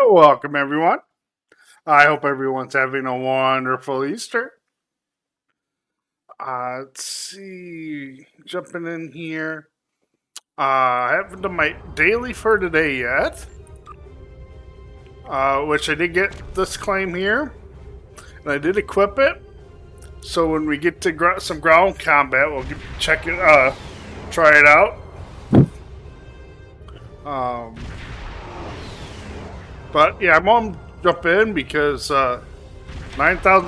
Welcome, everyone. I hope everyone's having a wonderful Easter. Let's see. Jumping in here. I haven't done my daily for today yet. Which I did get this claim here. And I did equip it. So when we get to some ground combat, we'll check it, try it out. But yeah, I'm gonna jump in because 9,000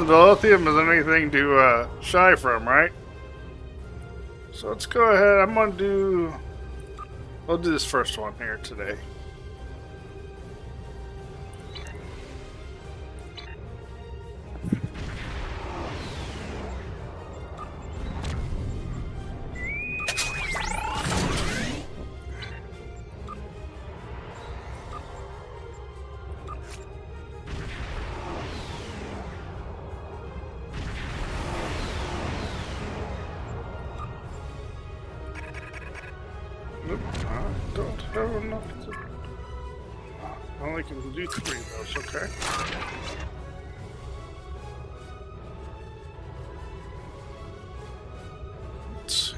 dilithium isn't anything to shy from, right? So let's go ahead. I'll do this first one here today. Nope, I don't have enough to... I only can do 3 of those, okay. Let's see.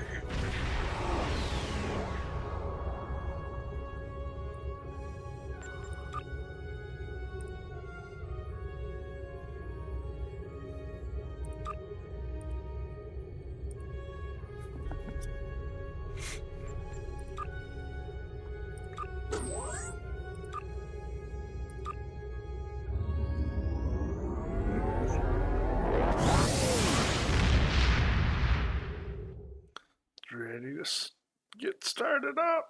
Ready to get started up.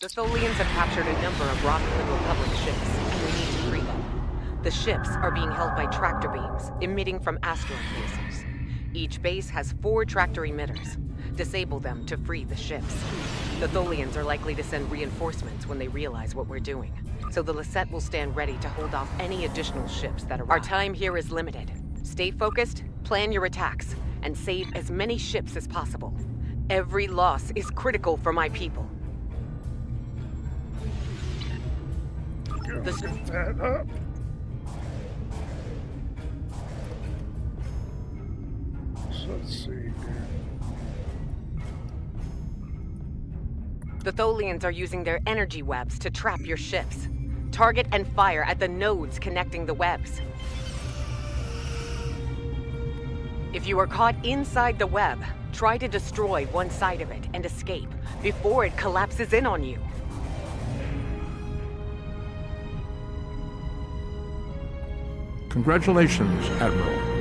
The Tholians have captured a number of Romulan Republic ships, and we need to free them. The ships are being held by tractor beams, emitting from asteroid bases. Each base has 4 tractor emitters. Disable them to free the ships. The Tholians are likely to send reinforcements when they realize what we're doing, so the Lisette will stand ready to hold off any additional ships that arrive. Our time here is limited. Stay focused, plan your attacks, and save as many ships as possible. Every loss is critical for my people. Get that up. So let's see here. The Tholians are using their energy webs to trap your ships. Target and fire at the nodes connecting the webs. If you are caught inside the web, try to destroy one side of it and escape before it collapses in on you. Congratulations, Admiral.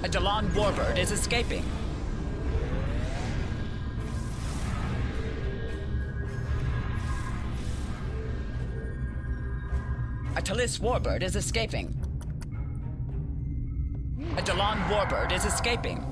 A Delon warbird is escaping. A Talis warbird is escaping. A Delon warbird is escaping.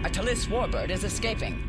A Talis warbird is escaping.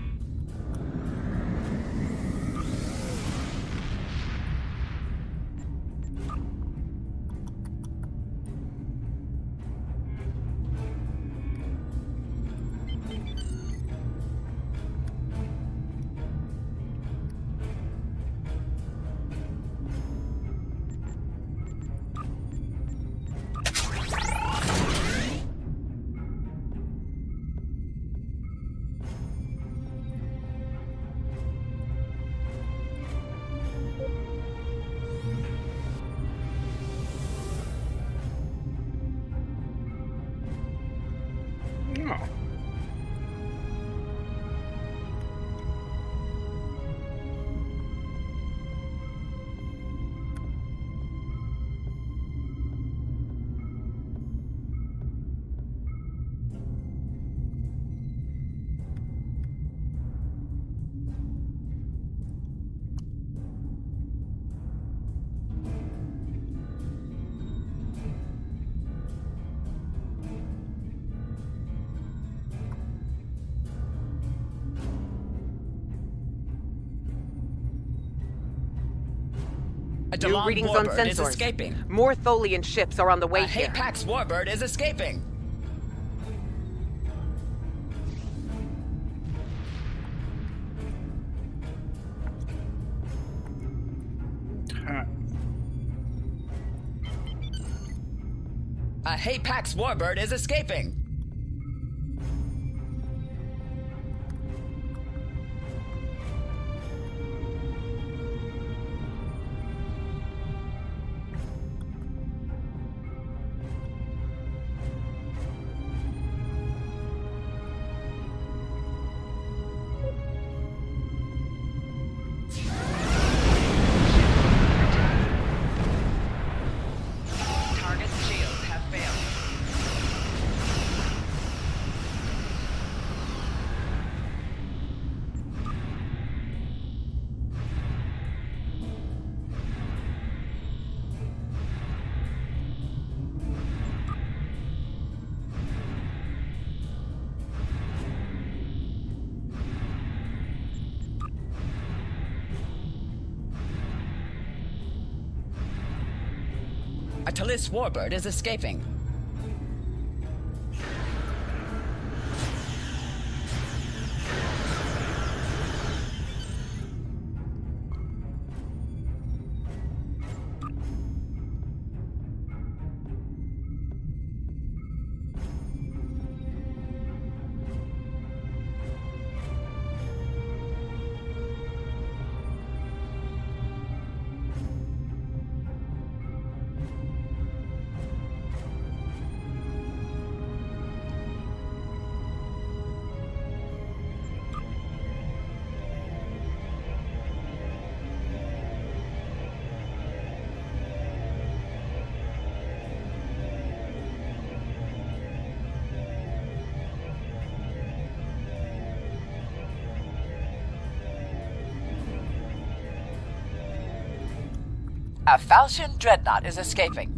A New Delon readings on warbird is sensors. escaping. More Tholian ships are on the way A here. Hapax warbird is escaping. Huh. A Hapax warbird is escaping. Target's shields have failed. A Talis warbird is escaping. A Falchion dreadnought is escaping.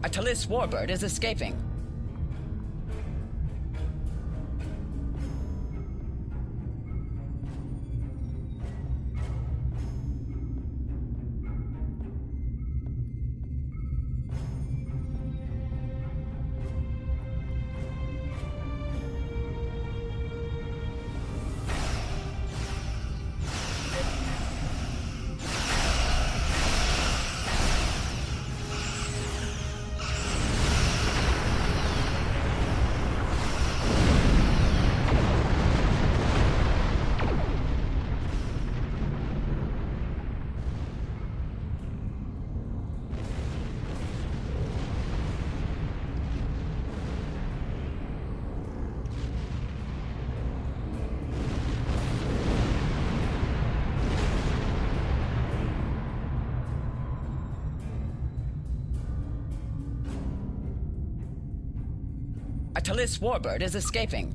A Talis warbird is escaping. A Talis warbird is escaping.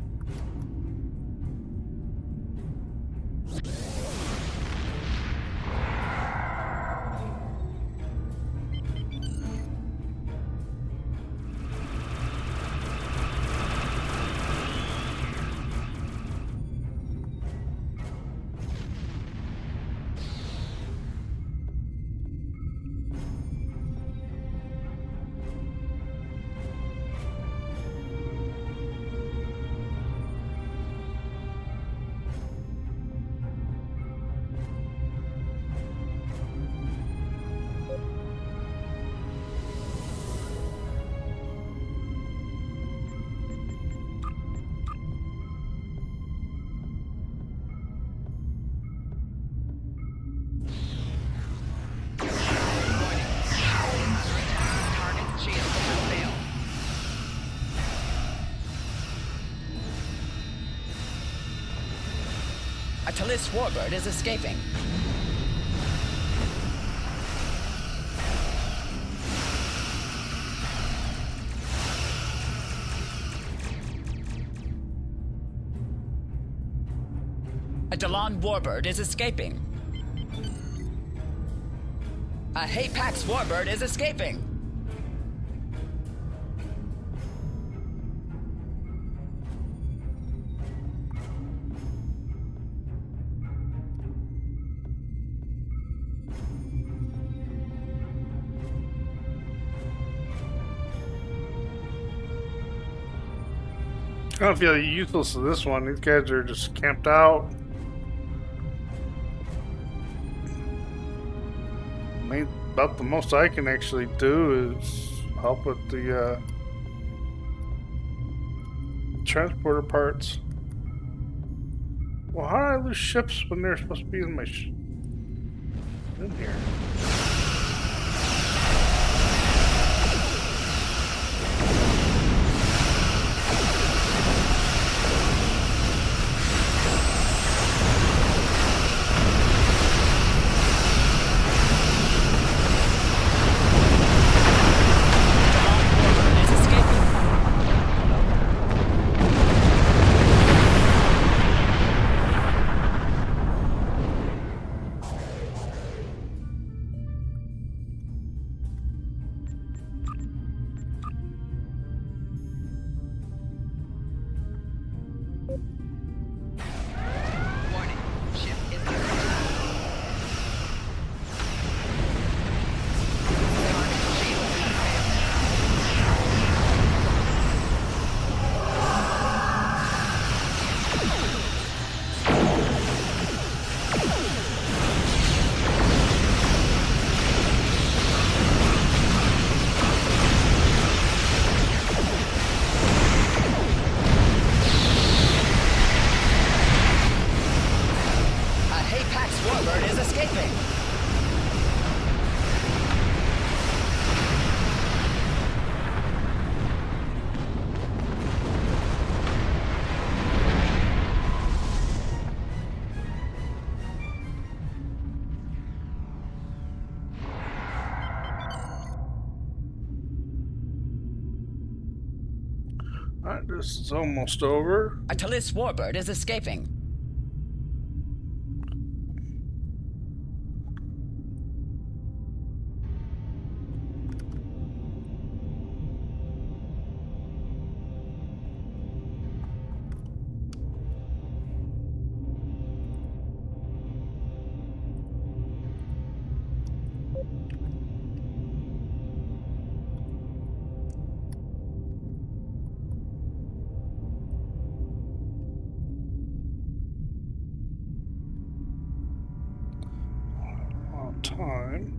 Target's shields have failed. A Talis warbird is escaping. A Delon warbird is escaping. A Haypax warbird is escaping. I don't feel useless to this one. These guys are just camped out. About the most I can actually do is help with the transporter parts. Well, how did I lose ships when they're supposed to be in my in here? Alright, this is almost over. A Talis warbird is escaping. Time.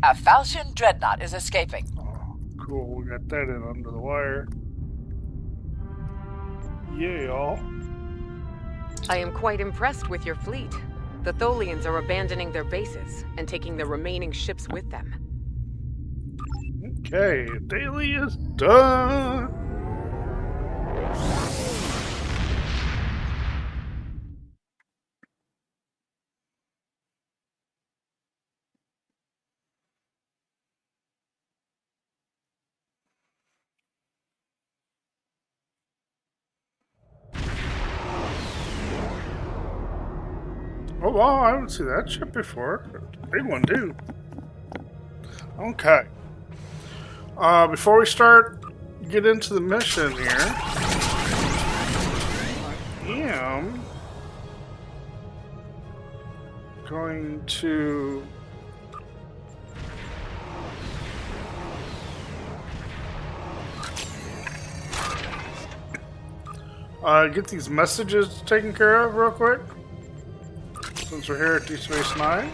A Falchion dreadnought is escaping. Oh, cool. We got that in under the wire. Yeah, y'all. I am quite impressed with your fleet. The Tholians are abandoning their bases and taking the remaining ships with them. Okay, daily is done. Oh wow, I haven't seen that ship before. Big one too. Okay. Before we get into the mission here, I am going to get these messages taken care of real quick, since we're here at Deep Space Nine.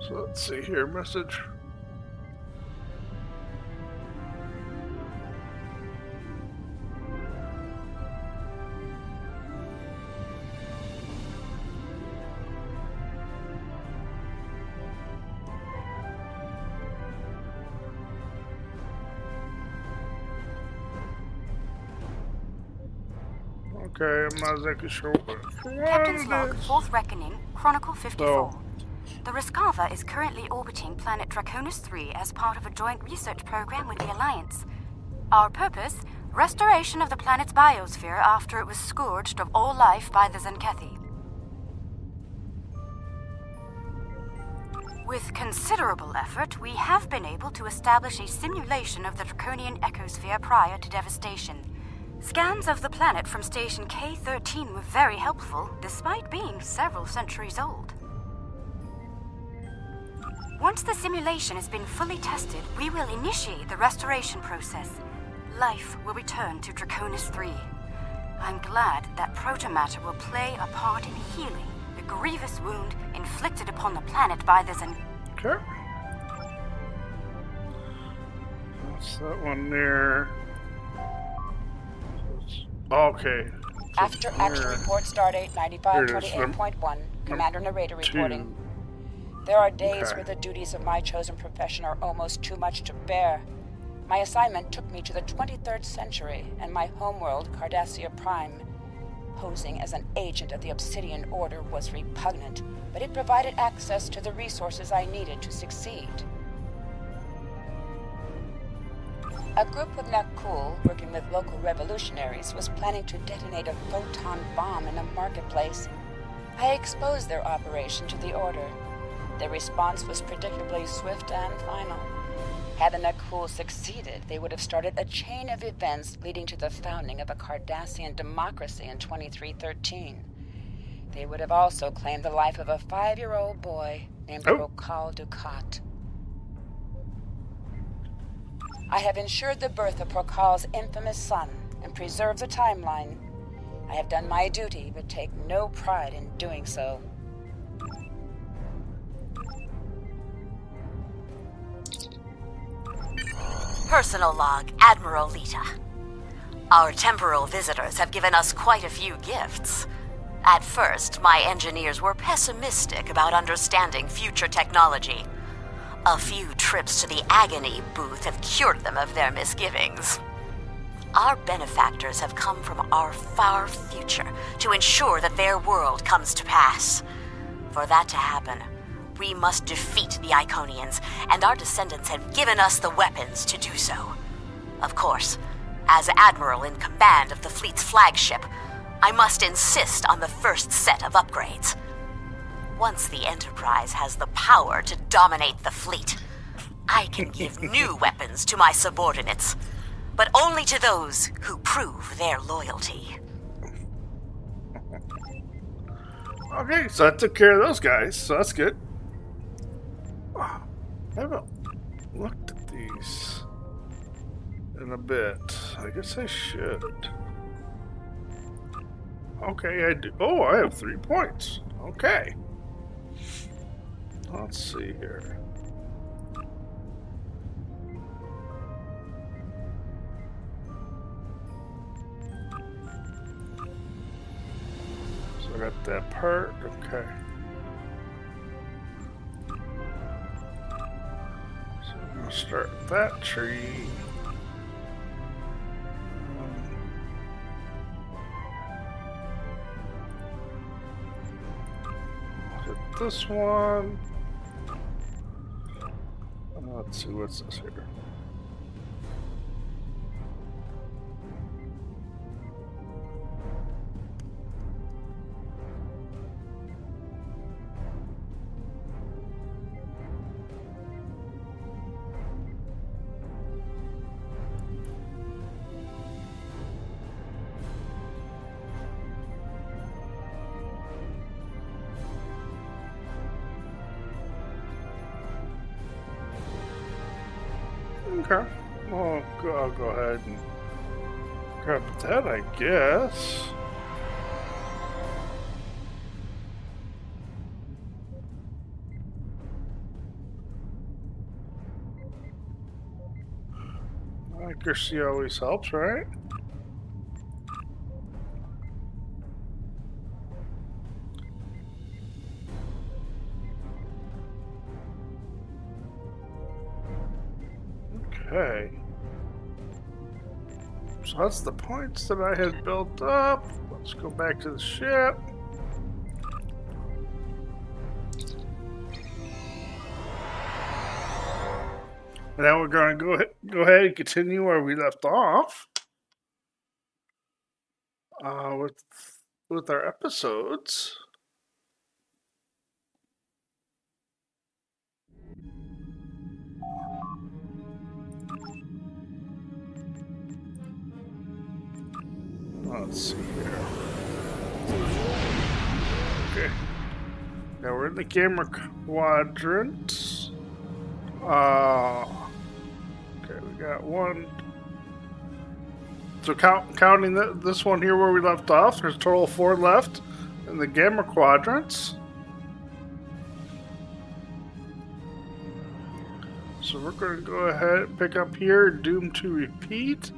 So let's see here, message. Okay, I'm not exactly sure what Captain's it log, is. 4th Reckoning, Chronicle 54. So, The Riskava is currently orbiting planet Draconis 3 as part of a joint research program with the Alliance. Our purpose? Restoration of the planet's biosphere after it was scourged of all life by the Zenkethi. With considerable effort, we have been able to establish a simulation of the Draconian ecosphere prior to devastation. Scans of the planet from Station K-13 were very helpful, despite being several centuries old. Once the simulation has been fully tested, we will initiate the restoration process. Life will return to Draconis 3. I'm glad that protomatter will play a part in healing the grievous wound inflicted upon the planet by the Zen... okay. That's that one there. Okay. After action Here. report stardate Here it is. 9528.1, Commander Narrator Two. reporting. There are days Okay. where the duties of my chosen profession are almost too much to bear. My assignment took me to the 23rd century and my homeworld, Cardassia Prime. Posing as an agent of the Obsidian Order was repugnant, but it provided access to the resources I needed to succeed. A group of Nakul, working with local revolutionaries, was planning to detonate a photon bomb in a marketplace. I exposed their operation to the Order. Their response was predictably swift and final. Had the Nakul succeeded, they would have started a chain of events leading to the founding of a Cardassian democracy in 2313. They would have also claimed the life of a 5-year-old boy named Rokal Dukat. I have ensured the birth of Prokal's infamous son and preserved the timeline. I have done my duty, but take no pride in doing so. Personal log, Admiral Lita. Our temporal visitors have given us quite a few gifts. At first, my engineers were pessimistic about understanding future technology. A few trips to the Agony booth have cured them of their misgivings. Our benefactors have come from our far future to ensure that their world comes to pass. For that to happen, we must defeat the Iconians, and our descendants have given us the weapons to do so. Of course, as Admiral in command of the fleet's flagship, I must insist on the first set of upgrades. Once the Enterprise has the power to dominate the fleet, I can give new weapons to my subordinates, but only to those who prove their loyalty. Okay, so I took care of those guys, so that's good. I haven't looked at these in a bit. I guess I should. Okay, I do. Oh, I have 3 points. Okay. Let's see here. So I got that part. Okay. So I'm going to start with that tree. Hit this one. Let's see, what's this here? Okay. Well, I'll go ahead and grab that, I guess. Accuracy always helps, right? Okay. So that's the points that I had built up. Let's go back to the ship. And now we're going to go ahead and continue where we left off with our episodes. Let's see here. Okay. Now we're in the camera quadrant. Okay, we got one. So counting this one here where we left off, there's a total of 4 left in the gamma quadrants. So we're going to go ahead and pick up here, doomed to repeat.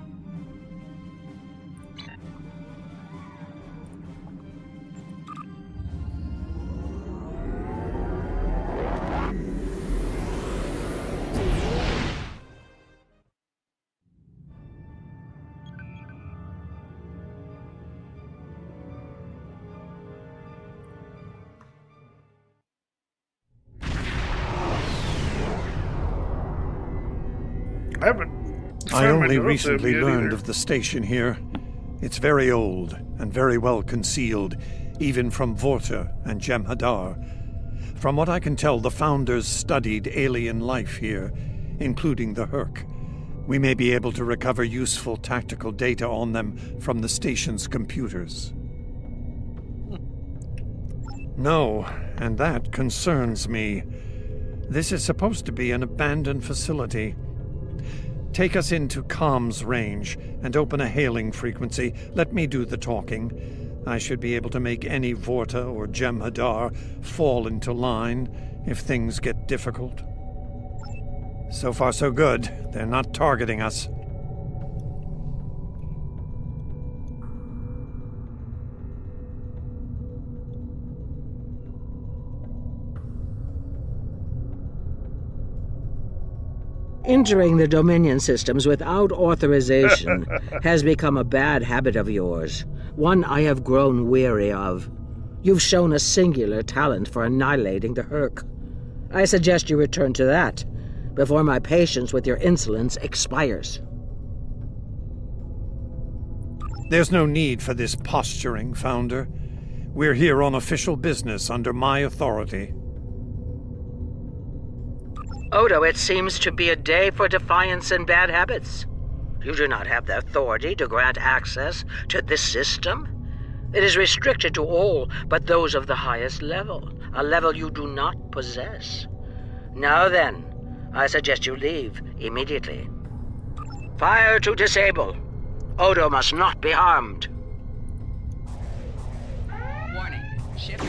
I only recently learned of the station here. It's very old and very well concealed, even from Vorta and Jem'Hadar. From what I can tell, the Founders studied alien life here, including the Herc. We may be able to recover useful tactical data on them from the station's computers. No, and that concerns me. This is supposed to be an abandoned facility. Take us into comms range and open a hailing frequency. Let me do the talking. I should be able to make any Vorta or Jem'Hadar fall into line if things get difficult. So far so good. They're not targeting us. Entering the Dominion systems without authorization has become a bad habit of yours, one I have grown weary of. You've shown a singular talent for annihilating the Herc. I suggest you return to that before my patience with your insolence expires. There's no need for this posturing, Founder. We're here on official business under my authority. Odo, it seems to be a day for defiance and bad habits. You do not have the authority to grant access to this system. It is restricted to all but those of the highest level, a level you do not possess. Now then, I suggest you leave immediately. Fire to disable. Odo must not be harmed. Warning. Ship.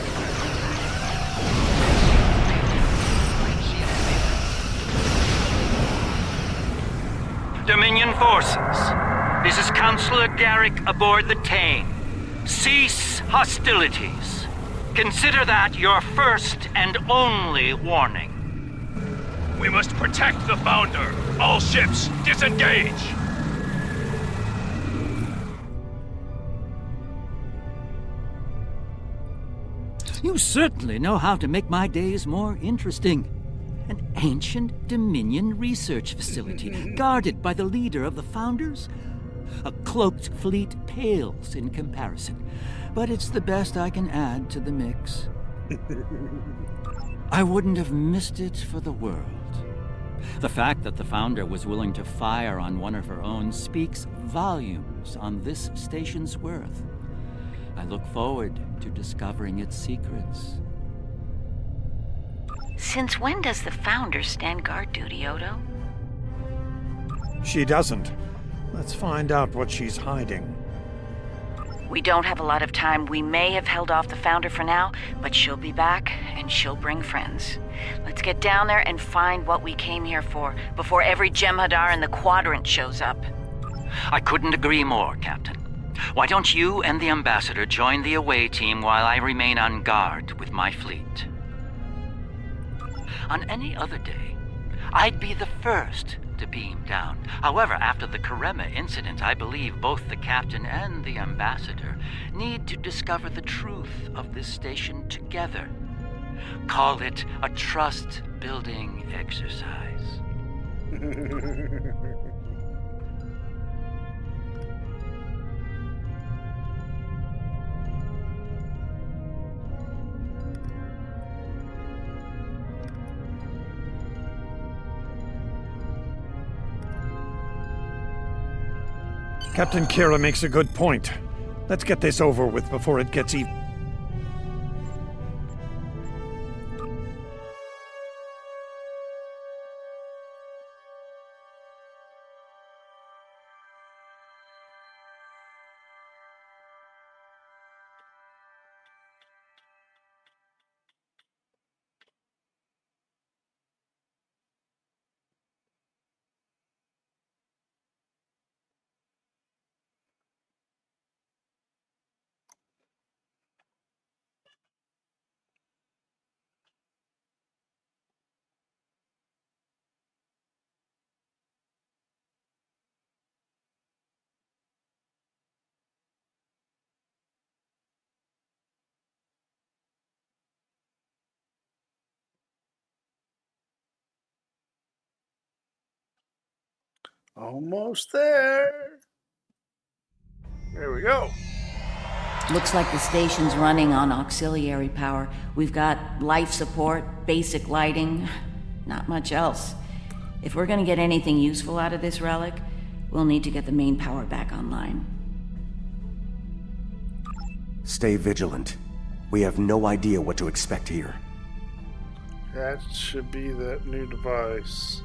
Dominion forces, this is Counselor Garrick aboard the Tane. Cease hostilities. Consider that your first and only warning. We must protect the Founder. All ships, disengage! You certainly know how to make my days more interesting. An ancient Dominion research facility, guarded by the leader of the Founders? A cloaked fleet pales in comparison, but it's the best I can add to the mix. I wouldn't have missed it for the world. The fact that the Founder was willing to fire on one of her own speaks volumes on this station's worth. I look forward to discovering its secrets. Since when does the Founder stand guard duty, Odo? She doesn't. Let's find out what she's hiding. We don't have a lot of time. We may have held off the Founder for now, but she'll be back, and she'll bring friends. Let's get down there and find what we came here for, before every Jem'Hadar in the Quadrant shows up. I couldn't agree more, Captain. Why don't you and the Ambassador join the away team while I remain on guard with my fleet? On any other day, I'd be the first to beam down. However, after the Karema incident, I believe both the captain and the ambassador need to discover the truth of this station together. Call it a trust-building exercise. Captain Kira makes a good point. Let's get this over with before it gets even. Almost there. There we go. Looks like the station's running on auxiliary power. We've got life support, basic lighting, not much else. If we're gonna get anything useful out of this relic, we'll need to get the main power back online. Stay vigilant. We have no idea what to expect here. That should be that new device.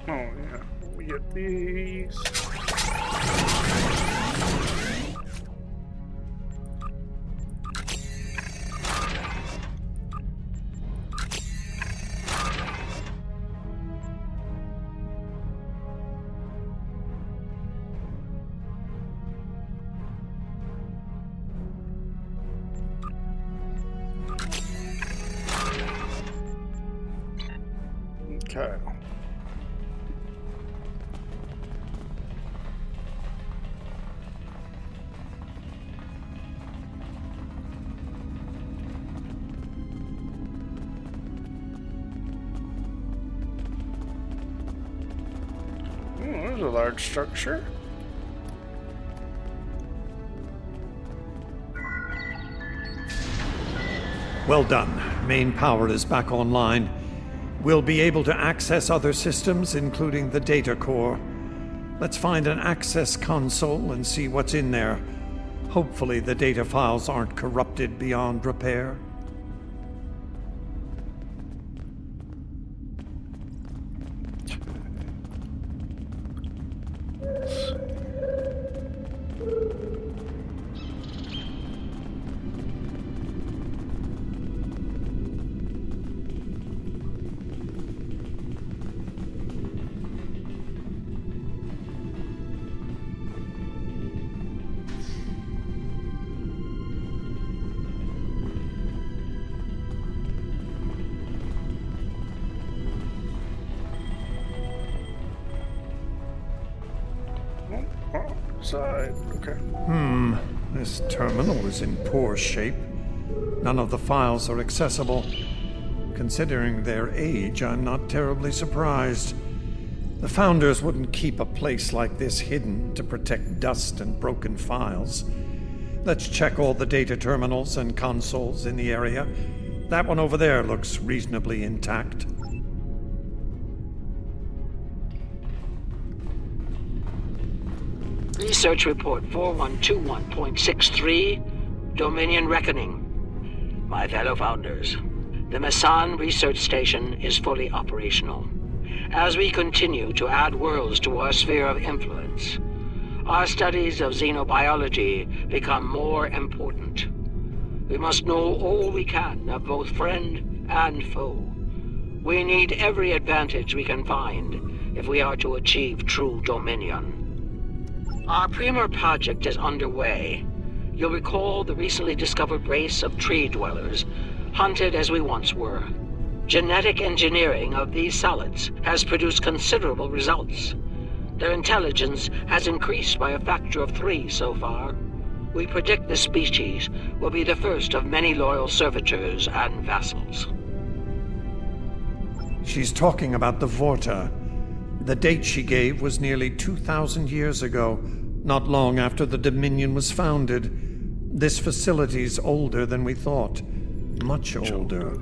Oh yeah, we get these. Okay. There's a large structure. Well done. Main power is back online. We'll be able to access other systems, including the data core. Let's find an access console and see what's in there. Hopefully the data files aren't corrupted beyond repair. Side. Okay. This terminal is in poor shape. None of the files are accessible. Considering their age, I'm not terribly surprised. The Founders wouldn't keep a place like this hidden to protect dust and broken files. Let's check all the data terminals and consoles in the area. That one over there looks reasonably intact. Research Report 4121.63, Dominion Reckoning. My fellow Founders, the Masan Research Station is fully operational. as we continue to add worlds to our sphere of influence, our studies of xenobiology become more important. We must know all we can of both friend and foe. We need every advantage we can find if we are to achieve true dominion. Our Premier project is underway. You'll recall the recently discovered race of tree dwellers, hunted as we once were. Genetic engineering of these solids has produced considerable results. Their intelligence has increased by a factor of 3 so far. We predict this species will be the first of many loyal servitors and vassals. She's talking about the Vorta. The date she gave was nearly 2,000 years ago, not long after the Dominion was founded. This facility's older than we thought. Much older.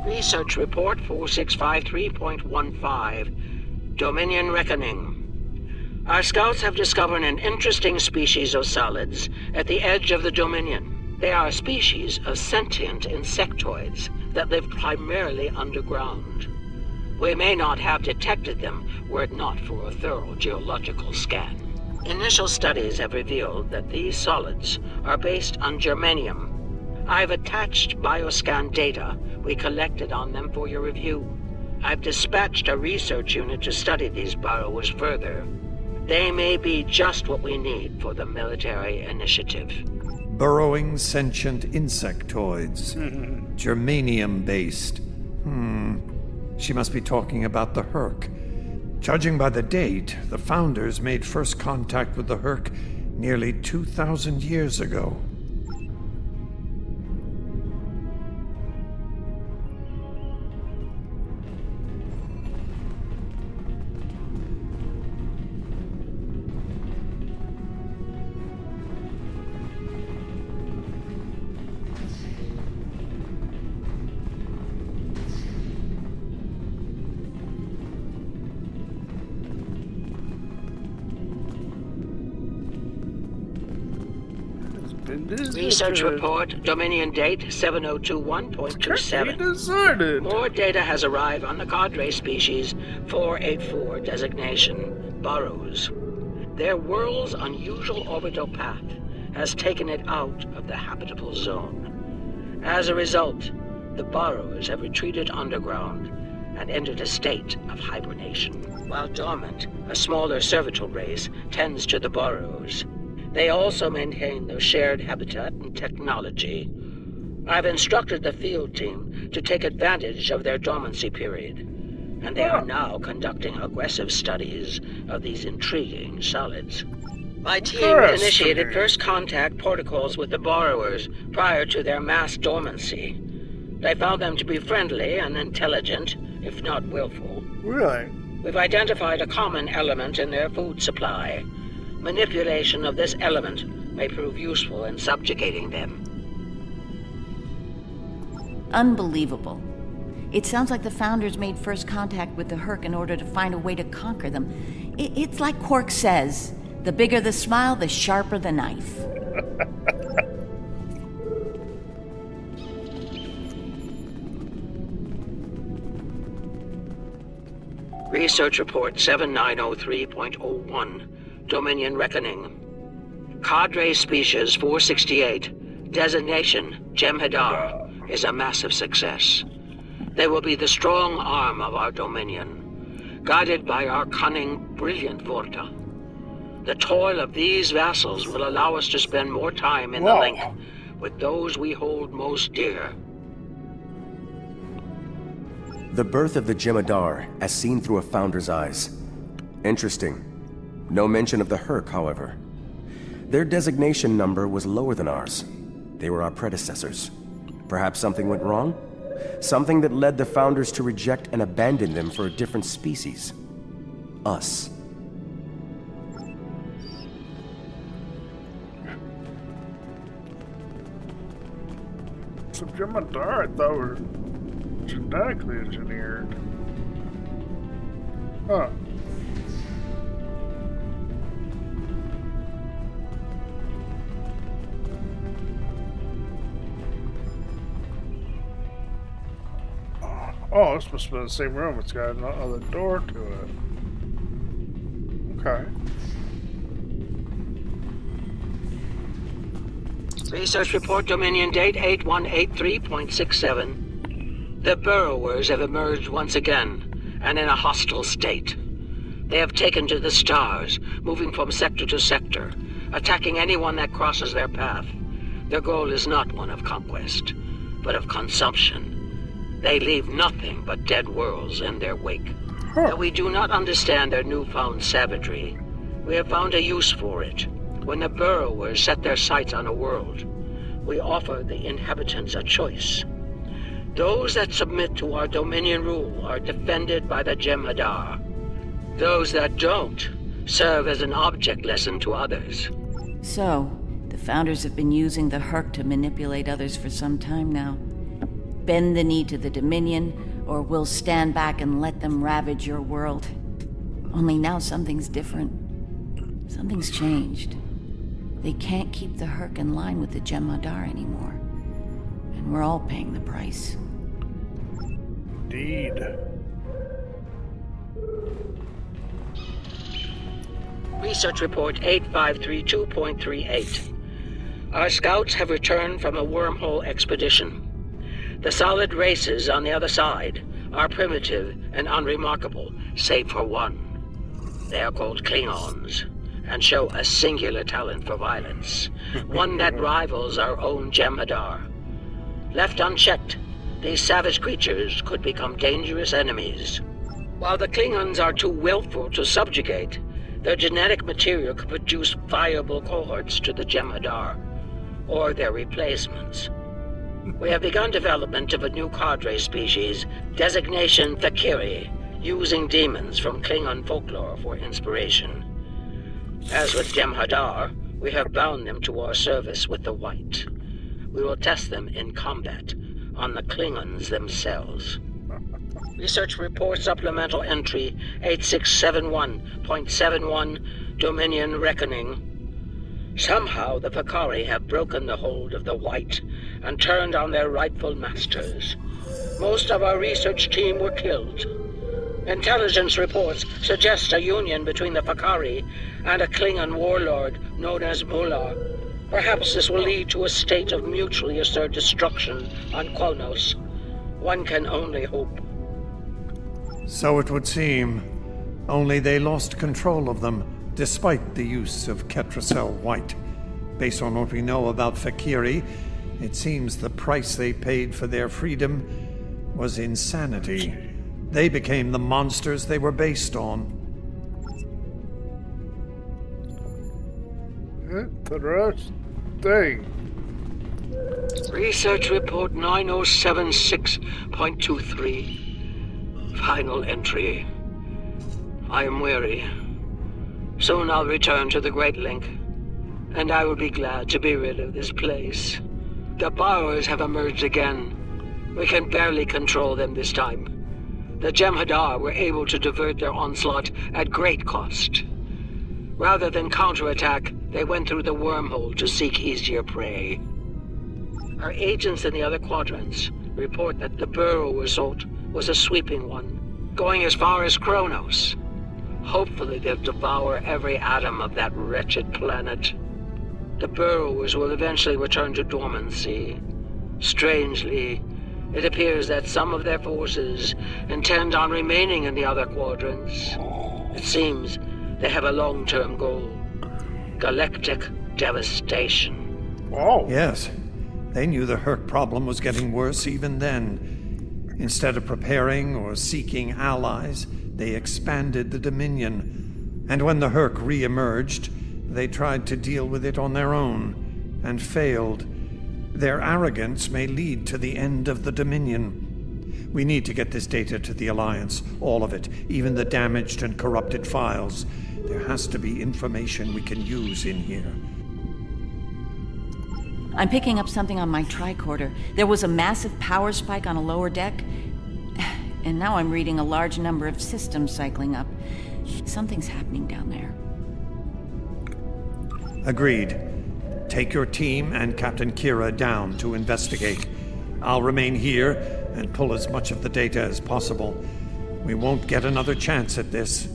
Research Report 4653.15. Dominion Reckoning. Our scouts have discovered an interesting species of solids at the edge of the Dominion. They are a species of sentient insectoids that live primarily underground. We may not have detected them were it not for a thorough geological scan. Initial studies have revealed that these solids are based on germanium. I've attached bioscan data we collected on them for your review. I've dispatched a research unit to study these burrows further. They may be just what we need for the military initiative. Burrowing sentient insectoids. Germanium-based. She must be talking about the Herc. Judging by the date, the Founders made first contact with the Herc nearly 2,000 years ago. Research Report, Dominion Date 7021.27. Deserted. More data has arrived on the cadre species 484 designation, Burrows. Their world's unusual orbital path has taken it out of the habitable zone. As a result, the Burrows have retreated underground and entered a state of hibernation. While dormant, a smaller servitor race tends to the Burrows. They also maintain their shared habitat and technology. I've instructed the field team to take advantage of their dormancy period, and they are now conducting aggressive studies of these intriguing solids. My team initiated first contact protocols with the borrowers prior to their mass dormancy. They found them to be friendly and intelligent, if not willful. Really? We've identified a common element in their food supply. Manipulation of this element may prove useful in subjugating them. Unbelievable. It sounds like the Founders made first contact with the Herc in order to find a way to conquer them. It's like Quark says, the bigger the smile, the sharper the knife. Research Report 7903.01. Dominion Reckoning. Cadre Species 468, designation Jem'Hadar, is a massive success. They will be the strong arm of our Dominion, guided by our cunning, brilliant Vorta. The toil of these vassals will allow us to spend more time in the link with those we hold most dear. The birth of the Jem'Hadar, as seen through a Founder's eyes. Interesting. No mention of the Herc, however. Their designation number was lower than ours. They were our predecessors. Perhaps something went wrong? Something that led the Founders to reject and abandon them for a different species. Us. So Jem'Hadar, I thought were genetically engineered. Huh. Oh, this must have been the same room. It's got another door to it. Okay. Research report Dominion date 8183.67. The burrowers have emerged once again, and in a hostile state. They have taken to the stars, moving from sector to sector, attacking anyone that crosses their path. Their goal is not one of conquest, but of consumption. They leave nothing but dead worlds in their wake. Though we do not understand their newfound savagery, we have found a use for it. When the burrowers set their sights on a world, we offer the inhabitants a choice. Those that submit to our Dominion rule are defended by the Jem'Hadar. Those that don't serve as an object lesson to others. So, the Founders have been using the Herc to manipulate others for some time now. Bend the knee to the Dominion, or we'll stand back and let them ravage your world. Only now something's different. Something's changed. They can't keep the Herc in line with the Jem'Hadar anymore. And we're all paying the price. Indeed. Research report 8532.38. Our scouts have returned from a wormhole expedition. The solid races on the other side are primitive and unremarkable, save for one. They are called Klingons, and show a singular talent for violence, one that rivals our own Jem'Hadar. Left unchecked, these savage creatures could become dangerous enemies. While the Klingons are too willful to subjugate, their genetic material could produce viable cohorts to the Jem'Hadar, or their replacements. We have begun development of a new cadre species, designation Fakiri, using demons from Klingon folklore for inspiration. As with Jem'Hadar, we have bound them to our service with the White. We will test them in combat on the Klingons themselves. Research report supplemental entry 8671.71 Dominion Reckoning. Somehow the Fakari have broken the hold of the White and turned on their rightful masters. Most of our research team were killed. Intelligence reports suggest a union between the Fakari and a Klingon warlord known as Mullah. Perhaps this will lead to a state of mutually assured destruction on Kronos. One can only hope. So it would seem. Only they lost control of them, despite the use of Ketracel White. Based on what we know about Fakiri, it seems the price they paid for their freedom was insanity. They became the monsters they were based on. Interesting. Research report 9076.23. Final entry. I am weary. Soon I'll return to the Great Link, and I will be glad to be rid of this place. The borrowers have emerged again. We can barely control them this time. The Jem'Hadar were able to divert their onslaught at great cost. Rather than counterattack, they went through the wormhole to seek easier prey. Our agents in the other quadrants report that the burrow assault was a sweeping one, going as far as Kronos. Hopefully they'll devour every atom of that wretched planet. The burrowers will eventually return to dormancy. Strangely, it appears that some of their forces intend on remaining in the other quadrants. It seems they have a long-term goal. Galactic devastation. Whoa. Yes. They knew the Herc problem was getting worse even then. Instead of preparing or seeking allies, they expanded the Dominion. And when the Herc re-emerged, they tried to deal with it on their own, and failed. Their arrogance may lead to the end of the Dominion. We need to get this data to the Alliance, all of it, even the damaged and corrupted files. There has to be information we can use in here. I'm picking up something on my tricorder. There was a massive power spike on a lower deck, and now I'm reading a large number of systems cycling up. Something's happening down there. Agreed. Take your team and Captain Kira down to investigate. I'll remain here, and pull as much of the data as possible. We won't get another chance at this.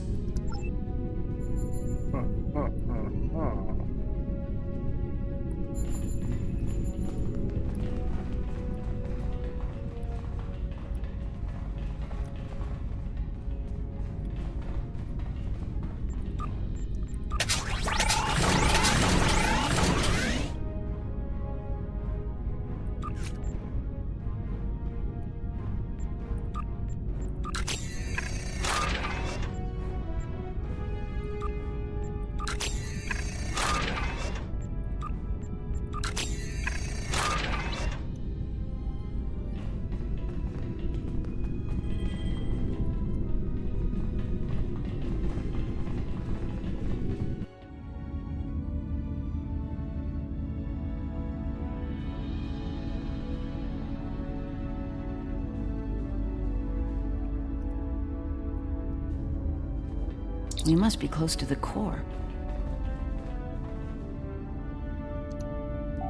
We must be close to the core.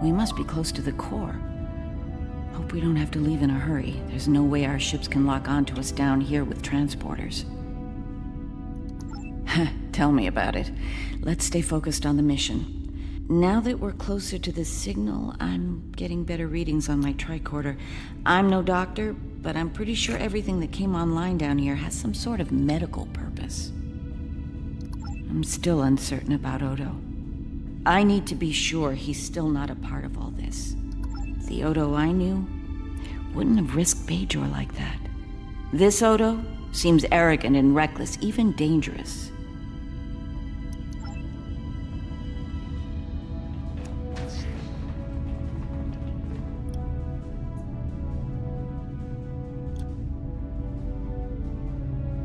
We must be close to the core. Hope we don't have to leave in a hurry. There's no way our ships can lock onto us down here with transporters. Tell me about it. Let's stay focused on the mission. Now that we're closer to the signal, I'm getting better readings on my tricorder. I'm no doctor, but I'm pretty sure everything that came online down here has some sort of medical purpose. I'm still uncertain about Odo. I need to be sure he's still not a part of all this. The Odo I knew wouldn't have risked Bajor like that. This Odo seems arrogant and reckless, even dangerous.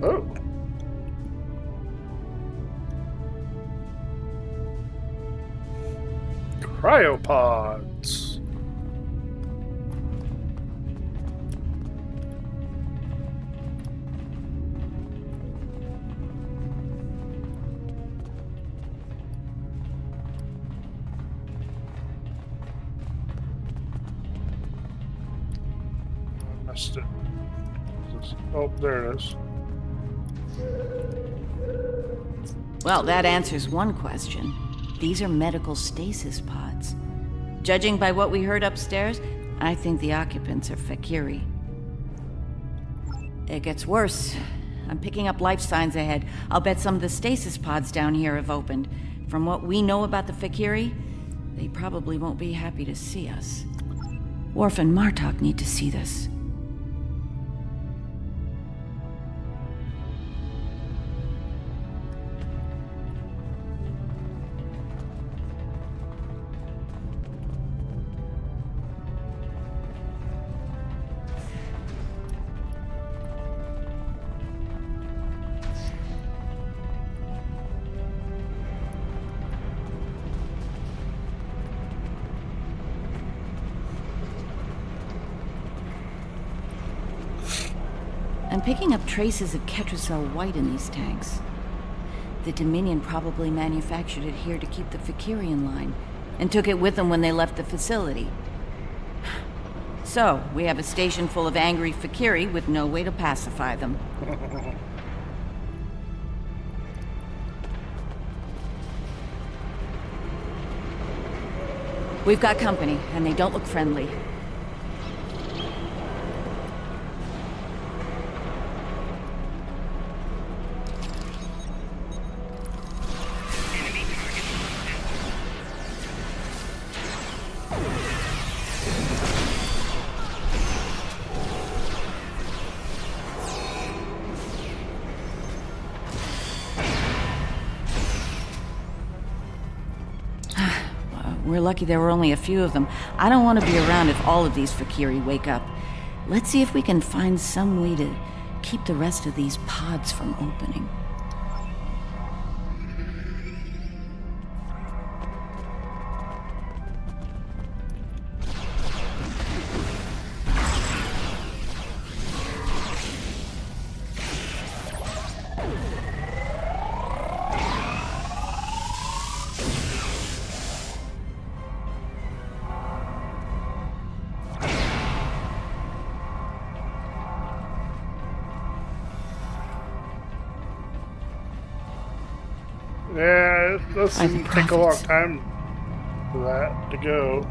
Oh. Cryopods. I missed it. Oh, there it is. Well, that answers one question. These are medical stasis pods. Judging by what we heard upstairs, I think the occupants are Fakiri. It gets worse. I'm picking up life signs ahead. I'll bet some of the stasis pods down here have opened. From what we know about the Fakiri, they probably won't be happy to see us. Worf and Martok need to see this. I'm picking up traces of Ketracel white in these tanks. The Dominion probably manufactured it here to keep the Fakiri in line, and took it with them when they left the facility. So, we have a station full of angry Fakiri with no way to pacify them. We've got company, and they don't look friendly. We're lucky there were only a few of them. I don't want to be around if all of these Fakiri wake up. Let's see if we can find some way to keep the rest of these pods from opening. Yeah, it does By the take a long prophets. time for that to go.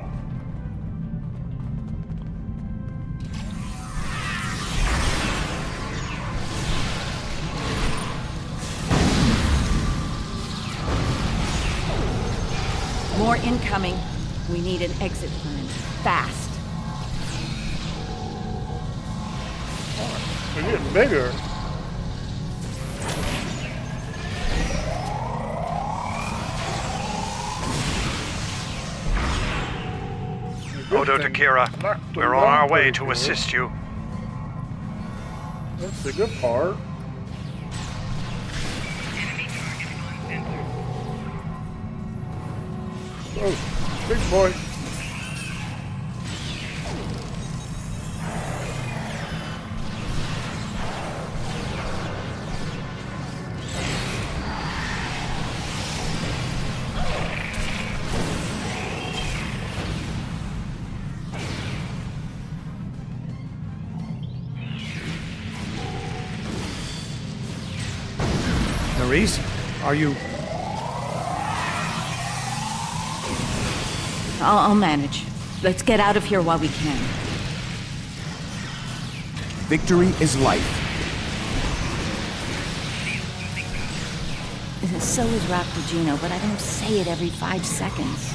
More incoming. We need an exit plan. Fast. They're getting bigger. Odo Takira, we're on our way to assist you. That's the good part. Oh, big boy. Maurice, are you... I'll manage. Let's get out of here while we can. Victory is life. So is Raptorgino, but I don't say it every 5 seconds.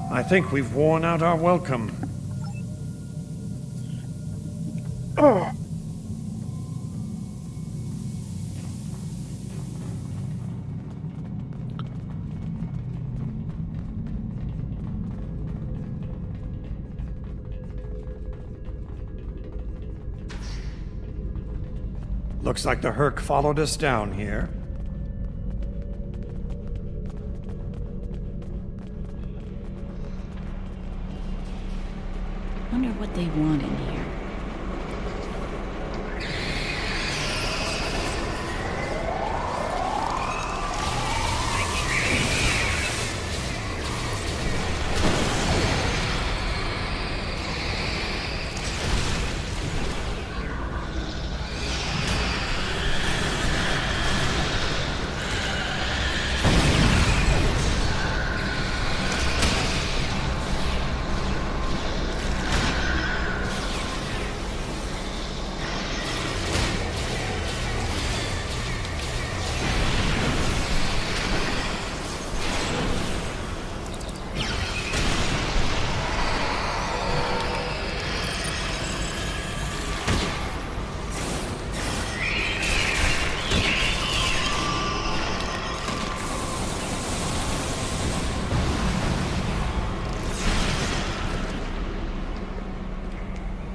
I think we've worn out our welcome. Oh. Looks like the Herc followed us down here. Wonder what they want in here.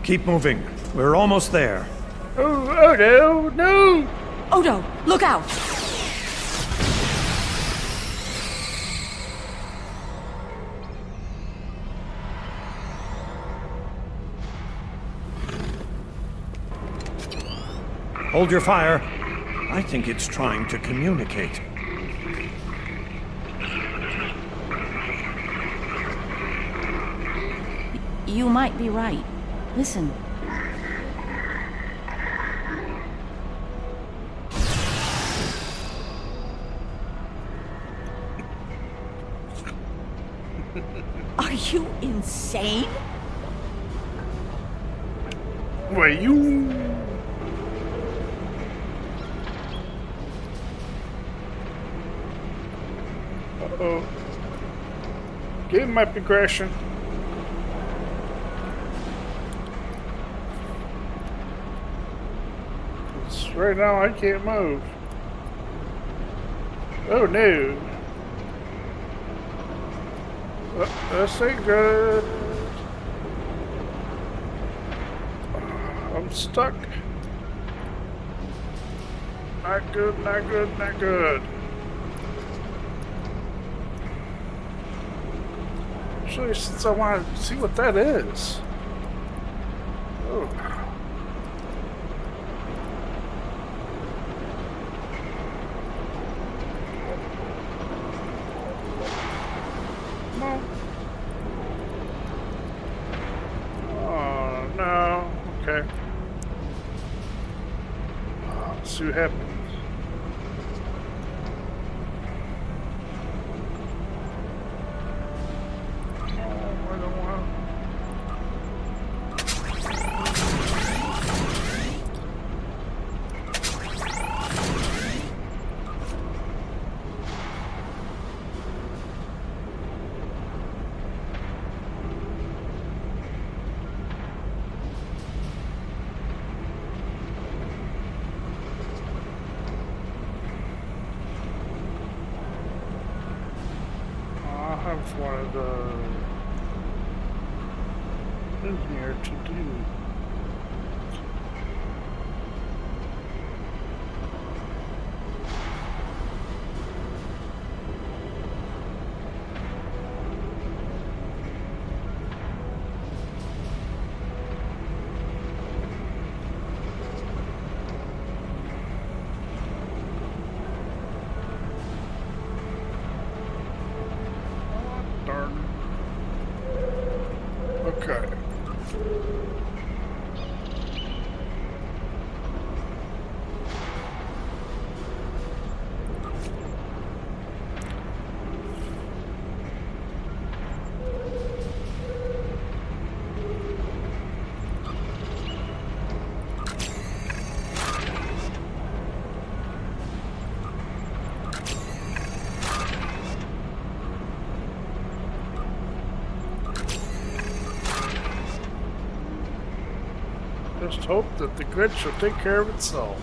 Keep moving. We're almost there. Oh, Odo, no! Odo, look out! Hold your fire. I think it's trying to communicate. You might be right. Listen. Are you insane? Wait, you... Uh-oh. Game might be crashing. Right now, I can't move. Oh no. This ain't good. I'm stuck. Not good, not good, not good. Especially since I want to see what that is. Oh. Come on. Oh, no. Okay. Let's see what happens. Wanted engineer to do. Okay. Just hope that the grid shall take care of itself.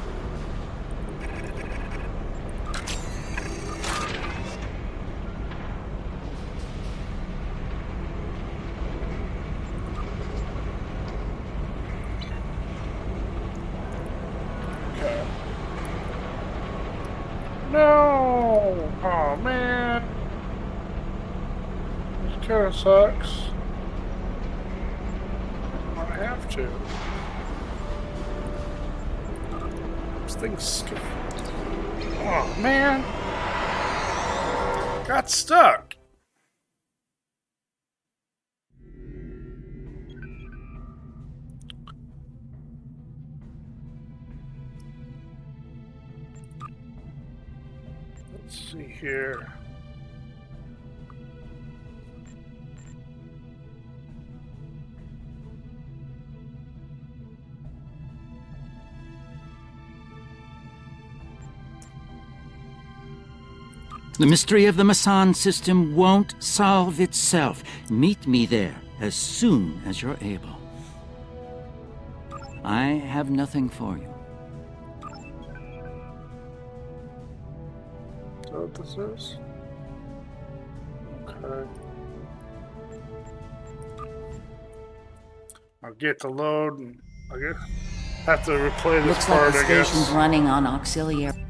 Okay. No! Oh man! This kind of sucks. I have to. Things. Oh man, got stuck. Let's see here. The mystery of the Masan system won't solve itself. Meet me there as soon as you're able. I have nothing for you. Is that what this is? Okay. I'll get the load and I guess have to replay this Looks part, like the I guess. station's running on auxiliary.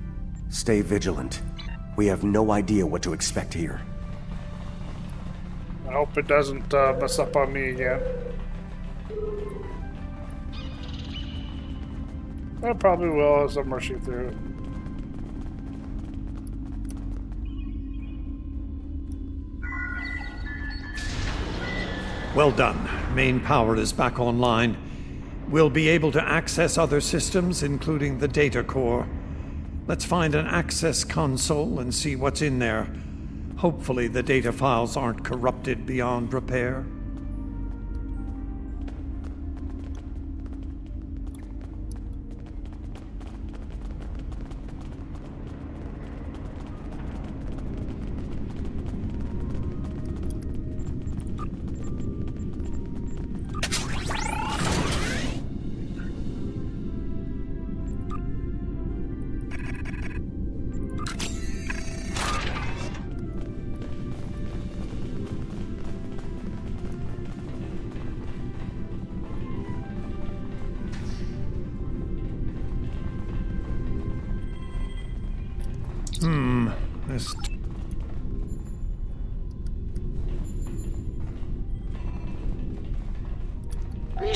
Stay vigilant. We have no idea what to expect here. I hope it doesn't mess up on me again. I probably will as I'm rushing through. Well done. Main power is back online. We'll be able to access other systems, including the data core. Let's find an access console and see what's in there. Hopefully the data files aren't corrupted beyond repair.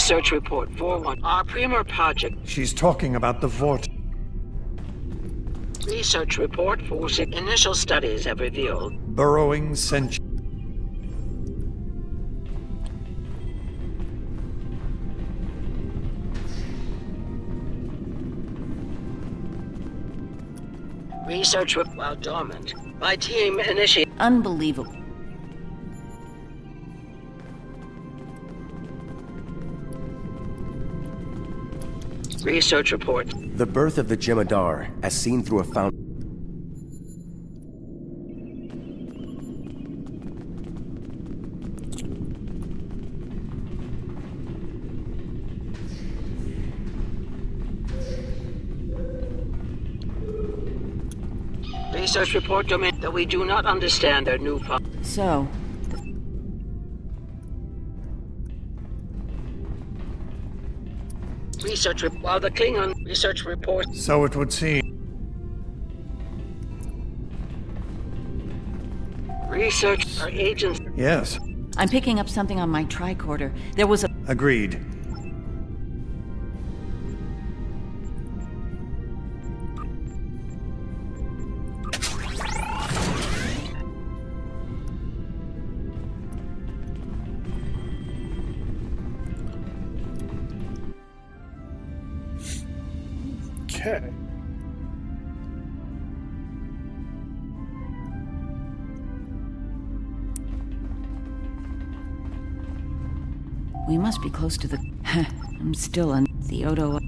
Research report 41. Our Premier project. She's talking about the Vort. Research report 46. Initial studies have revealed. Burrowing sentient. Research while dormant. My team initiate. Unbelievable. Research report. The birth of the Jemadar, as seen through a fountain. Research report domain that we do not understand their new So, research while the Klingon research report. So it would seem. Research our agents. Yes. I'm picking up something on my tricorder. There was a... Agreed. Okay. We must be close to the... I'm still on the Odo...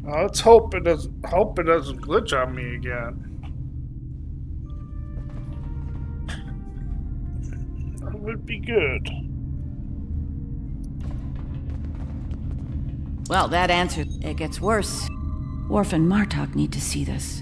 Let's hope it doesn't glitch on me again. That would be good. Well, that answer... It gets worse. Worf and Martok need to see this.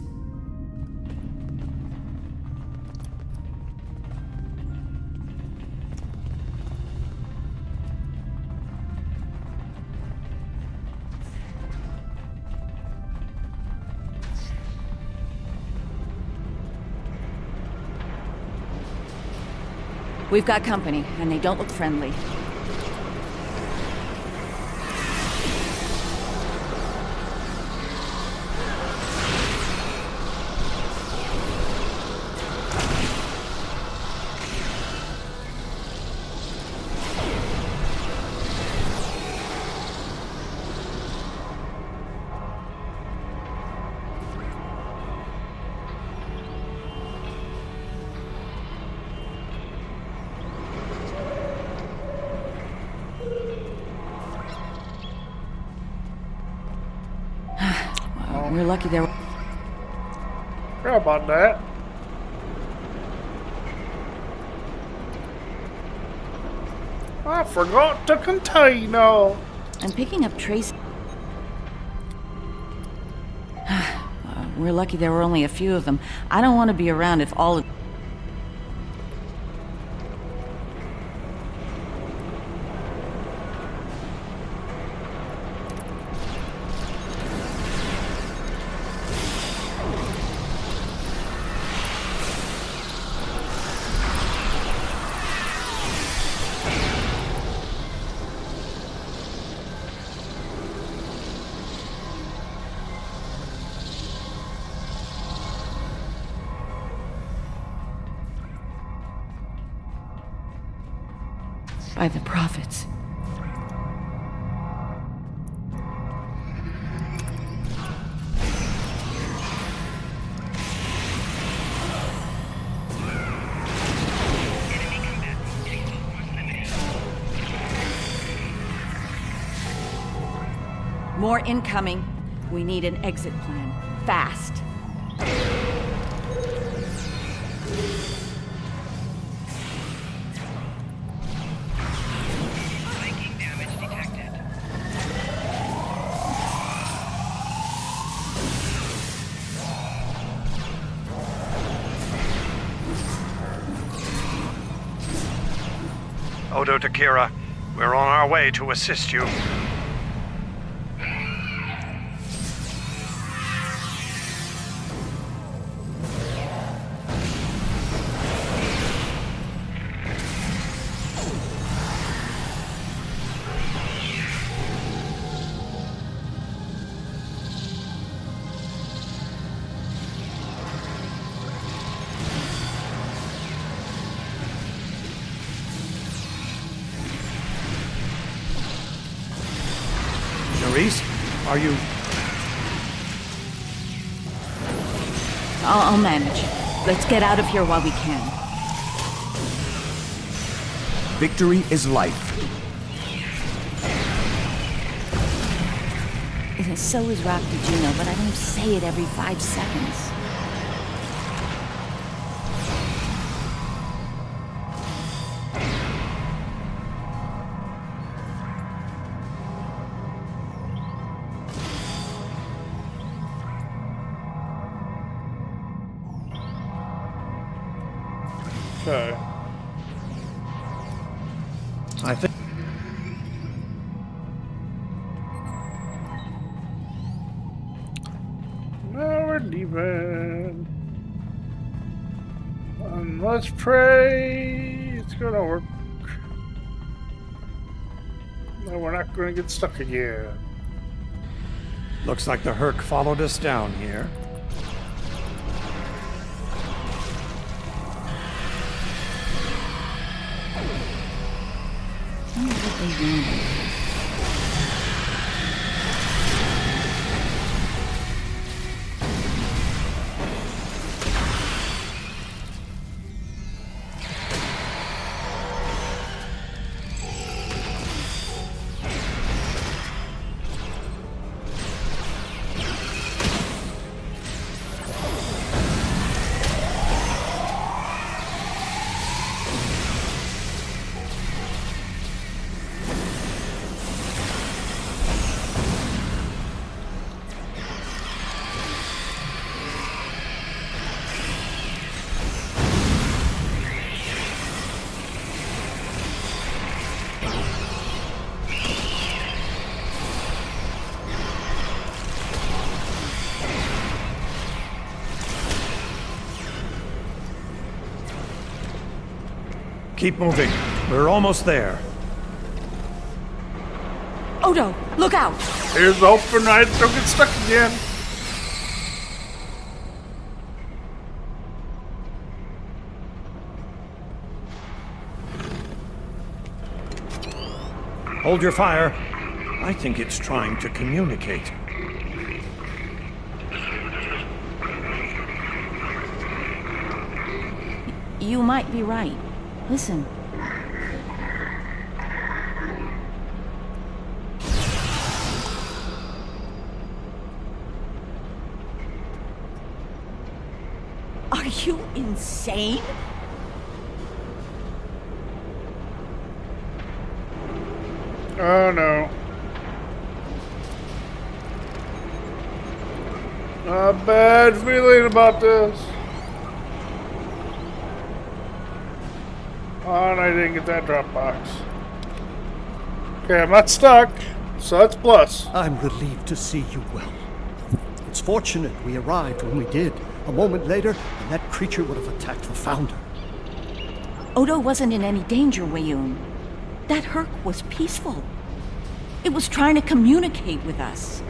We've got company, and they don't look friendly. We're lucky there. How about that? I forgot the container. I'm picking up trace. We're lucky there were only a few of them. I don't want to be around if all of... by the prophets. More incoming. We need an exit plan. Fast. Odo to Kira, we're on our way to assist you. Maurice, are you... I'll manage. Let's get out of here while we can. Victory is life. So is Rock de Juno, but I don't say it every 5 seconds. Okay. I think... Now we're leaving. And let's pray it's gonna work. No, we're not gonna get stuck again. Looks like the Herc followed us down here. Wonder what they wanted. Keep moving. We're almost there. Odo, look out! Here's the hope for night. Don't get stuck again. Hold your fire. I think it's trying to communicate. You might be right. Listen. Are you insane? Oh no. A bad feeling about this. Oh, and I didn't get that drop box. Okay, I'm not stuck, so that's plus. I'm relieved to see you well. It's fortunate we arrived when we did. A moment later, and that creature would have attacked the Founder. Odo wasn't in any danger, Wayun. That Herc was peaceful. It was trying to communicate with us.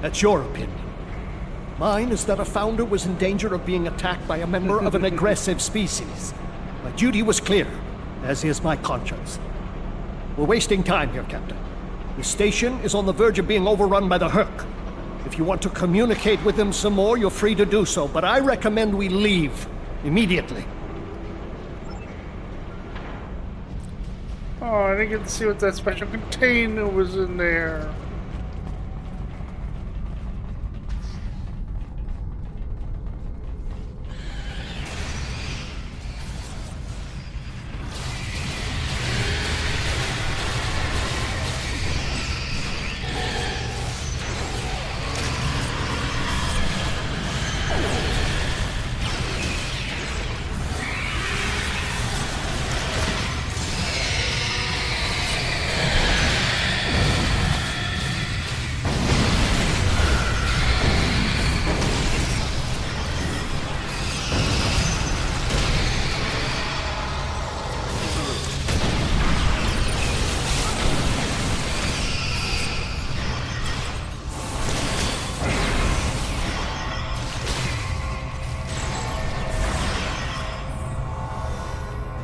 That's your opinion. Mine is that a Founder was in danger of being attacked by a member of an aggressive species. My duty was clear, as is my conscience. We're wasting time here, Captain. The station is on the verge of being overrun by the Herc. If you want to communicate with them some more, you're free to do so, but I recommend we leave immediately. Oh, I didn't get to see what that special container was in there.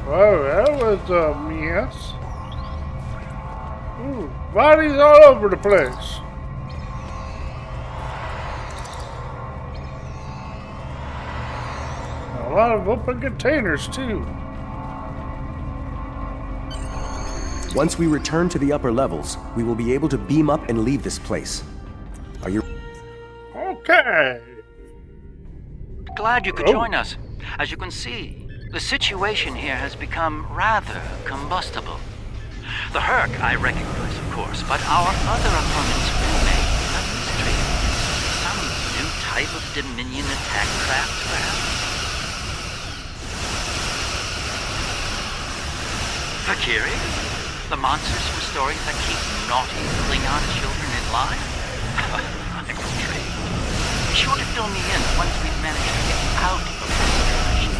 Oh, that was yes. Ooh, Bodies all over the place. A lot of open containers, too. Once we return to the upper levels, we will be able to beam up and leave this place. Are you... Okay. Glad you could join us. As you can see, the situation here has become rather combustible. The Herc I recognize, of course, but our other opponents remain a mystery. Some new type of Dominion attack craft, perhaps? Valkyrie? The monsters from stories that keep naughty Klingon children in line? I'm intrigued. Be sure to fill me in once we've managed to get out of this situation.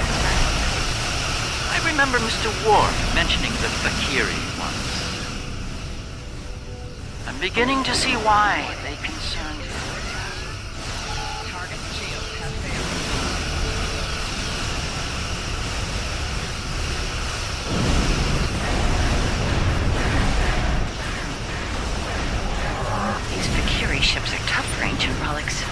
I remember Mr. Ward mentioning the Valkyrie once. I'm beginning to see why they concerned him. Target shield has failed. These Valkyrie ships are tough for ancient relics.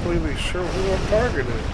Completely sure who our target is.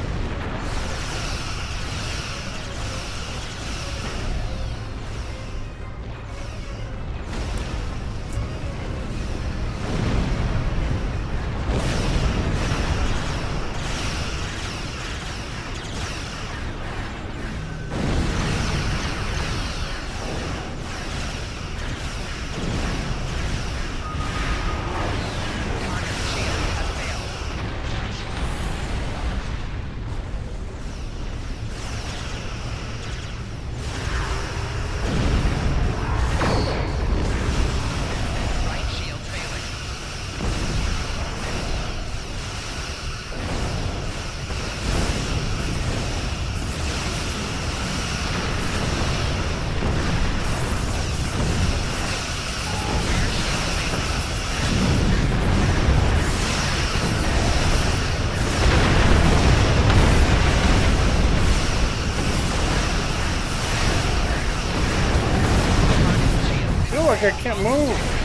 I can't move.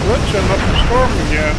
Glitching up the storm again.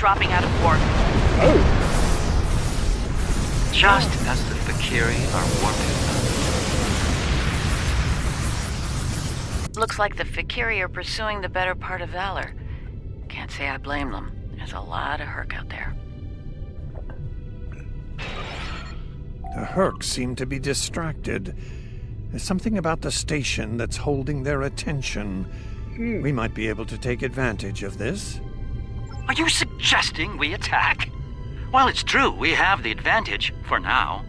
dropping out of warp. Just as the Fakiri are warping. Looks like the Fakiri are pursuing the better part of Valor. Can't say I blame them. There's a lot of Herc out there. The Herc seem to be distracted. There's something about the station that's holding their attention. We might be able to take advantage of this. Are you suggesting we attack? While it's true we have the advantage, for now,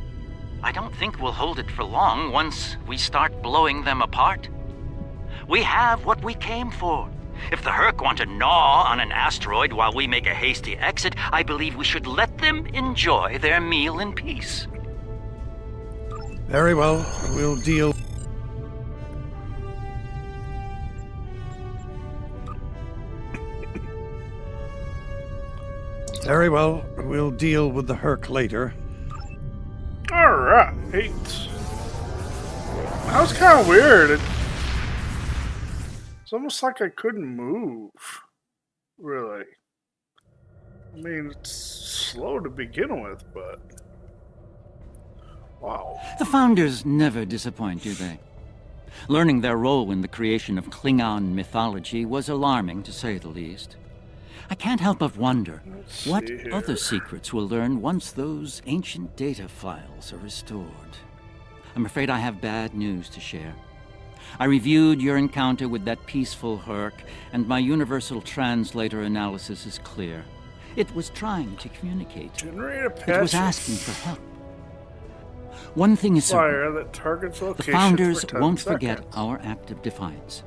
I don't think we'll hold it for long once we start blowing them apart. We have what we came for. If the Herc want to gnaw on an asteroid while we make a hasty exit, I believe we should let them enjoy their meal in peace. Very well, we'll deal. Very well, we'll deal with the Herc later. Alright. That was kind of weird. It's almost like I couldn't move. Really. I mean, it's slow to begin with, but... Wow. The Founders never disappoint, do they? Learning their role in the creation of Klingon mythology was alarming, to say the least. I can't help but wonder what other secrets we'll learn once those ancient data files are restored. I'm afraid I have bad news to share. I reviewed your encounter with that peaceful Herc, and my universal translator analysis is clear. It was trying to communicate. It was asking for help. One thing is certain. That targets the Founders won't forget our act of defiance.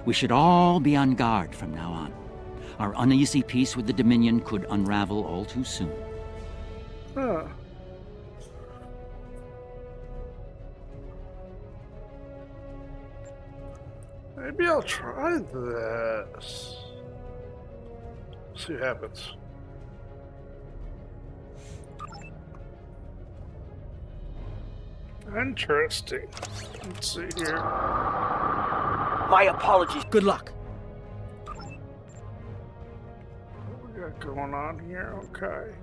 We should all be on guard from now on. Our uneasy peace with the Dominion could unravel all too soon. Huh. Maybe I'll try this. See what happens. Interesting. Let's see here. My apologies. Good luck. What we got going on here? Okay.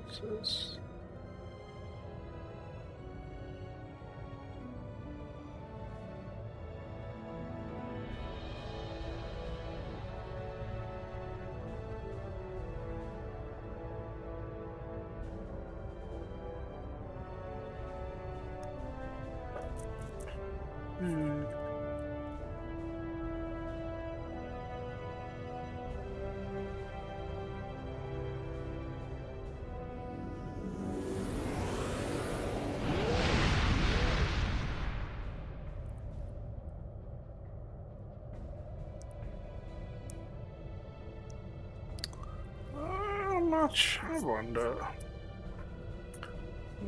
What's this? I wonder.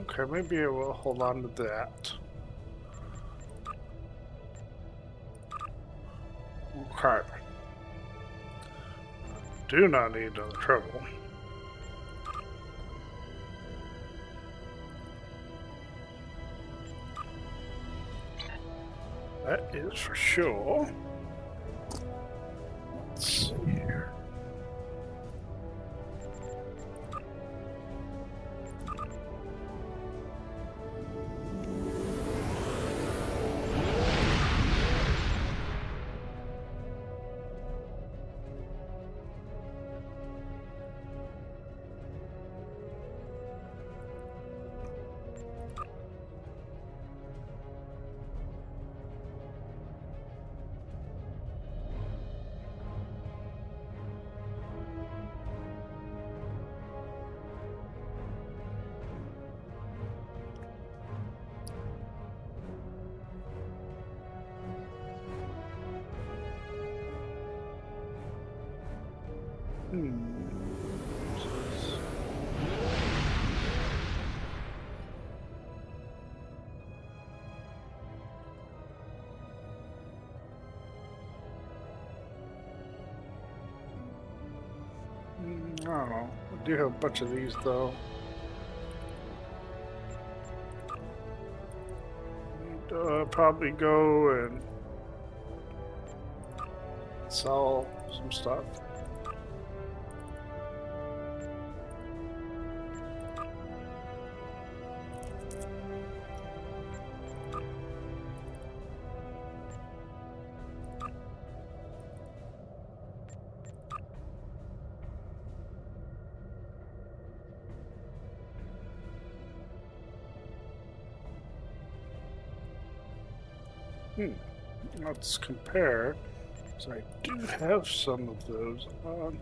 Okay, maybe I will hold on to that. Okay. Do not need another trouble. That is for sure. Let's see here. don't know. I do have a bunch of these though. Need to probably go and sell some stuff. Let's compare. So I do have some of those on.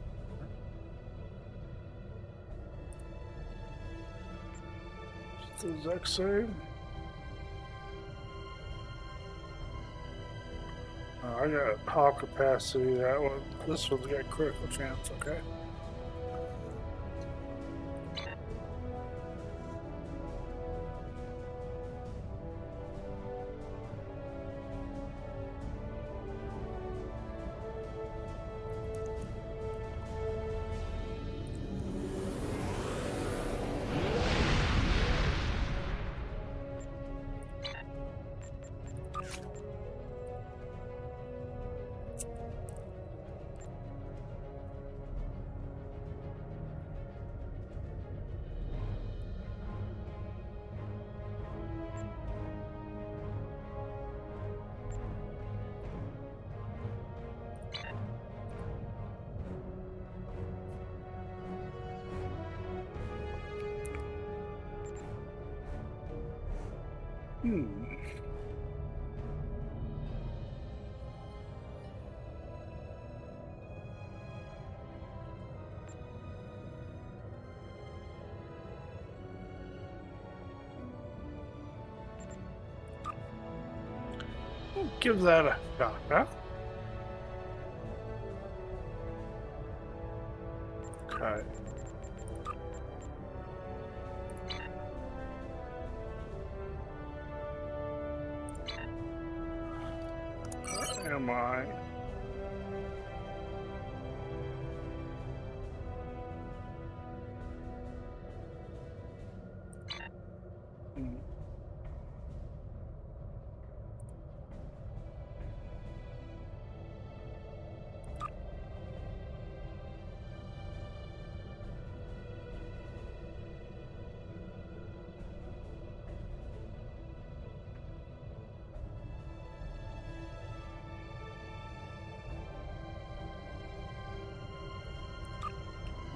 Is it the exact same? Oh, I got hall capacity. That one. This one's got critical chance. Okay. Give that a shot, huh? Okay. Where am I?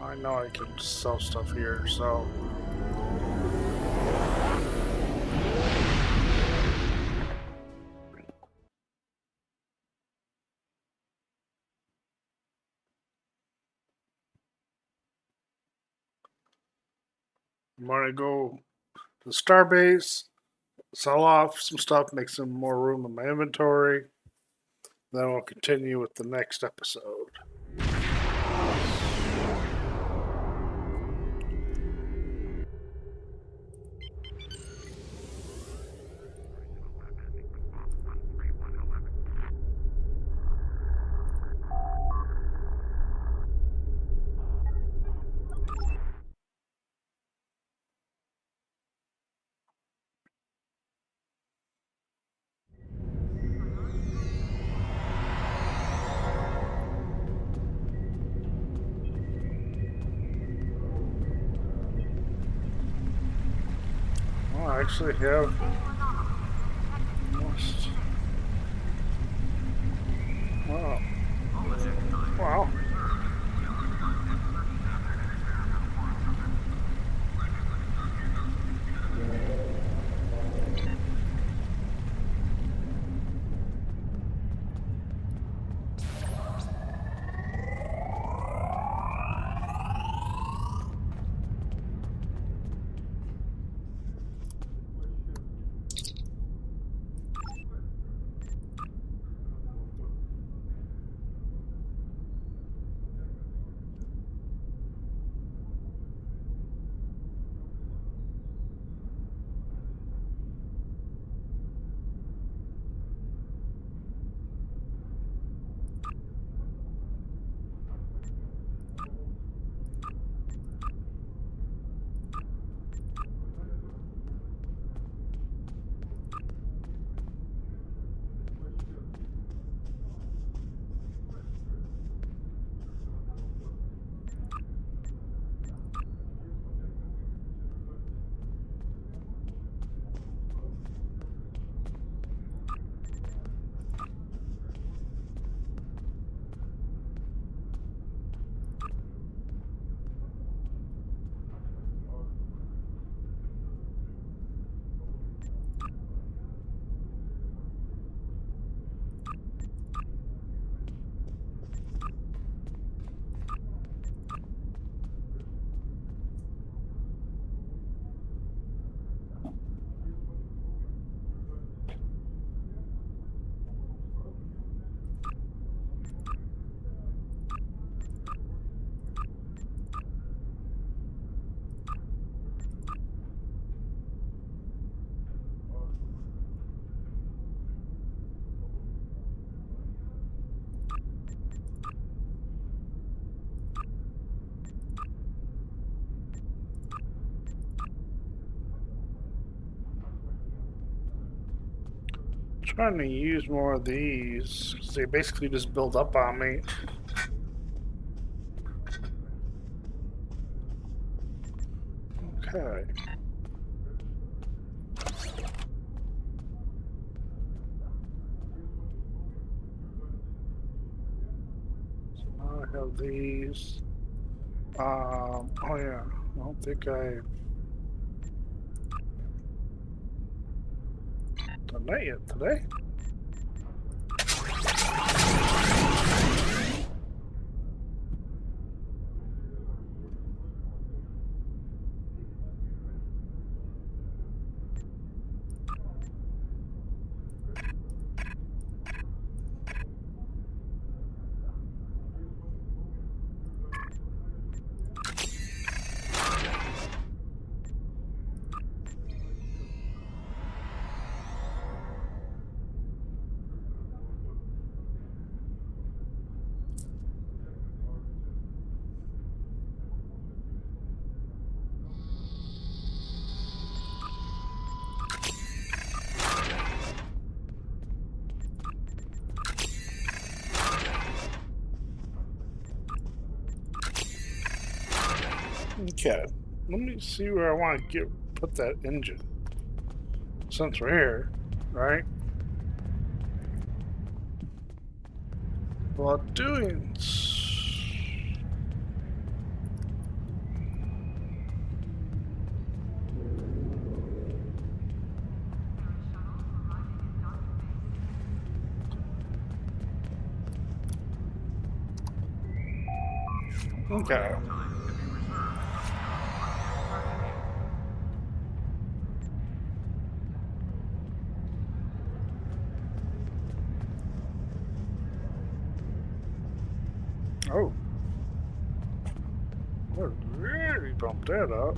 I know I can sell stuff here, so. I'm gonna go to the starbase, sell off some stuff, make some more room in my inventory. Then we'll continue with the next episode. I actually have almost. Wow. Wow. Trying to use more of these because they basically just build up on me. Okay. So now I have these. Oh yeah, I don't think I done that yet today. Okay, let me see where I want to put that engine. Since we're here, right? While doing okay. Oh. I really bumped that up.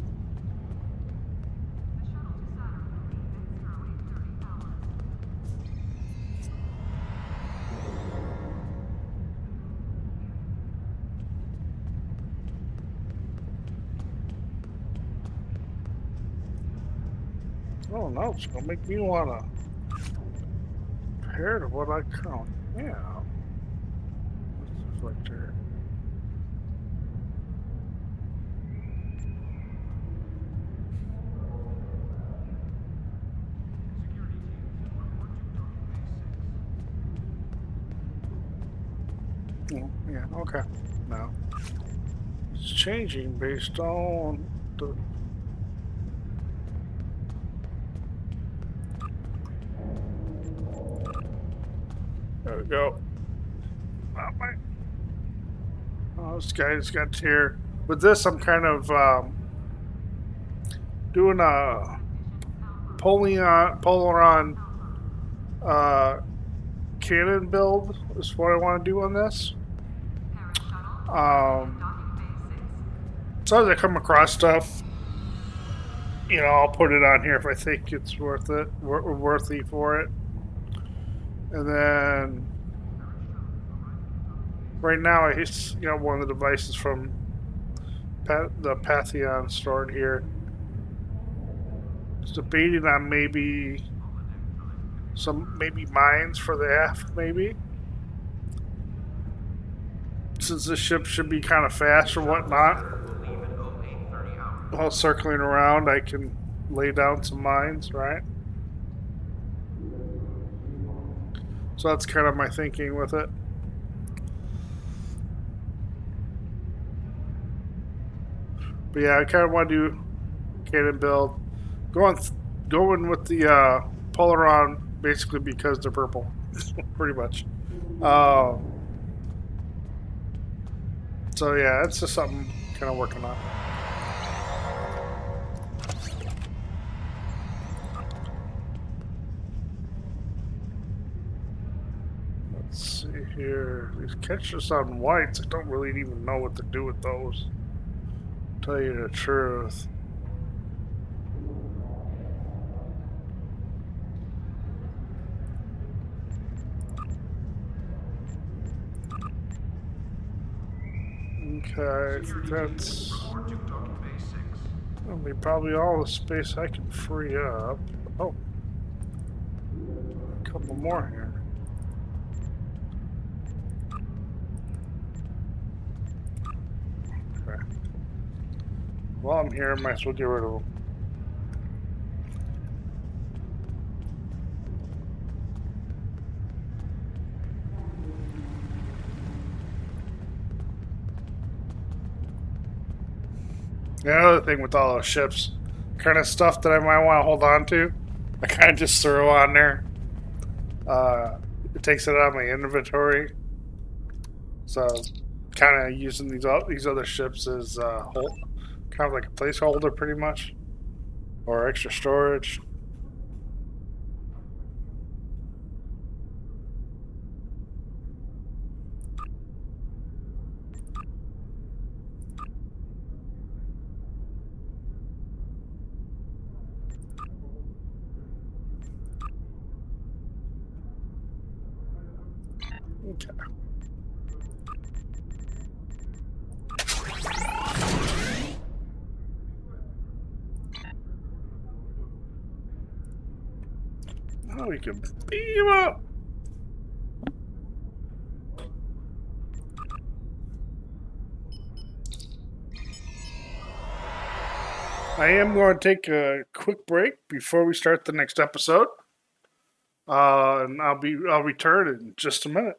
Oh no, it's gonna make me wanna compare to what I count. Yeah. What's this right there? Oh, yeah, okay. No. It's changing based on the there we go. Oh, this guy just got here. With this, I'm kind of doing a Polaron cannon build is what I want to do on this. So as I come across stuff, you know, I'll put it on here if I think it's worthy for it. And then right now I just got one of the devices from the Pantheon stored here. Just debating on maybe mines for the aft, maybe. Since this ship should be kind of fast or whatnot, while circling around, I can lay down some mines, right? So that's kind of my thinking with it. But yeah, I kind of want to do cannon build. Going with the Polaron basically because they're purple, pretty much. So yeah, it's just something kind of working on. Let's see here. These catches on whites, I don't really even know what to do with those. To tell you the truth. Okay, I think that's probably all the space I can free up. Oh. A couple more here. Okay. While I'm here, I might as well get rid of them. The other thing with all those ships, kind of stuff that I might want to hold on to, I kind of just throw on there. It takes it out of my inventory. So, kind of using these other ships as kind of like a placeholder, pretty much, or extra storage. Okay. Now we can beam up. I am going to take a quick break before we start the next episode, and I'll return in just a minute.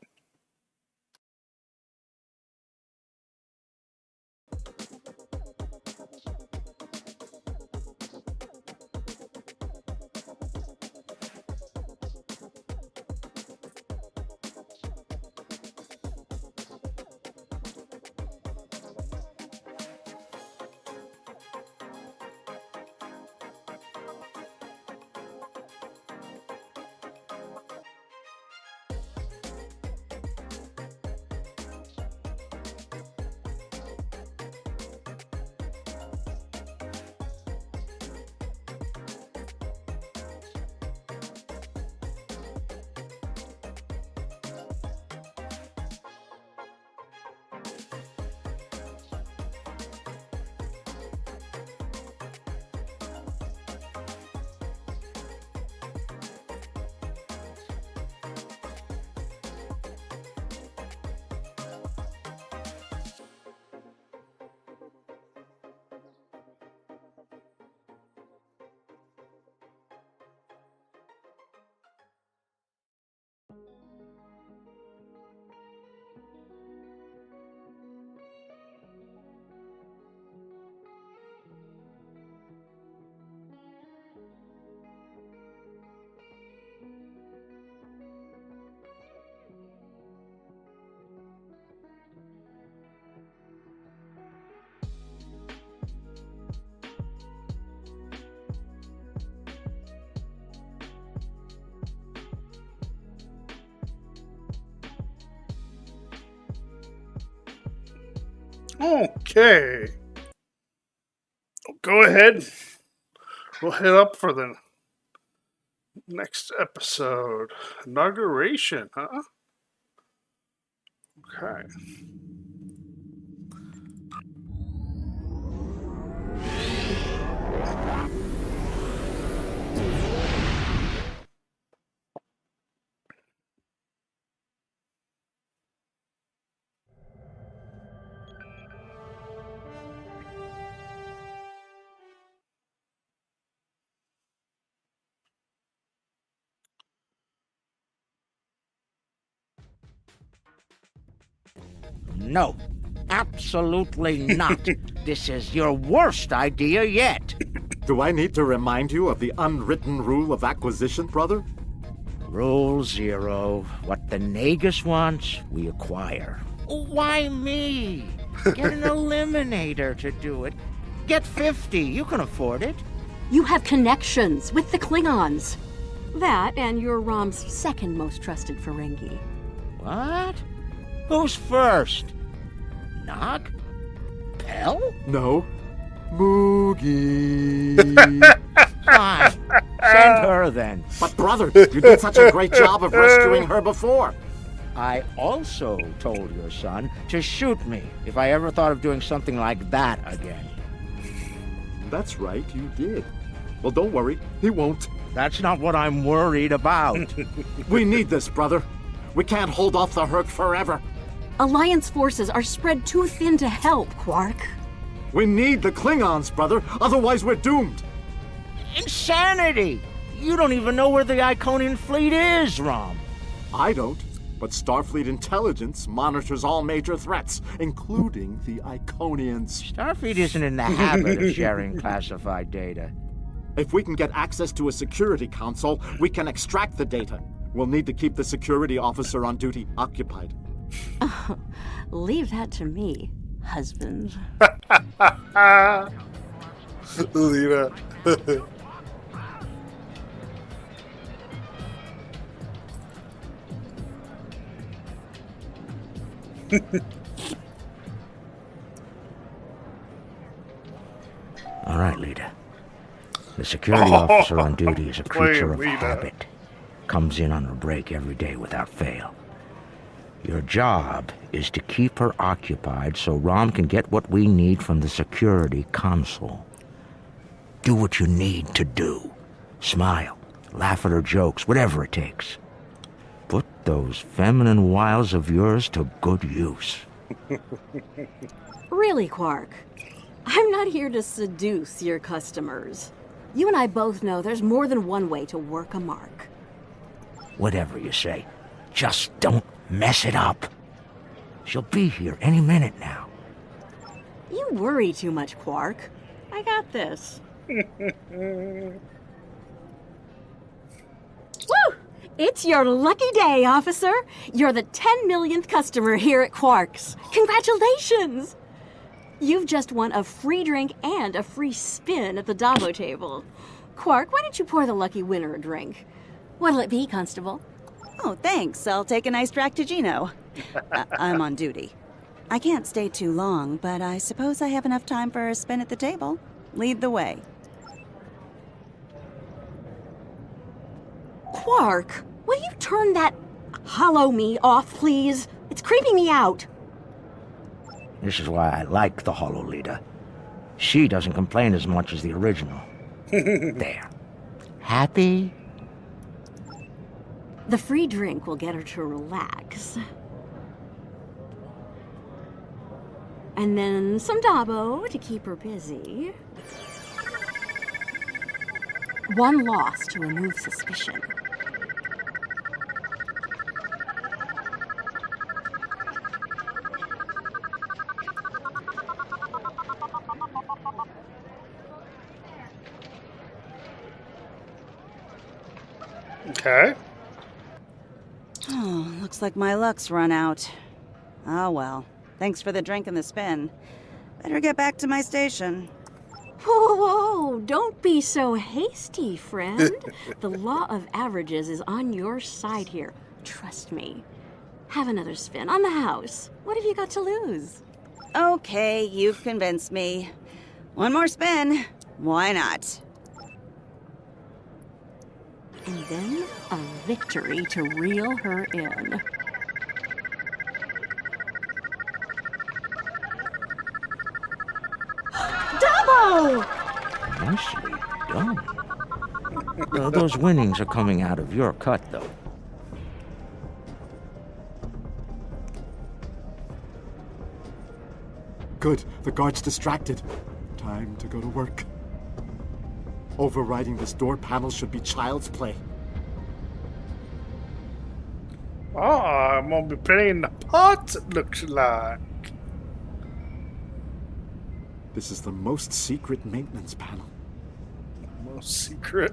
Okay. Go ahead. We'll head up for the next episode. Inauguration, huh? Okay. No, absolutely not. This is your worst idea yet. Do I need to remind you of the unwritten rule of acquisition, brother? Rule 0. What the Nagus wants, we acquire. Why me? Get an eliminator to do it. Get 50. You can afford it. You have connections with the Klingons. That and you're Rom's second most trusted Ferengi. What? Who's first? Nog? Pell? No. Moogie. Fine. Send her then. But brother, you did such a great job of rescuing her before. I also told your son to shoot me if I ever thought of doing something like that again. That's right, you did. Well, don't worry, he won't. That's not what I'm worried about. We need this, brother. We can't hold off the Herc forever. Alliance forces are spread too thin to help, Quark. We need the Klingons, brother. Otherwise, we're doomed. Insanity! You don't even know where the Iconian fleet is, Rom. I don't. But Starfleet intelligence monitors all major threats, including the Iconians. Starfleet isn't in the habit of sharing classified data. If we can get access to a security console, we can extract the data. We'll need to keep the security officer on duty occupied. Leave that to me, husband. Lita. All right, Lita. The security officer on duty is a creature of habit. Comes in on her break every day without fail. Your job is to keep her occupied so Rom can get what we need from the security console. Do what you need to do. Smile, laugh at her jokes, whatever it takes. Put those feminine wiles of yours to good use. Really, Quark? I'm not here to seduce your customers. You and I both know there's more than one way to work a mark. Whatever you say, just don't mess it up. She'll be here any minute now. You worry too much, Quark. I got this. Woo! It's your lucky day, officer. You're the 10 millionth customer here at Quark's. Congratulations! You've just won a free drink and a free spin at the Dabo table. Quark, why don't you pour the lucky winner a drink? What'll it be, Constable? Oh, thanks. I'll take an iced Ractigino. I'm on duty. I can't stay too long, but I suppose I have enough time for a spin at the table. Lead the way. Quark, will you turn that hollow me off, please? It's creeping me out. This is why I like the Hollow Leader. She doesn't complain as much as the original. There. Happy? The free drink will get her to relax. And then some Dabo to keep her busy. One loss to remove suspicion. Okay. Oh, looks like my luck's run out. Oh well. Thanks for the drink and the spin. Better get back to my station. Whoa, whoa, don't be so hasty, friend. The law of averages is on your side here. Trust me. Have another spin on the house. What have you got to lose? Okay, you've convinced me. One more spin. Why not? And then a victory to reel her in. Dabo! Nicely done. Those winnings are coming out of your cut, though. Good. The guard's distracted. Time to go to work. Overriding this door panel should be child's play. Oh, I'm gonna be playing the parts, it looks like. This is the most secret maintenance panel. Most secret?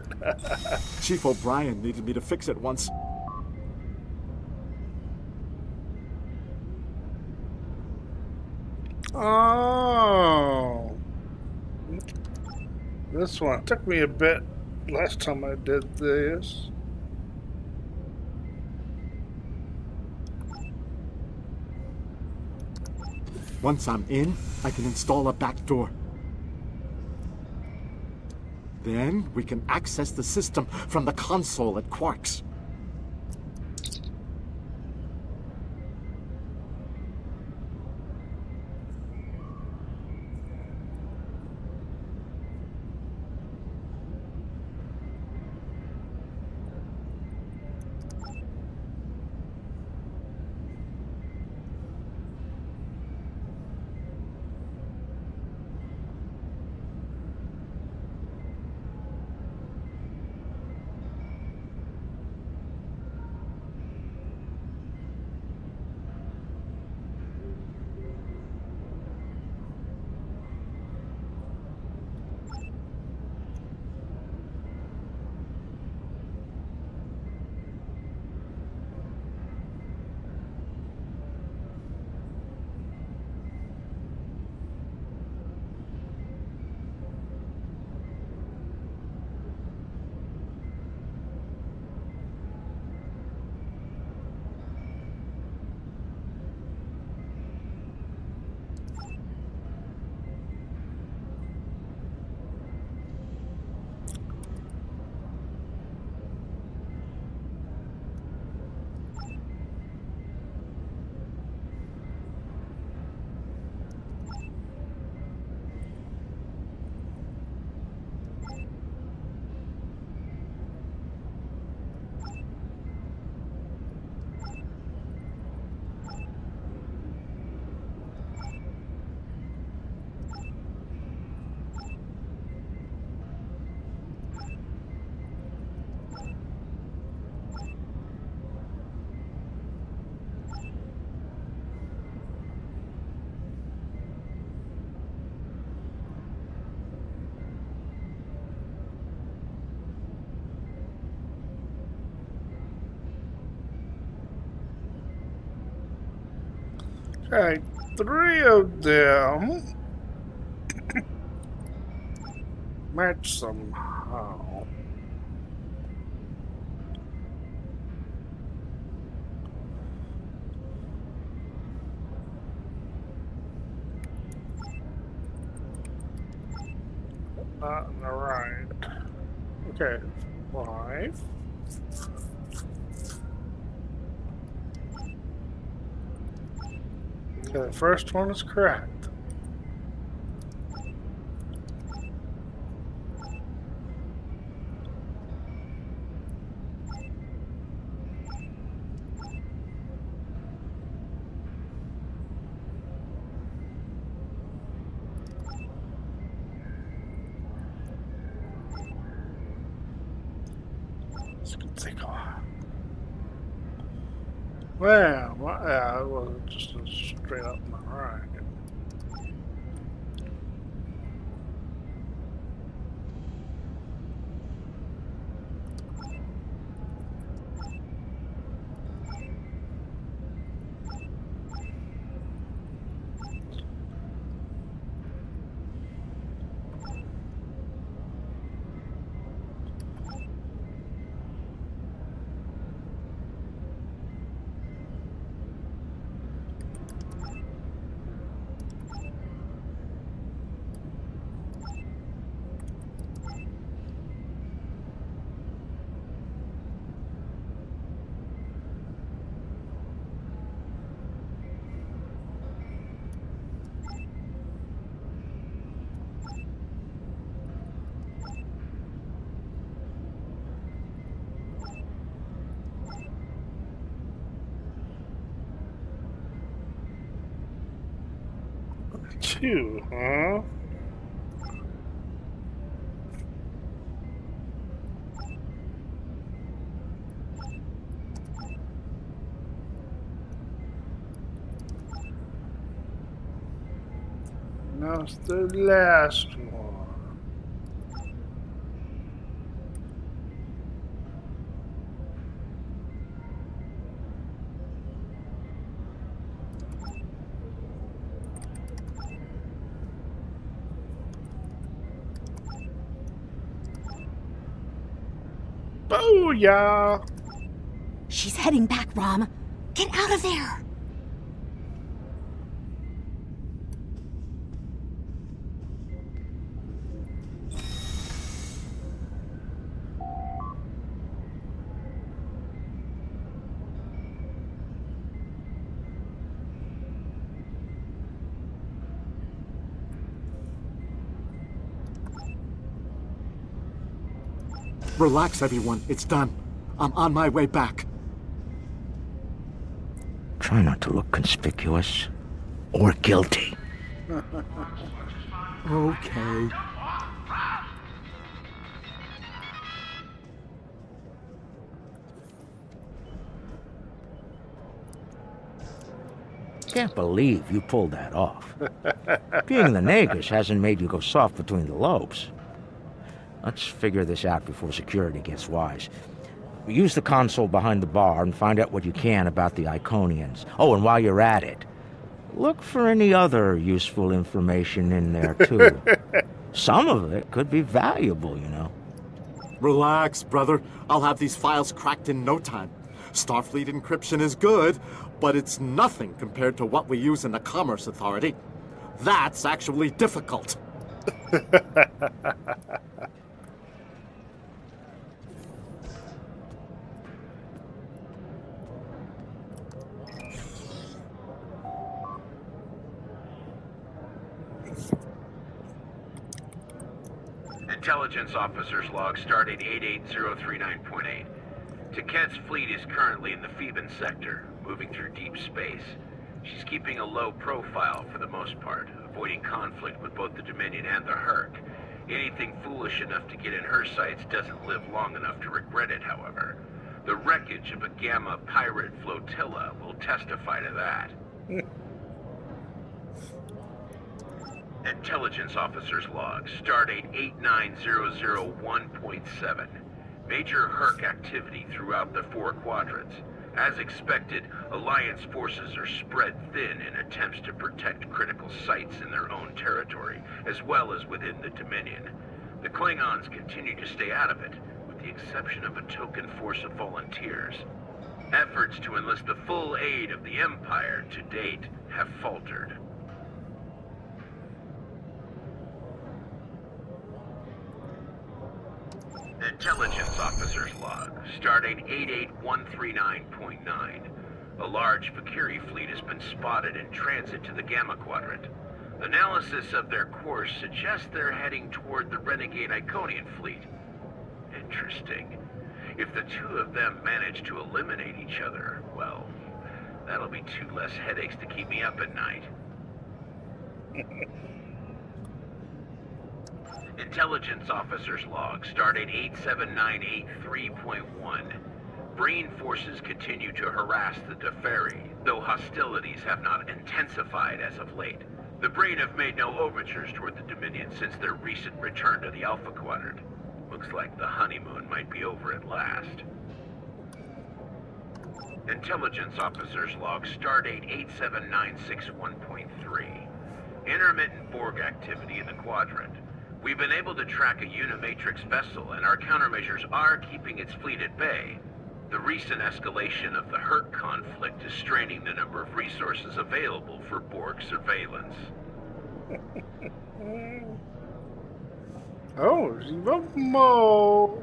Chief O'Brien needed me to fix it once. Oh. This one took me a bit last time I did this. Once I'm in, I can install a back door. Then we can access the system from the console at Quark's. Okay, 3 of them match somehow. Not on the right. Okay, 5. Okay, the first one is correct. It's gonna take a while. Well, yeah, it wasn't just a straight up on the right. Two, huh? Now it's the last one. Booyah! She's heading back, Rom. Get out of there! Relax, everyone. It's done. I'm on my way back. Try not to look conspicuous or guilty. Okay. Can't believe you pulled that off. Being the Nagus hasn't made you go soft between the lobes. Let's figure this out before security gets wise. Use the console behind the bar and find out what you can about the Iconians. Oh, and while you're at it, look for any other useful information in there, too. Some of it could be valuable, you know. Relax, brother. I'll have these files cracked in no time. Starfleet encryption is good, but it's nothing compared to what we use in the Commerce Authority. That's actually difficult. Intelligence Officer's log stardate 88039.8. Taket's fleet is currently in the Phoeban sector, moving through deep space. She's keeping a low profile for the most part, avoiding conflict with both the Dominion and the Herc. Anything foolish enough to get in her sights doesn't live long enough to regret it, however. The wreckage of a Gamma pirate flotilla will testify to that. Intelligence Officer's log, stardate 89001.7. Major Herc activity throughout the 4 quadrants. As expected, Alliance forces are spread thin in attempts to protect critical sites in their own territory, as well as within the Dominion. The Klingons continue to stay out of it, with the exception of a token force of volunteers. Efforts to enlist the full aid of the Empire to date have faltered. Intelligence Officer's Log, stardate 88139.9. A large Fakiri fleet has been spotted in transit to the Gamma Quadrant. Analysis of their course suggests they're heading toward the renegade Iconian fleet. Interesting. If the two of them manage to eliminate each other, well, that'll be 2 less headaches to keep me up at night. Intelligence Officer's Log, stardate 87983.1. Breen forces continue to harass the Deferi, though hostilities have not intensified as of late. The Breen have made no overtures toward the Dominion since their recent return to the Alpha Quadrant. Looks like the honeymoon might be over at last. Intelligence Officer's Log, stardate 87961.3. Intermittent Borg activity in the Quadrant. We've been able to track a Unimatrix vessel, and our countermeasures are keeping its fleet at bay. The recent escalation of the Hurt conflict is straining the number of resources available for Borg surveillance. Oh, Mo.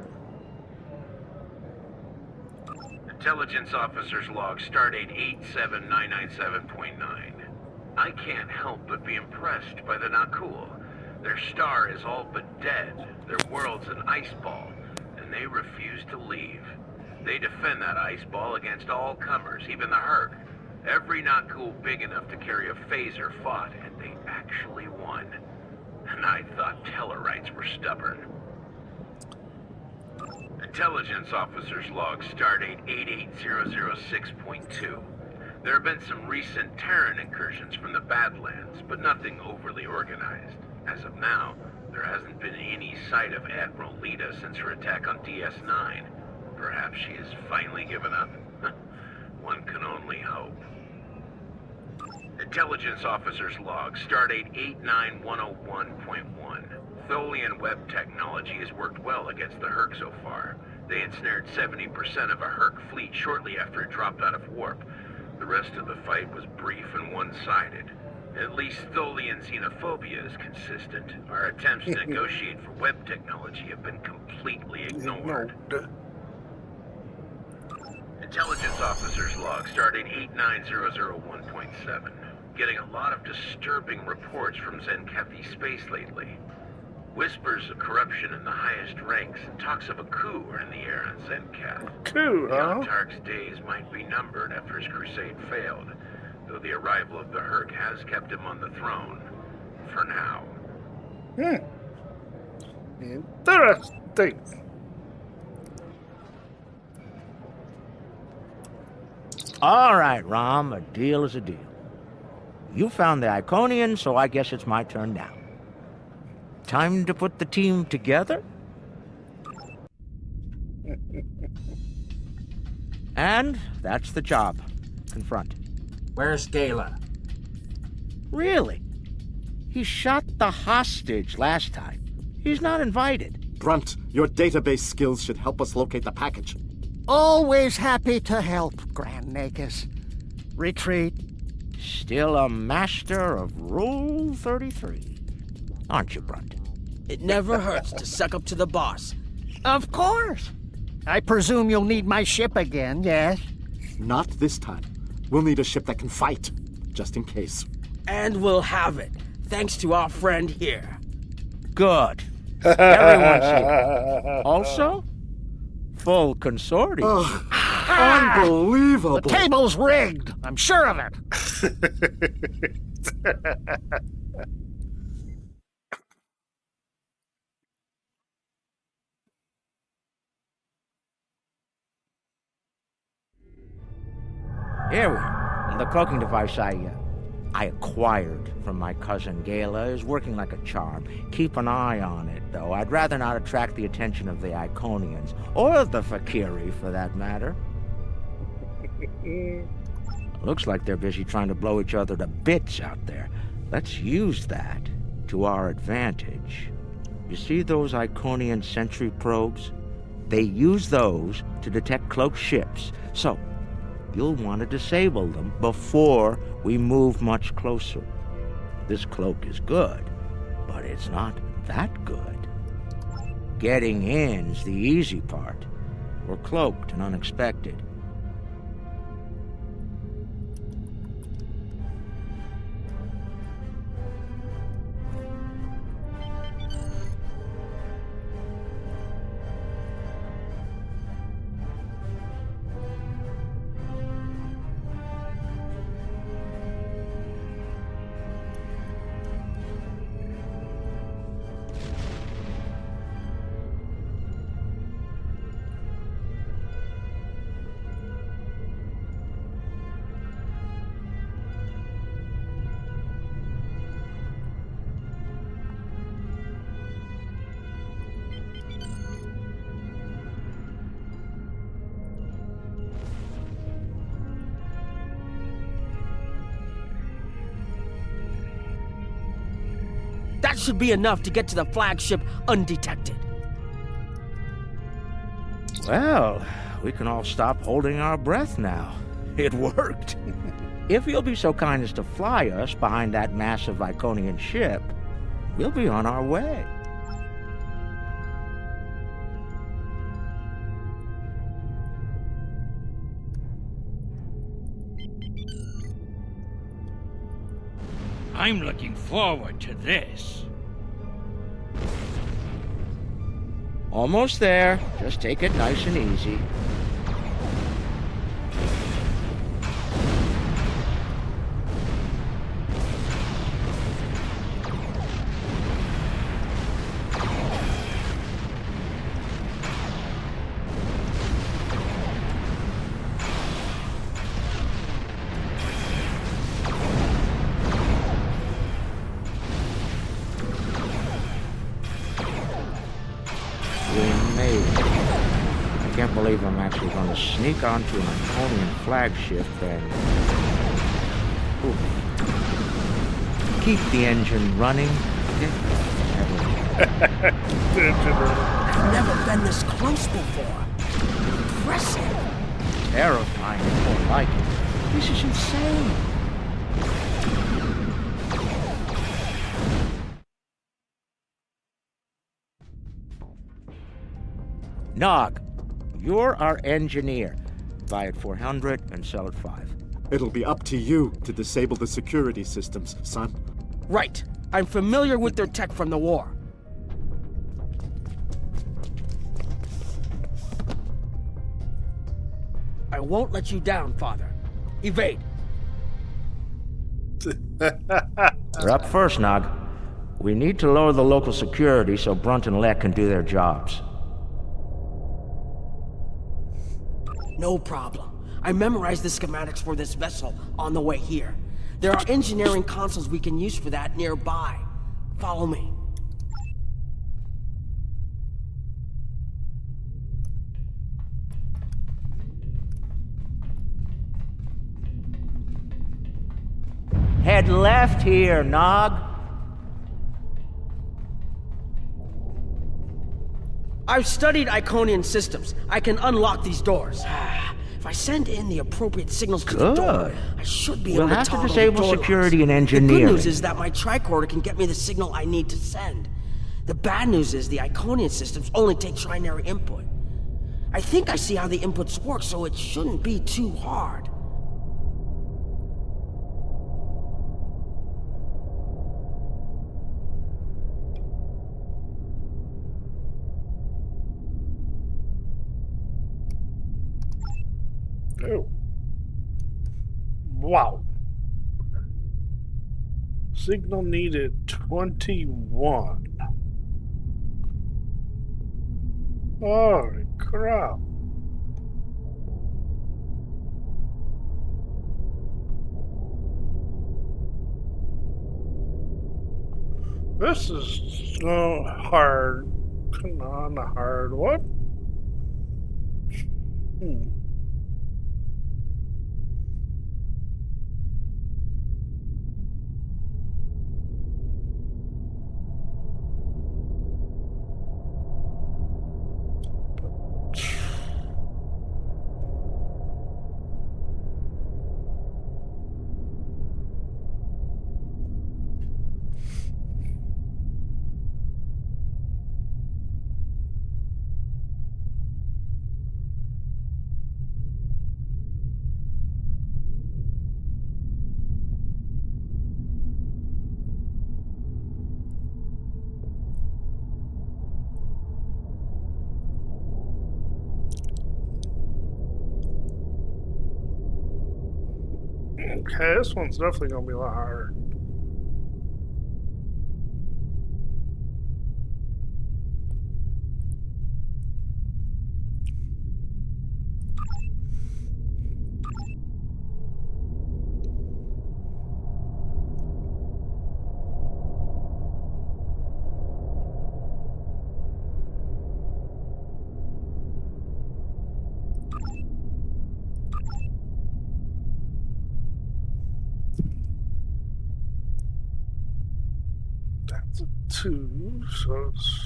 Intelligence Officer's Log, stardate 87997.9. I can't help but be impressed by the Nakul. Their star is all but dead, their world's an ice ball, and they refuse to leave. They defend that ice ball against all comers, even the Herc. Every Nakul big enough to carry a phaser fought, and they actually won. And I thought Tellarites were stubborn. Intelligence Officer's Log, stardate 88006.2. There have been some recent Terran incursions from the Badlands, but nothing overly organized. As of now, there hasn't been any sight of Admiral Lita since her attack on DS9. Perhaps she has finally given up. One can only hope. Intelligence Officer's Log, stardate 89101.1. Tholian web technology has worked well against the Herc so far. They ensnared 70% of a Herc fleet shortly after it dropped out of warp. The rest of the fight was brief and one-sided. At least Tholian xenophobia is consistent. Our attempts to negotiate for web technology have been completely ignored. Intelligence Officer's Log, stardate 89001.7. Getting a lot of disturbing reports from Zenkethi space lately. Whispers of corruption in the highest ranks and talks of a coup are in the air on Zenketh. Coup, The huh? Autarch's days might be numbered after his crusade failed, though the arrival of the Herc has kept him on the throne. For now. Interesting. All right, Rom, a deal is a deal. You found the Iconian, so I guess it's my turn now. Time to put the team together? And that's the job. Confront. Where's Gala? Really? He shot the hostage last time. He's not invited. Brunt, your database skills should help us locate the package. Always happy to help, Grand Nagus. Retreat. Still a master of Rule 33. Aren't you, Brunt? It never hurts to suck up to the boss. Of course. I presume you'll need my ship again, yes? Not this time. We'll need a ship that can fight, just in case. And we'll have it, thanks to our friend here. Good. Everyone's here. Also, full consortium. Unbelievable. The table's rigged. I'm sure of it. Here we are. The cloaking device I acquired from my cousin Gala is working like a charm. Keep an eye on it, though. I'd rather not attract the attention of the Iconians, or the Fakiri, for that matter. Looks like they're busy trying to blow each other to bits out there. Let's use that to our advantage. You see those Iconian sentry probes? They use those to detect cloaked ships, so you'll want to disable them before we move much closer. This cloak is good, but it's not that good. Getting in's the easy part. We're cloaked and unexpected. That should be enough to get to the flagship undetected. Well, we can all stop holding our breath now. It worked. If you'll be so kind as to fly us behind that massive Iconian ship, we'll be on our way. I'm looking forward to this. Almost there. Just take it nice and easy. I can't believe I'm actually going to sneak onto an Iconian flagship and keep the engine running. I've never been this close before. Impressive. Terrifying is more like it. This is insane. Nog, you're our engineer. Buy at 400 and sell at 5. It'll be up to you to disable the security systems, son. Right. I'm familiar with their tech from the war. I won't let you down, Father. Evade. You're up first, Nog. We need to lower the local security so Brunt and Lek can do their jobs. No problem. I memorized the schematics for this vessel on the way here. There are engineering consoles we can use for that nearby. Follow me. Head left here, Nog. I've studied Iconian systems. I can unlock these doors. If I send in the appropriate signals to the door, I should be able to toggle the door locks. We'll have to disable security and engineering. The good news is that my tricorder can get me the signal I need to send. The bad news is the Iconian systems only take trinary input. I think I see how the inputs work, so it shouldn't be too hard. Oh. Wow. Signal needed 21. Holy crap. This is so hard. Come on, a hard what? Okay, this one's definitely gonna be a lot harder. That's a 2, so it's...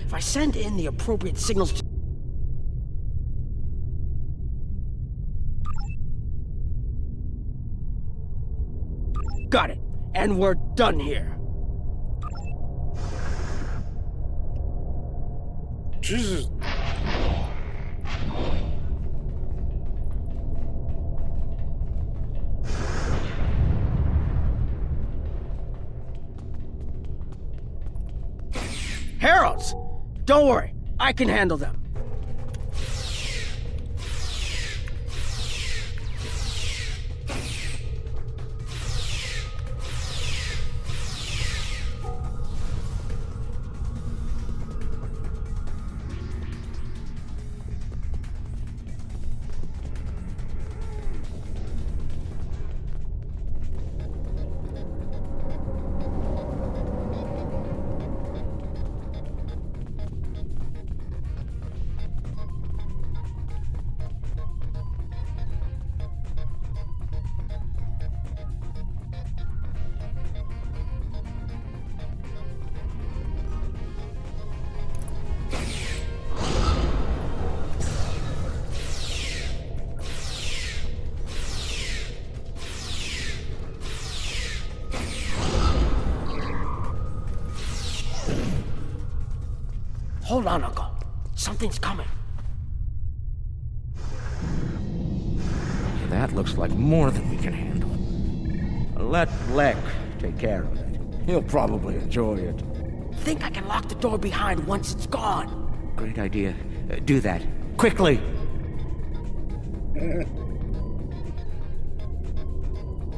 If I send in the appropriate signals to... Got it. And we're done here. Jesus. Heralds! Don't worry, I can handle them. Hold on, Uncle. Something's coming. That looks like more than we can handle. Let Lek take care of it. He'll probably enjoy it. Think I can lock the door behind once it's gone. Great idea. Do that. Quickly!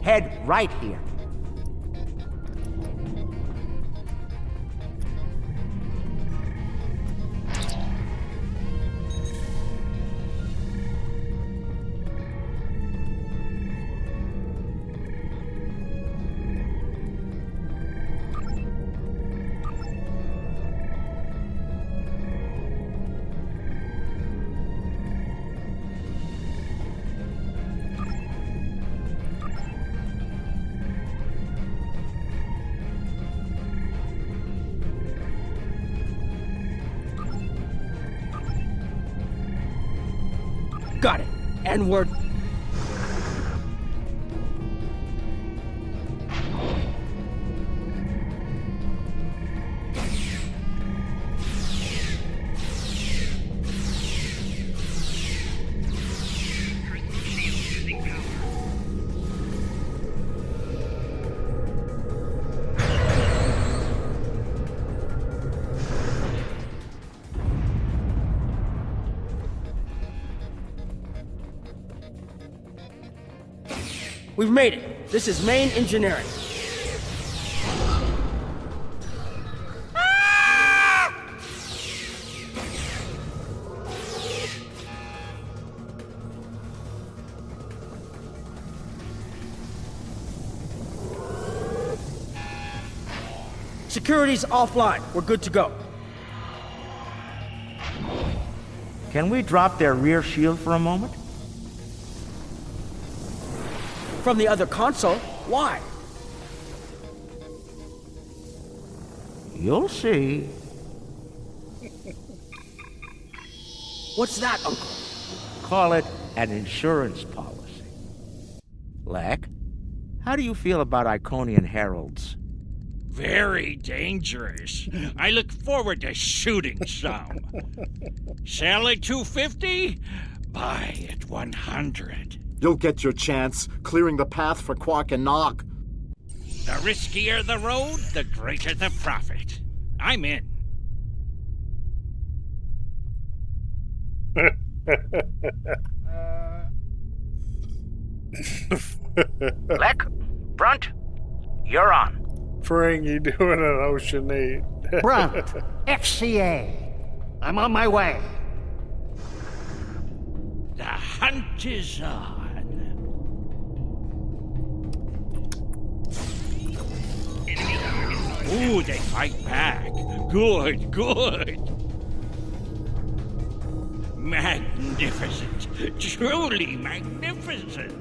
Head right here. And we're... We've made it. This is main engineering. Security's offline. We're good to go. Can we drop their rear shield for a moment? From the other console? Why? You'll see. What's that, Uncle? Call it an insurance policy. Lek, how do you feel about Iconian heralds? Very dangerous. I look forward to shooting some. Sell at 250? Buy at 100. You'll get your chance, clearing the path for Quark and Nog. The riskier the road, the greater the profit. I'm in. Lek, Brunt, you're on. Ferengi doing an Ocean 8. Brunt, FCA. I'm on my way. The hunt is on. Ooh, they fight back. Good, good. Magnificent. Truly magnificent.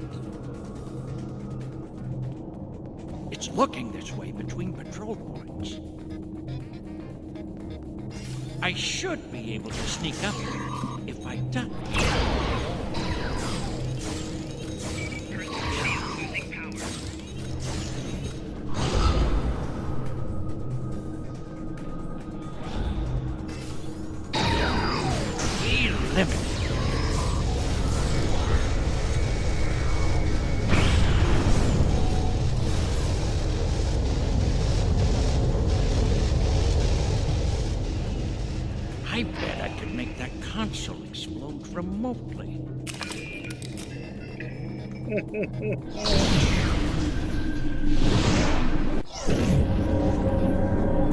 It's looking this way between patrol points. I should be able to sneak up here if I duck. I bet I could make that console explode remotely.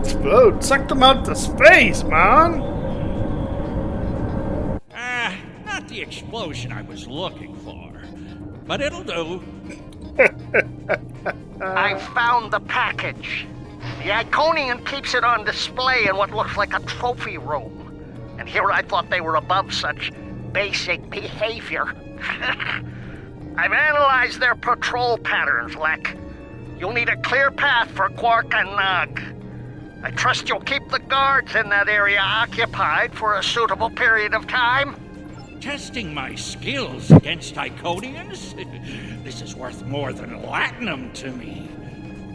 Explode! Suck them out to space, man! Not the explosion I was looking for, but it'll do. I found the package. The Iconian keeps it on display in what looks like a trophy room. And here I thought they were above such basic behavior. I've analyzed their patrol patterns, Lek. You'll need a clear path for Quark and Nog. I trust you'll keep the guards in that area occupied for a suitable period of time. Testing my skills against Iconians? This is worth more than Latinum to me.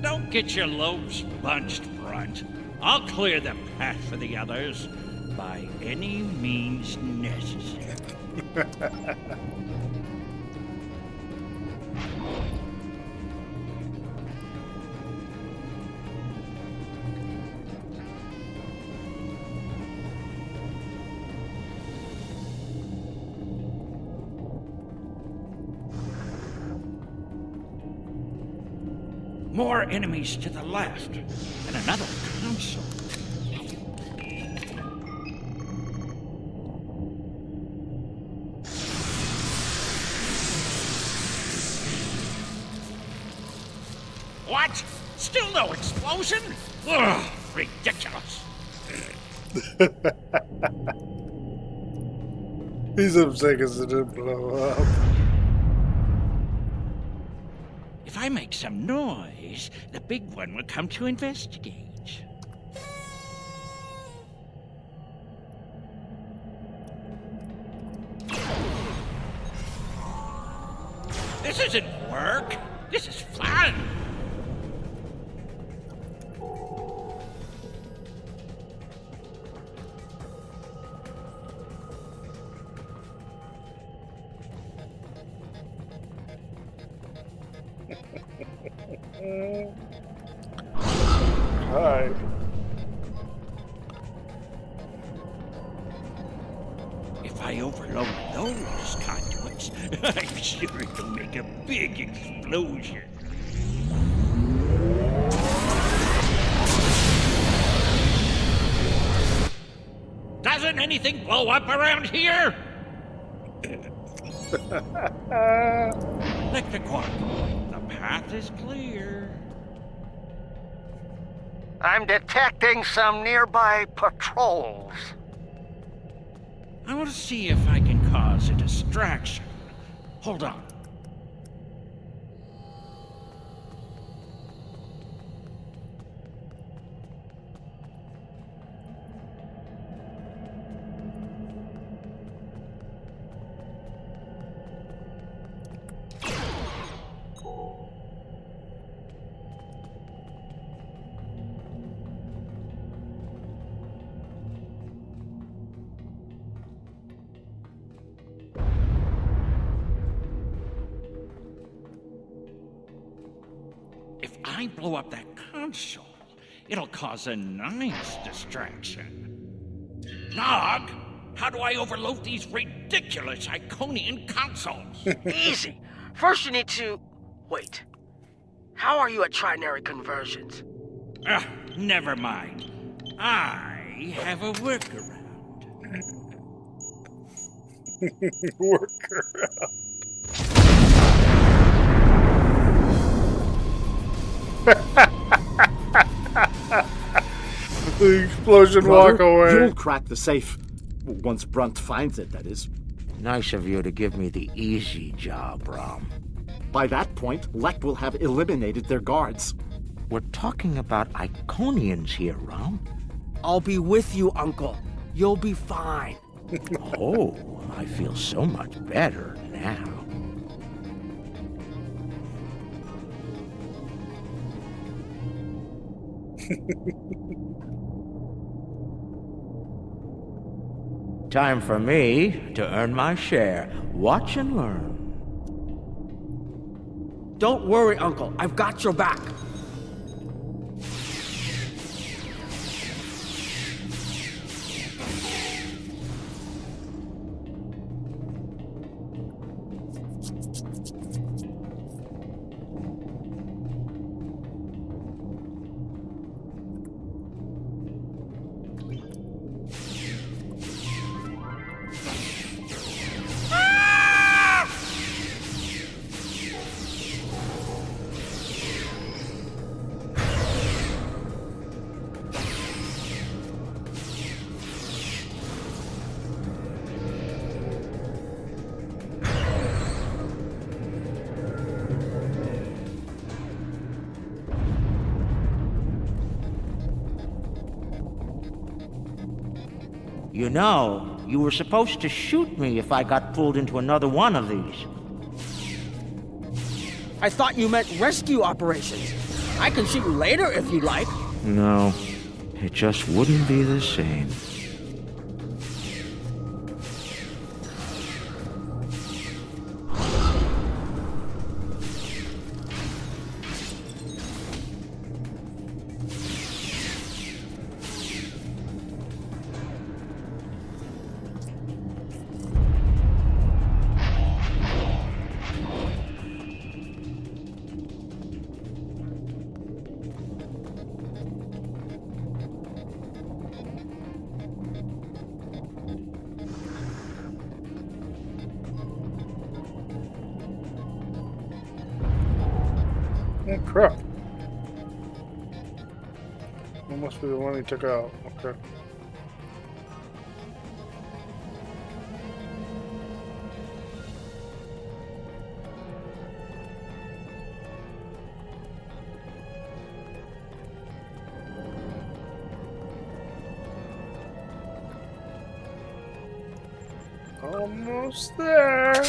Don't get your lobes bunched, Brunt. I'll clear the path for the others by any means necessary. More enemies to the left, and another console. What? Still no explosion? Ugh, ridiculous. He's upset because it didn't blow up. If I make some noise, the big one will come to investigate. doesn't work. This is fun. Hi. If I overload those conduits, I'm sure it'll make a big explosion. Doesn't anything blow up around here? Lick the quark. The path is clear. I'm detecting some nearby patrols. I want to see if I can cause a distraction. Hold on. If I blow up that console, it'll cause a nice distraction. Nog, how do I overload these ridiculous Iconian consoles? Easy. First you need to... Wait. How are you at trinary conversions? Never mind. I have a workaround. Workaround. The explosion walk away. You'll crack the safe. Once Brunt finds it, that is. Nice of you to give me the easy job, Rom. By that point, Lect will have eliminated their guards. We're talking about Iconians here, Rom. I'll be with you, Uncle. You'll be fine. Oh, I feel so much better now. Time for me to earn my share. Watch and learn. Don't worry, Uncle. I've got your back. You know, you were supposed to shoot me if I got pulled into another one of these. I thought you meant rescue operations. I can shoot you later if you like. No, it just wouldn't be the same. Oh, crap. That must be the one he took out. Okay. Almost there.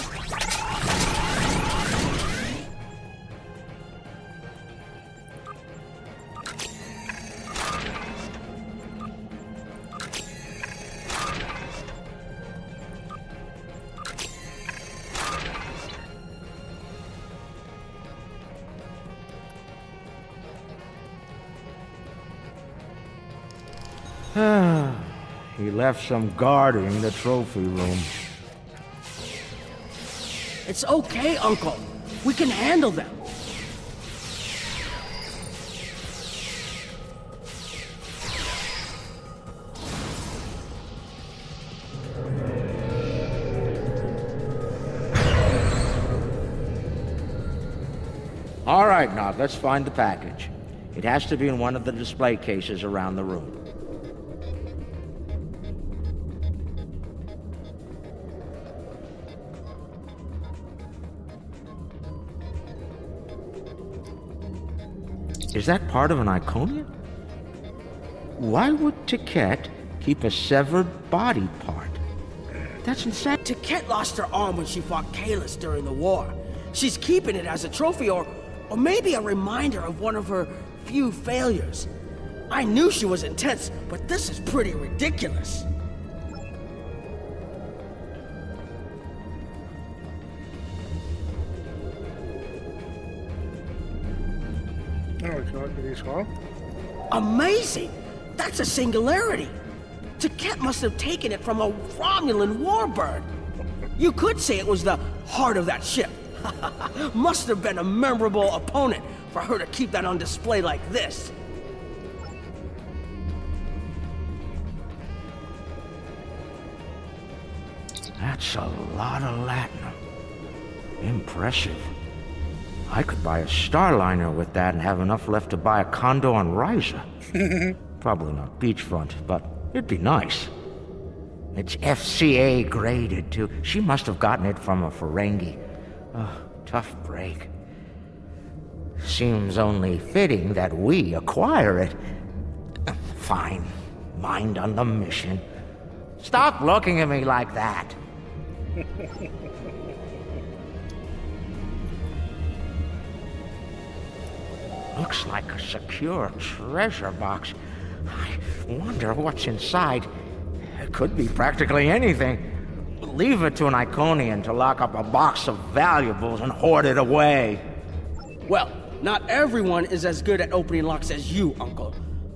He left some guarding the trophy room. It's okay, Uncle. We can handle them. All right, Nog, let's find the package. It has to be in one of the display cases around the room. Is that part of an Iconian? Why would Tiket keep a severed body part? That's insane. Tiket lost her arm when she fought Kalis during the war. She's keeping it as a trophy or maybe a reminder of one of her few failures. I knew she was intense, but this is pretty ridiculous. Amazing! That's a singularity! Tiket must have taken it from a Romulan warbird. You could say it was the heart of that ship. Must have been a memorable opponent for her to keep that on display like this. That's a lot of latinum. Impressive. I could buy a Starliner with that and have enough left to buy a condo on Ryza. Probably not beachfront, but it'd be nice. It's FCA graded, too. She must have gotten it from a Ferengi. Oh, tough break. Seems only fitting that we acquire it. Fine. Mind on the mission. Stop looking at me like that. Looks like a secure treasure box. I wonder what's inside. It could be practically anything. Leave it to an Iconian to lock up a box of valuables and hoard it away. Well, not everyone is as good at opening locks as you, Uncle.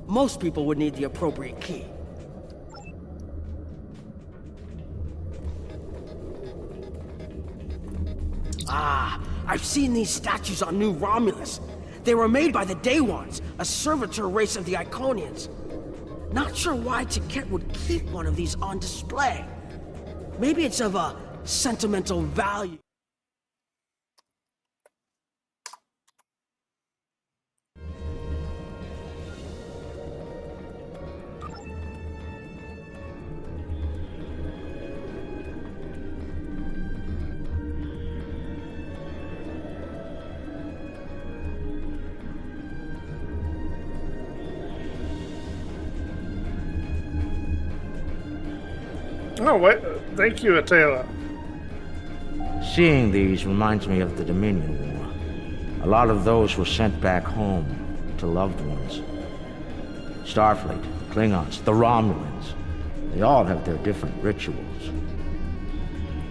Most people would need the appropriate key. Ah, I've seen these statues on New Romulus. They were made by the Daewons, a servitor race of the Iconians. Not sure why Tiket would keep one of these on display. Maybe it's of a sentimental value. Oh, wait. Thank you, Atela. Seeing these reminds me of the Dominion War. A lot of those were sent back home to loved ones. Starfleet, Klingons, the Romulans. They all have their different rituals.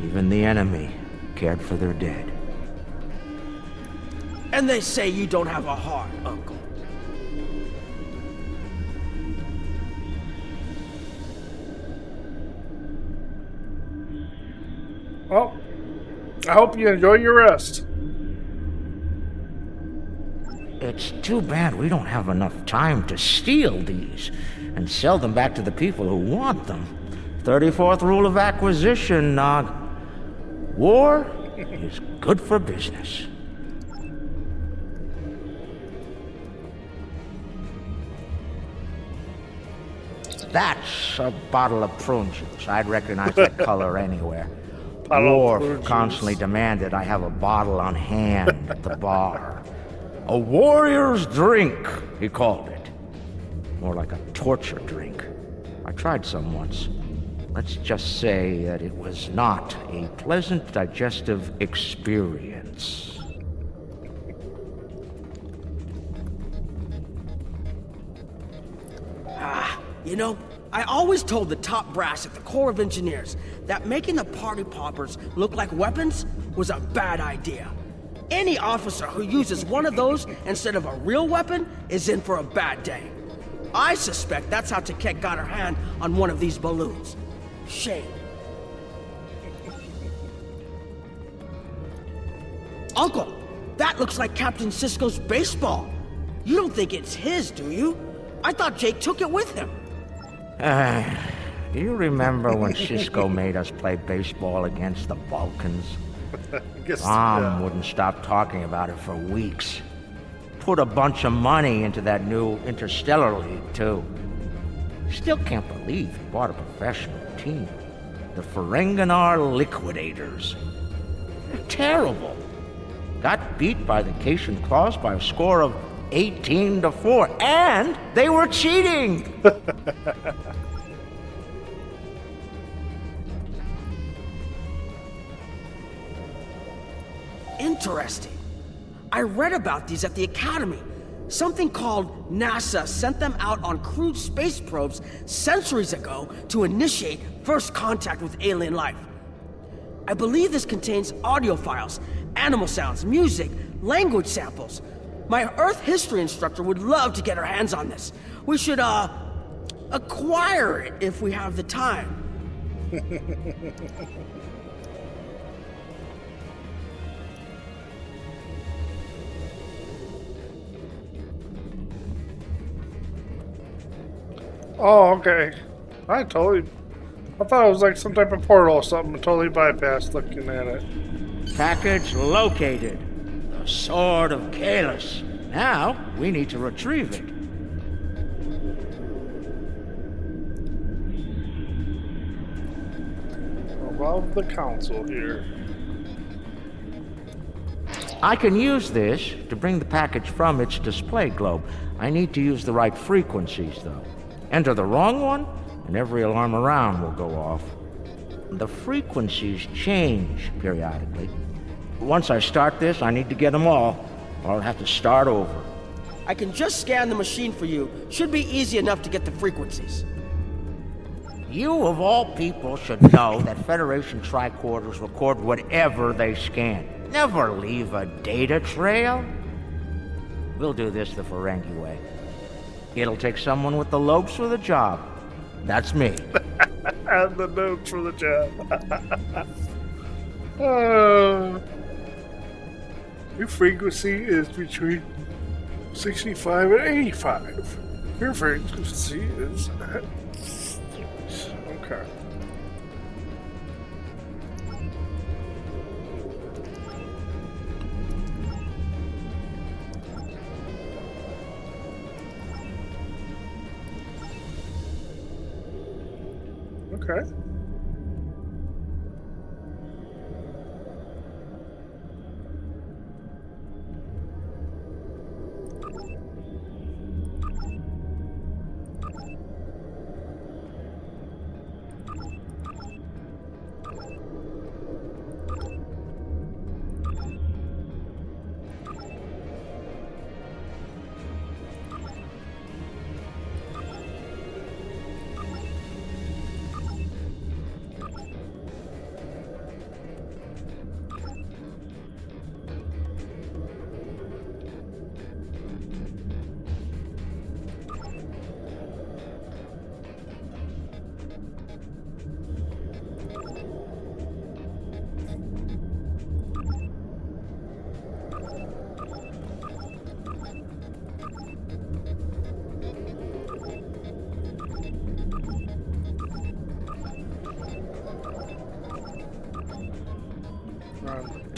Even the enemy cared for their dead. And they say you don't have a heart, Uncle. Well, I hope you enjoy your rest. It's too bad we don't have enough time to steal these and sell them back to the people who want them. 34th rule of acquisition, Nog. War is good for business. That's a bottle of prune juice. I'd recognize that color anywhere. Worf constantly demanded I have a bottle on hand at the bar. A warrior's drink, he called it. More like a torture drink. I tried some once. Let's just say that it was not a pleasant digestive experience. You know, I always told the top brass at the Corps of Engineers that making the party poppers look like weapons was a bad idea. Any officer who uses one of those instead of a real weapon is in for a bad day. I suspect that's how Taket got her hand on one of these balloons. Shame. Uncle, that looks like Captain Sisko's baseball. You don't think it's his, do you? I thought Jake took it with him. Do you remember when Sisko made us play baseball against the Vulcans? Tom wouldn't stop talking about it for weeks. Put a bunch of money into that new Interstellar League, too. Still can't believe he bought a professional team. The Ferenginar Liquidators. They're terrible. Got beat by the Cation Claws by a score of 18-4, and they were cheating! Interesting. I read about these at the Academy. Something called NASA sent them out on crewed space probes centuries ago to initiate first contact with alien life. I believe this contains audio files, animal sounds, music, language samples. My Earth history instructor would love to get her hands on this. We should, acquire it if we have the time. Oh, okay. I thought it was like some type of portal or something. I totally bypassed looking at it. Package located. The Sword of Kahless. Now, we need to retrieve it. Above the council here. I can use this to bring the package from its display globe. I need to use the right frequencies, though. Enter the wrong one, and every alarm around will go off. The frequencies change periodically. Once I start this, I need to get them all, or I'll have to start over. I can just scan the machine for you. Should be easy enough to get the frequencies. You, of all people, should know that Federation tricorders record whatever they scan. Never leave a data trail. We'll do this the Ferengi way. It'll take someone with the lopes for the job. That's me. And the notes for the job. Your frequency is between 65 and 85. Your frequency is... Okay. Okay.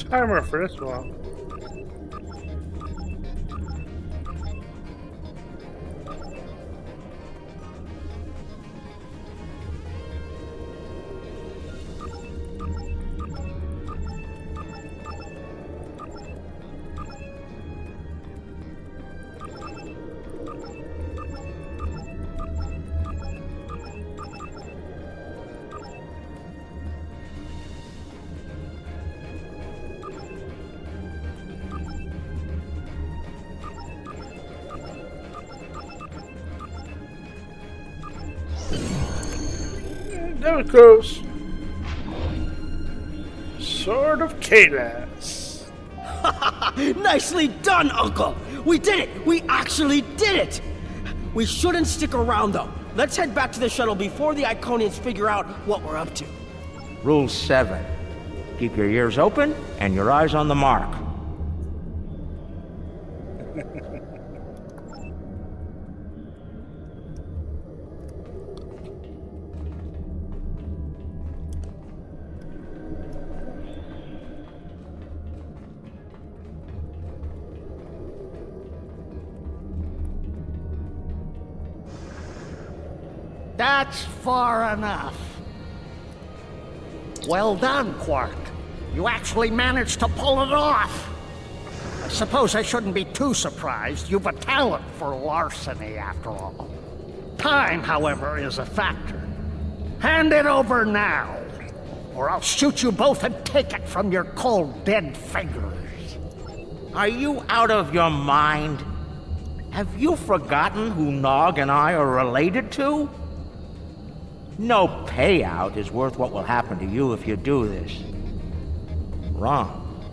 Timer for this one. There it goes. Sword of Kahless. Nicely done, Uncle! We did it! We actually did it! We shouldn't stick around, though. Let's head back to the shuttle before the Iconians figure out what we're up to. Rule 7. Keep your ears open and your eyes on the mark. That's far enough. Well done, Quark. You actually managed to pull it off. I suppose I shouldn't be too surprised. You've a talent for larceny, after all. Time, however, is a factor. Hand it over now, or I'll shoot you both and take it from your cold, dead fingers. Are you out of your mind? Have you forgotten who Nog and I are related to? No payout is worth what will happen to you if you do this. Wrong.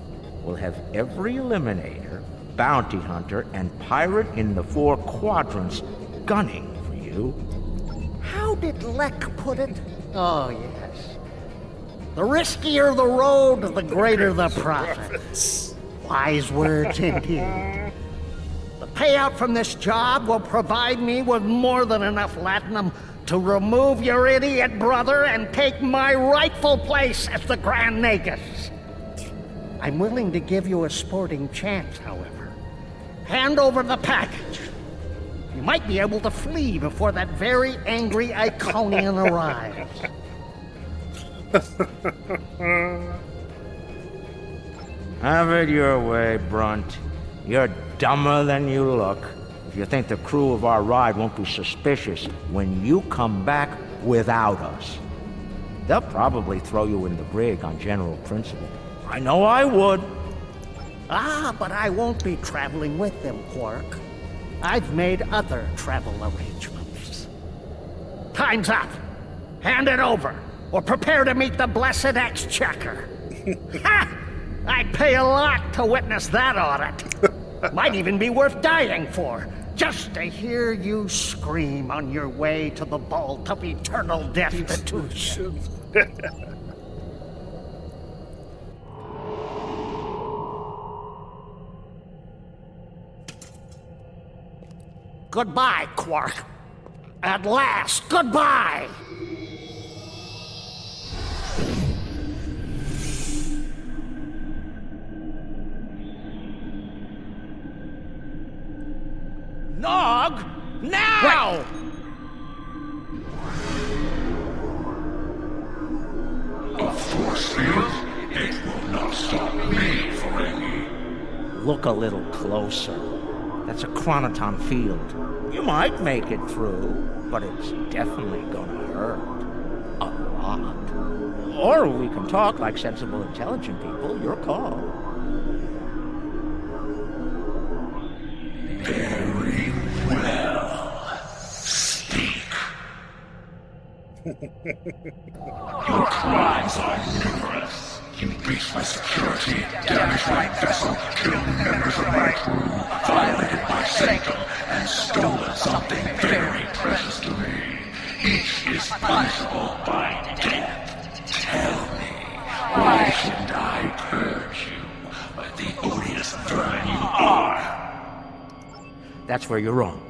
We'll have every Eliminator, Bounty Hunter, and Pirate in the 4 quadrants gunning for you. How did Lek put it? Oh, yes. The riskier the road, the greater the profit. Wise words indeed. The payout from this job will provide me with more than enough latinum to remove your idiot brother and take my rightful place as the Grand Nagus. I'm willing to give you a sporting chance, however. Hand over the package. You might be able to flee before that very angry Iconian arrives. Have it your way, Brunt. You're dumber than you look. If you think the crew of our ride won't be suspicious when you come back without us. They'll probably throw you in the brig on general principle. I know I would. Ah, but I won't be traveling with them, Quark. I've made other travel arrangements. Time's up. Hand it over, or prepare to meet the blessed exchequer. Ha! I'd pay a lot to witness that audit. Might even be worth dying for, just to hear you scream on your way to the vault of eternal destitution. Goodbye, Quark. At last, goodbye! Nog! Now! A force field? It will not stop me from any. Look a little closer. That's a chronoton field. You might make it through, but it's definitely gonna hurt. A lot. Or we can talk like sensible, intelligent people. Your call. Very well. Speak. Your crimes are numerous. You breached my security, damaged my vessel, killed members of my crew, violated my sanctum, and stolen something very precious to me. Each is punishable by death. Tell me, why shouldn't I purge you like the odious vermin you are? That's where you're wrong.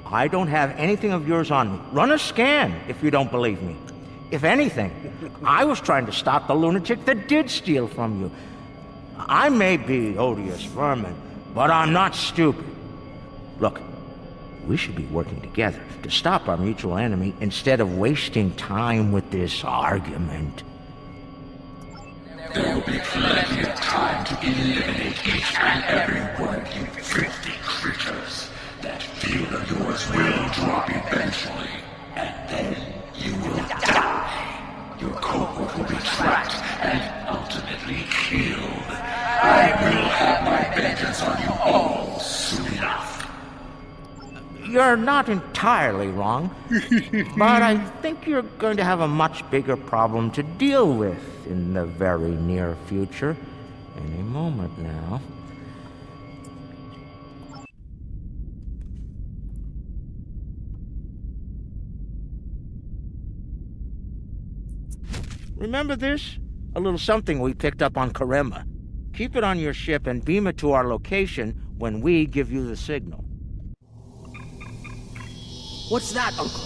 I don't have anything of yours on me. Run a scan if you don't believe me. If anything, I was trying to stop the lunatic that did steal from you. I may be odious vermin, but I'm not stupid. Look, we should be working together to stop our mutual enemy instead of wasting time with this argument. There will be plenty of time to eliminate each and every one of you filthy creatures. That field of yours will drop eventually, and then you will die. Your cohort will be tracked and ultimately killed. I will have my vengeance on you all soon enough. You're not entirely wrong, but I think you're going to have a much bigger problem to deal with in the very near future. Any moment now. Remember this? A little something we picked up on Karema. Keep it on your ship and beam it to our location when we give you the signal. What's that, Uncle?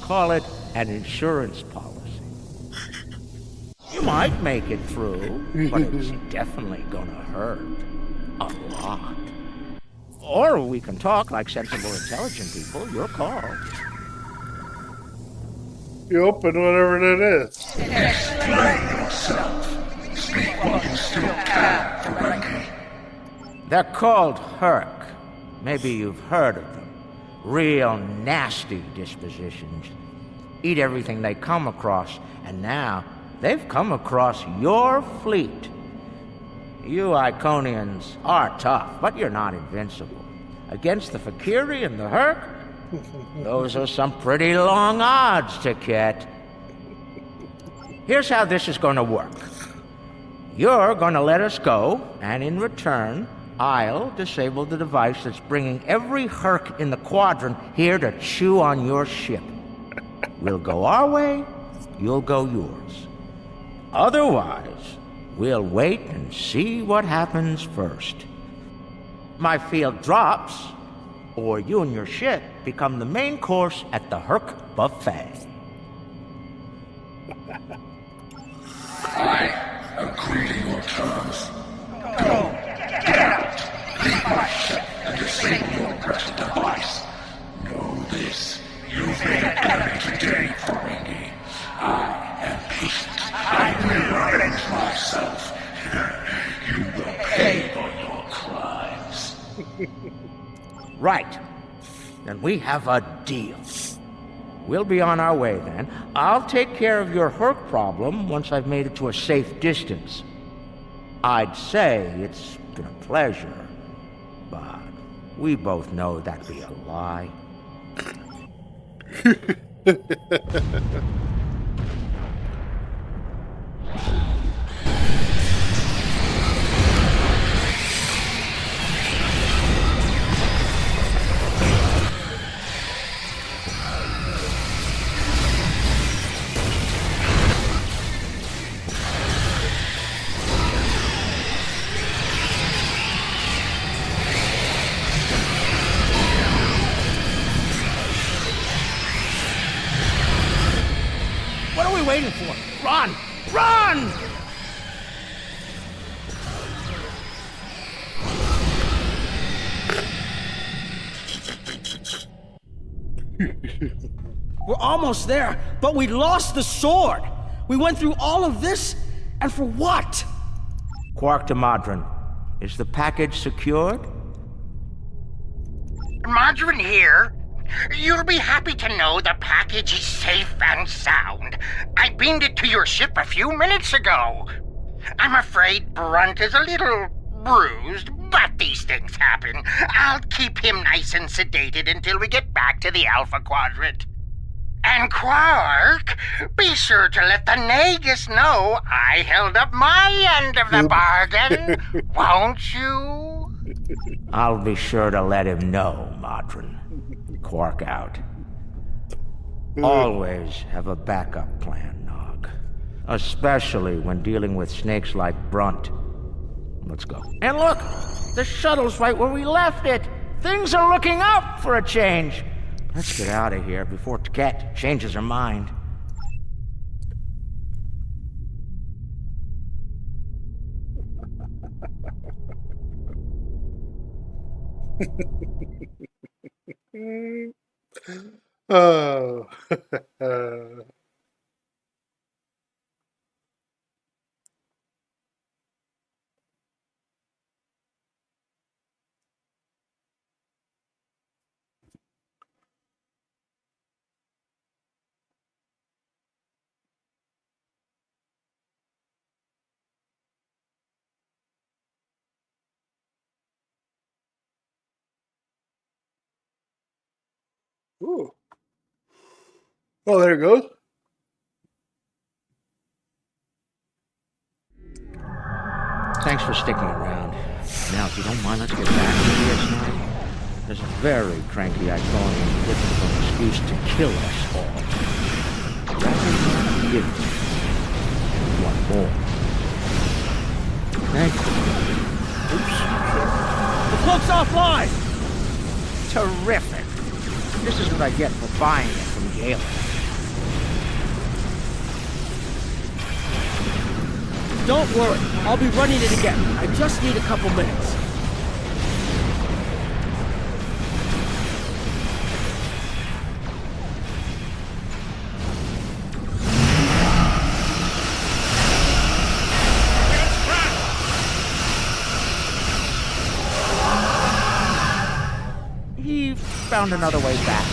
Call it an insurance policy. You might make it through, but it's definitely gonna hurt. A lot. Or we can talk like sensible, intelligent people. Your call. You open whatever that is. Explain yourself. Speak while you still can, Ferengi. They're called Herc. Maybe you've heard of them. Real nasty dispositions. Eat everything they come across, and now they've come across your fleet. You Iconians are tough, but you're not invincible. Against the Fakiri and the Herc, those are some pretty long odds to get. Here's how this is going to work. You're going to let us go, and in return, I'll disable the device that's bringing every Herc in the quadrant here to chew on your ship. We'll go our way, you'll go yours. Otherwise, we'll wait and see what happens first. My field drops, or you and your ship become the main course at the Herc buffet. I agree to your terms. Go, get out, leave my ship, and disable your wretched device. Know this, you've made an enemy today, Ferengi. I am patient. I will avenge myself. You will pay for your crimes. Right. Then we have a deal. We'll be on our way then. I'll take care of your Herc problem once I've made it to a safe distance. I'd say it's been a pleasure, but we both know that'd be a lie. What are we waiting for? Run! Run! We're almost there, but we lost the sword. We went through all of this, and for what? Quark to Modron. Is the package secured? Margarine here. You'll be happy to know the package is safe and sound. I beamed it to your ship a few minutes ago. I'm afraid Brunt is a little bruised, but these things happen. I'll keep him nice and sedated until we get back to the Alpha Quadrant. And Quark, be sure to let the Nagus know I held up my end of the bargain, won't you? I'll be sure to let him know, Modron. Quark out. Always have a backup plan, Nog. Especially when dealing with snakes like Brunt. Let's go. And look! The shuttle's right where we left it! Things are looking up for a change! Let's get out of here before Tket changes her mind. Oh. Ooh. Oh, there it goes. Thanks for sticking around. Now, if you don't mind, let's get back to DS9. There's a very cranky Iconian looking for an excuse to kill us all. Rather than give them. one more. Thank you. The cloak's offline! Terrific. This is what I get for buying it from Galen. Don't worry, I'll be running it again. I just need a couple minutes. He found another way back.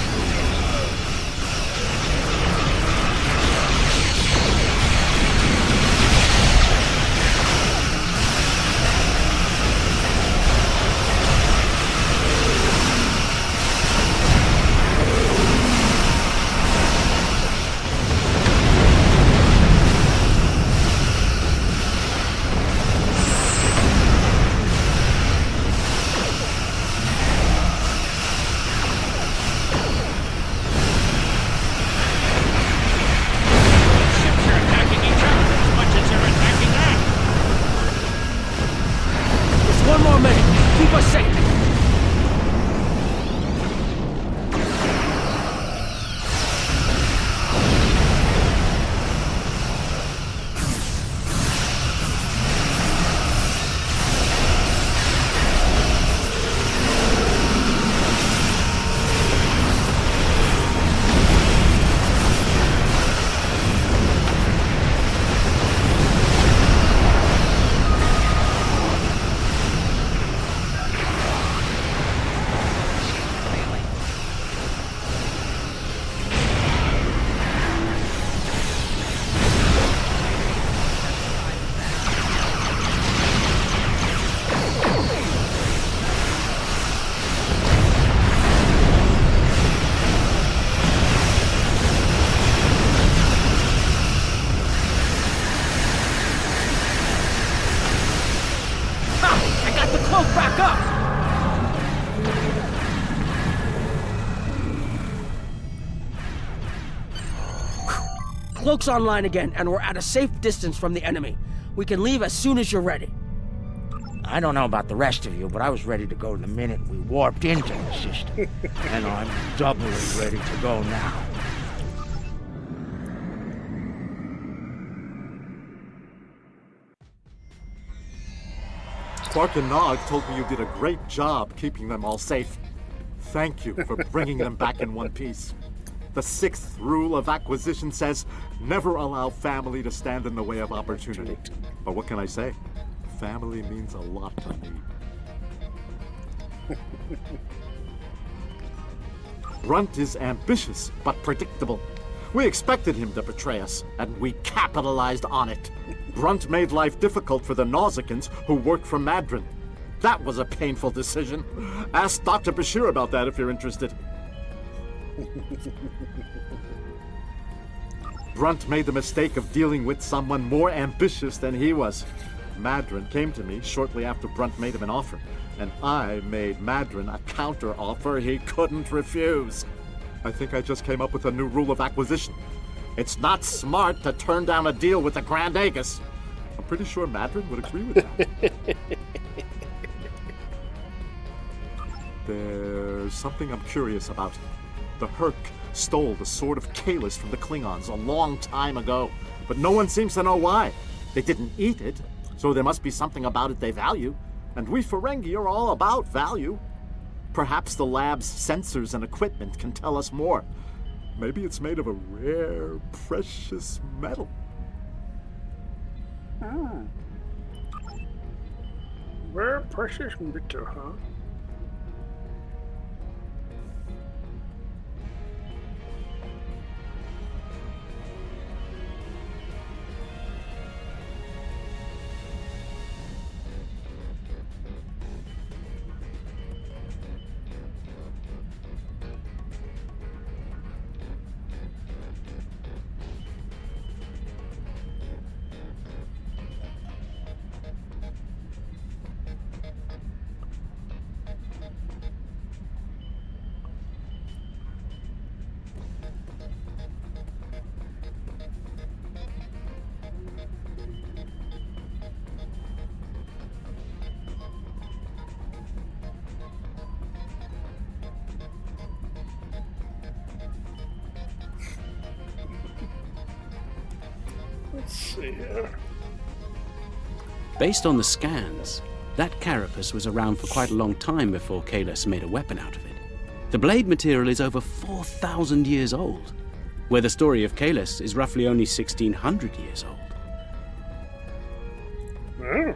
One more minute. Keep us safe. Back up! Cloak's online again, and we're at a safe distance from the enemy. We can leave as soon as you're ready. I don't know about the rest of you, but I was ready to go the minute we warped into the system. And I'm doubly ready to go now. Quark and Nog told me you did a great job keeping them all safe. Thank you for bringing them back in one piece. The 6th rule of acquisition says, never allow family to stand in the way of opportunity. But what can I say? Family means a lot to me. Brunt is ambitious, but predictable. We expected him to betray us, and we capitalized on it. Brunt made life difficult for the Nausicans who worked for Madron. That was a painful decision. Ask Dr. Bashir about that if you're interested. Brunt made the mistake of dealing with someone more ambitious than he was. Madron came to me shortly after Brunt made him an offer, and I made Madron a counter-offer he couldn't refuse. I think I just came up with a new rule of acquisition. It's not smart to turn down a deal with the Grand Agus. I'm pretty sure Madron would agree with that. There's something I'm curious about. The Herc stole the Sword of Kalis from the Klingons a long time ago, but no one seems to know why. They didn't eat it, so there must be something about it they value. And we Ferengi are all about value. Perhaps the lab's sensors and equipment can tell us more. Maybe it's made of a rare, precious metal. Rare, precious metal, huh? Let's see here. Based on the scans, that carapace was around for quite a long time before Kalis made a weapon out of it. The blade material is over 4,000 years old, where the story of Kalis is roughly only 1,600 years old. Oh.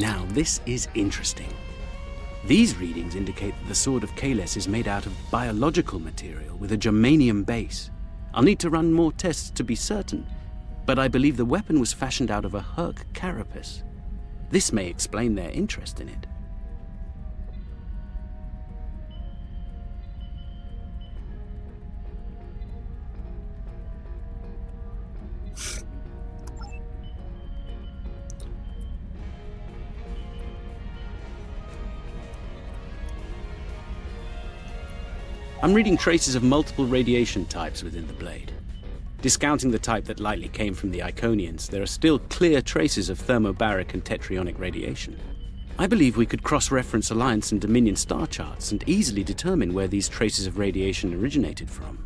Now, this is interesting. These readings indicate that the sword of Kalis is made out of biological material with a germanium base. I'll need to run more tests to be certain, but I believe the weapon was fashioned out of a Herc carapace. This may explain their interest in it. I'm reading traces of multiple radiation types within the blade. Discounting the type that likely came from the Iconians, there are still clear traces of thermobaric and tetrionic radiation. I believe we could cross-reference Alliance and Dominion star charts and easily determine where these traces of radiation originated from.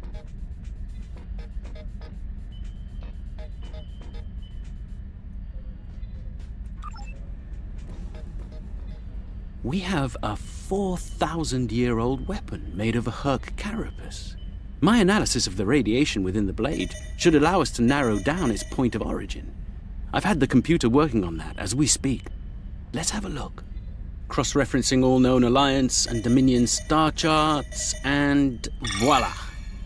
We have a 4,000-year-old weapon made of a Herc carapace. My analysis of the radiation within the blade should allow us to narrow down its point of origin. I've had the computer working on that as we speak. Let's have a look. Cross-referencing all known Alliance and Dominion star charts, and voila!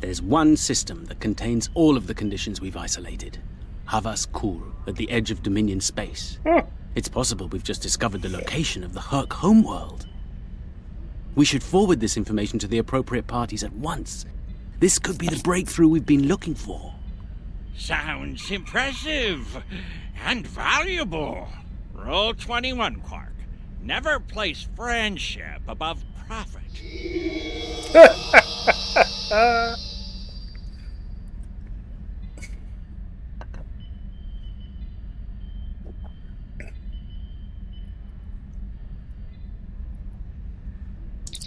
There's one system that contains all of the conditions we've isolated. Havas Kur, at the edge of Dominion space. It's possible we've just discovered the location of the Herc homeworld. We should forward this information to the appropriate parties at once. This could be the breakthrough we've been looking for. Sounds impressive and valuable. Rule 21, Quark. Never place friendship above profit.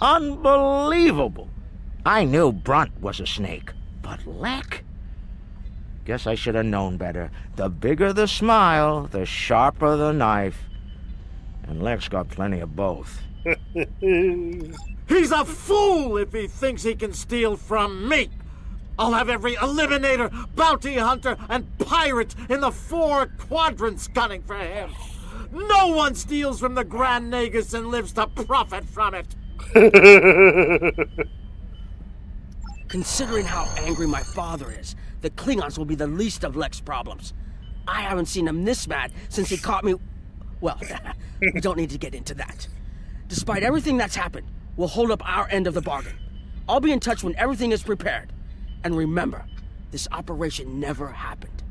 Unbelievable! I knew Brunt was a snake, but Lek? Guess I should have known better. The bigger the smile, the sharper the knife. And Lek's got plenty of both. He's a fool if he thinks he can steal from me! I'll have every eliminator, bounty hunter, and pirate in the 4 quadrants gunning for him! No one steals from the Grand Nagus and lives to profit from it! Considering how angry my father is, the Klingons will be the least of Lek's problems. I haven't seen him this mad since he caught me... Well, we don't need to get into that. Despite everything that's happened, we'll hold up our end of the bargain. I'll be in touch when everything is prepared. And remember, this operation never happened.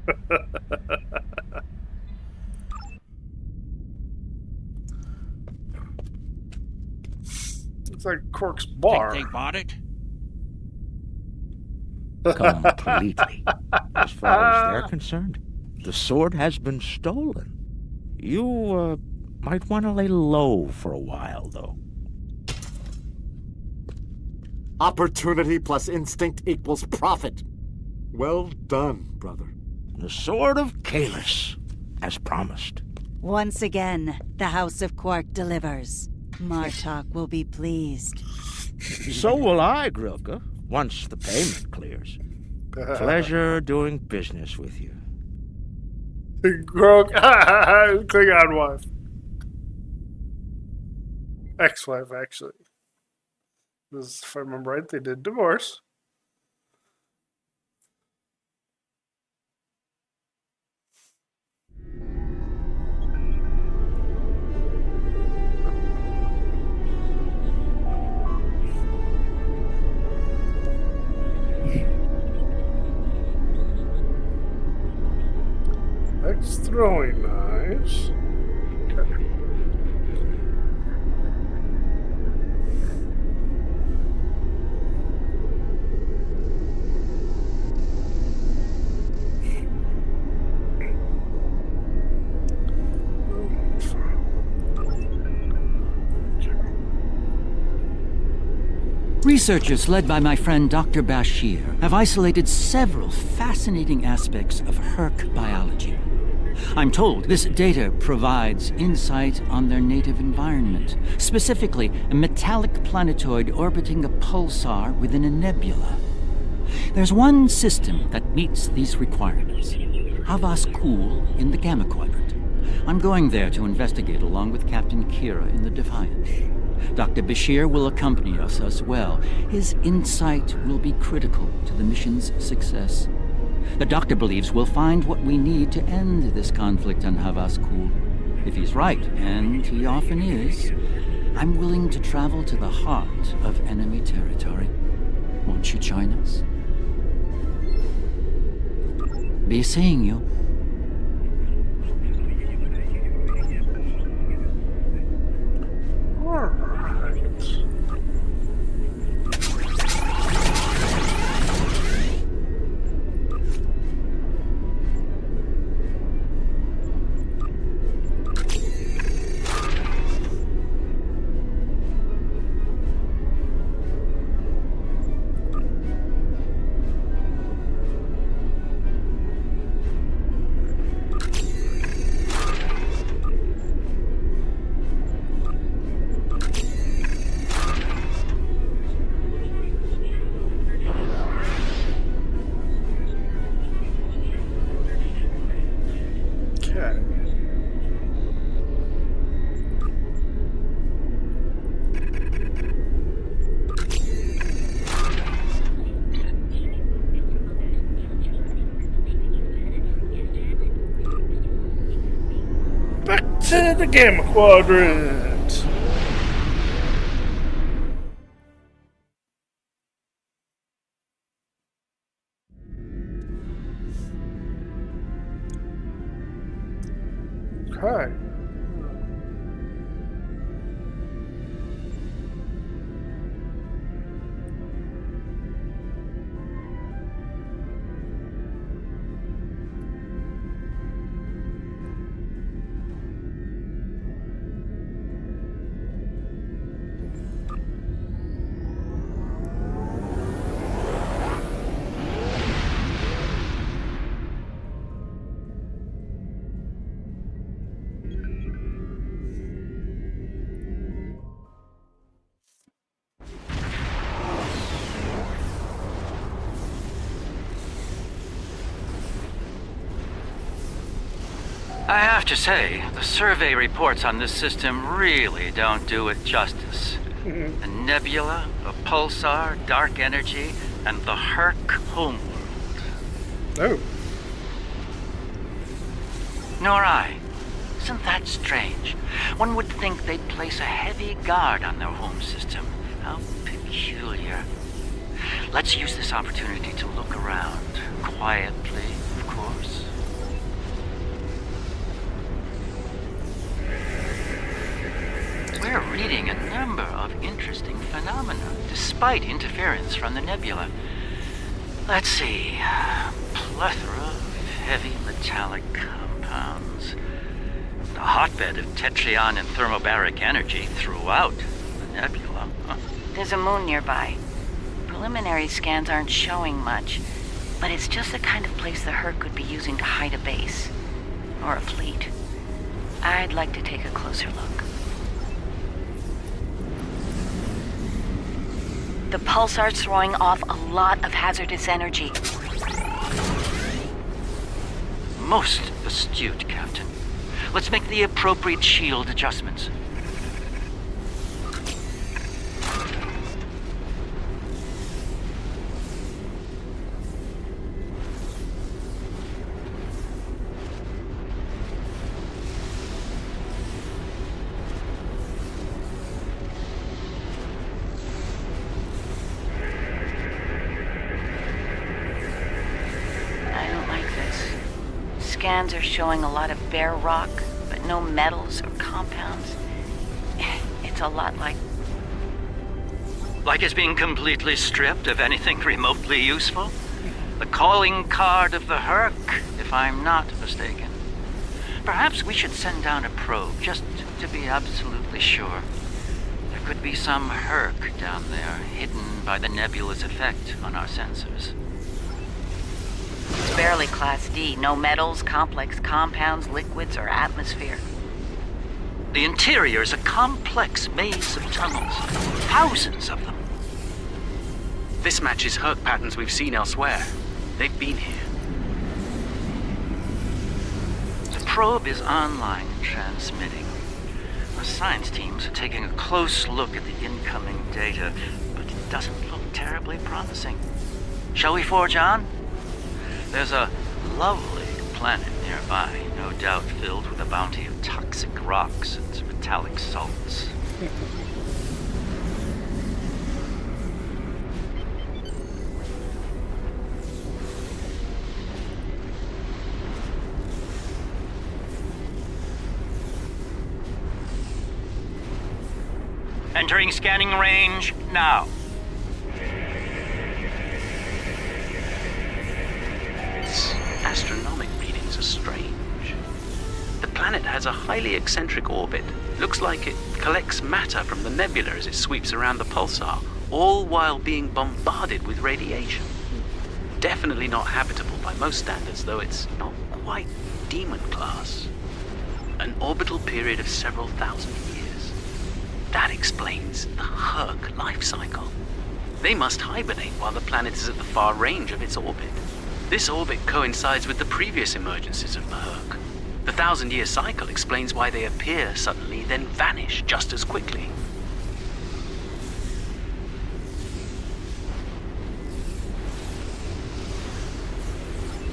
It's like Quark's bar. Think they bought it? Completely. As far as they're concerned, the sword has been stolen. You, might want to lay low for a while, though. Opportunity plus instinct equals profit. Well done, brother. The sword of Kalis, as promised. Once again, the House of Quark delivers. Martok will be pleased. So will I, Grilka, once the payment clears. Pleasure doing business with you. Klingon wife. Ex-wife, actually. Because if I remember right, they did divorce. It's throwing knives. Okay. Researchers led by my friend Dr. Bashir have isolated several fascinating aspects of Herc biology. I'm told this data provides insight on their native environment, specifically a metallic planetoid orbiting a pulsar within a nebula. There's one system that meets these requirements, Havas Kul in the Gamma Quadrant. I'm going there to investigate along with Captain Kira in the Defiant. Dr. Bashir will accompany us as well. His insight will be critical to the mission's success. The doctor believes we'll find what we need to end this conflict on Havas Kul. If he's right, and he often is, I'm willing to travel to the heart of enemy territory. Won't you join us? Be seeing you. To the Gamma Quadrant. Okay. I have to say, the survey reports on this system really don't do it justice. A nebula, a pulsar, dark energy, and the Herc homeworld. Oh. Nor I. Isn't that strange? One would think they'd place a heavy guard on their home system. How peculiar. Let's use this opportunity to look around. Quietly, of course. We're reading a number of interesting phenomena, despite interference from the nebula. Let's see. Plethora of heavy metallic compounds. A hotbed of tetryon and thermobaric energy throughout the nebula. There's a moon nearby. Preliminary scans aren't showing much, but it's just the kind of place the Herc could be using to hide a base. Or a fleet. I'd like to take a closer look. The pulsar's throwing off a lot of hazardous energy. Most astute, Captain. Let's make the appropriate shield adjustments. scans are showing a lot of bare rock, but no metals or compounds. It's a lot like... Like it's being completely stripped of anything remotely useful? The calling card of the Herc, if I'm not mistaken. Perhaps we should send down a probe, just to be absolutely sure. There could be some Herc down there, hidden by the nebula's effect on our sensors. It's barely Class D. No metals, complex compounds, liquids, or atmosphere. The interior is a complex maze of tunnels. Thousands of them. This matches Herc patterns we've seen elsewhere. They've been here. The probe is online and transmitting. Our science teams are taking a close look at the incoming data, but it doesn't look terribly promising. Shall we forge on? There's a lovely planet nearby, no doubt filled with a bounty of toxic rocks and metallic salts. Entering scanning range now. Its astronomic readings are strange. The planet has a highly eccentric orbit. Looks like it collects matter from the nebula as it sweeps around the pulsar, all while being bombarded with radiation. Definitely not habitable by most standards, though it's not quite demon class. An orbital period of several thousand years. That explains the Herc life cycle. They must hibernate while the planet is at the far range of its orbit. This orbit coincides with the previous emergences of the Herc. The 1,000-year cycle explains why they appear suddenly, then vanish just as quickly.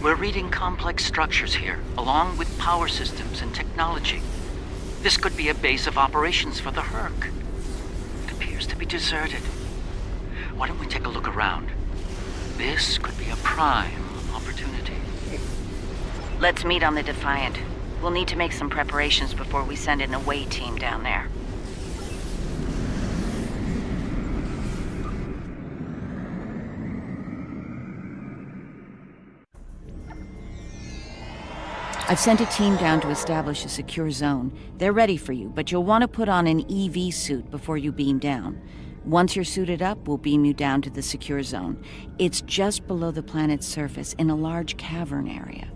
We're reading complex structures here, along with power systems and technology. This could be a base of operations for the Herc. It appears to be deserted. Why don't we take a look around? This could be a prime opportunity. Let's meet on the Defiant. We'll need to make some preparations before we send an away team down there. I've sent a team down to establish a secure zone. They're ready for you, but you'll want to put on an EV suit before you beam down. Once you're suited up, we'll beam you down to the secure zone. It's just below the planet's surface in a large cavern area.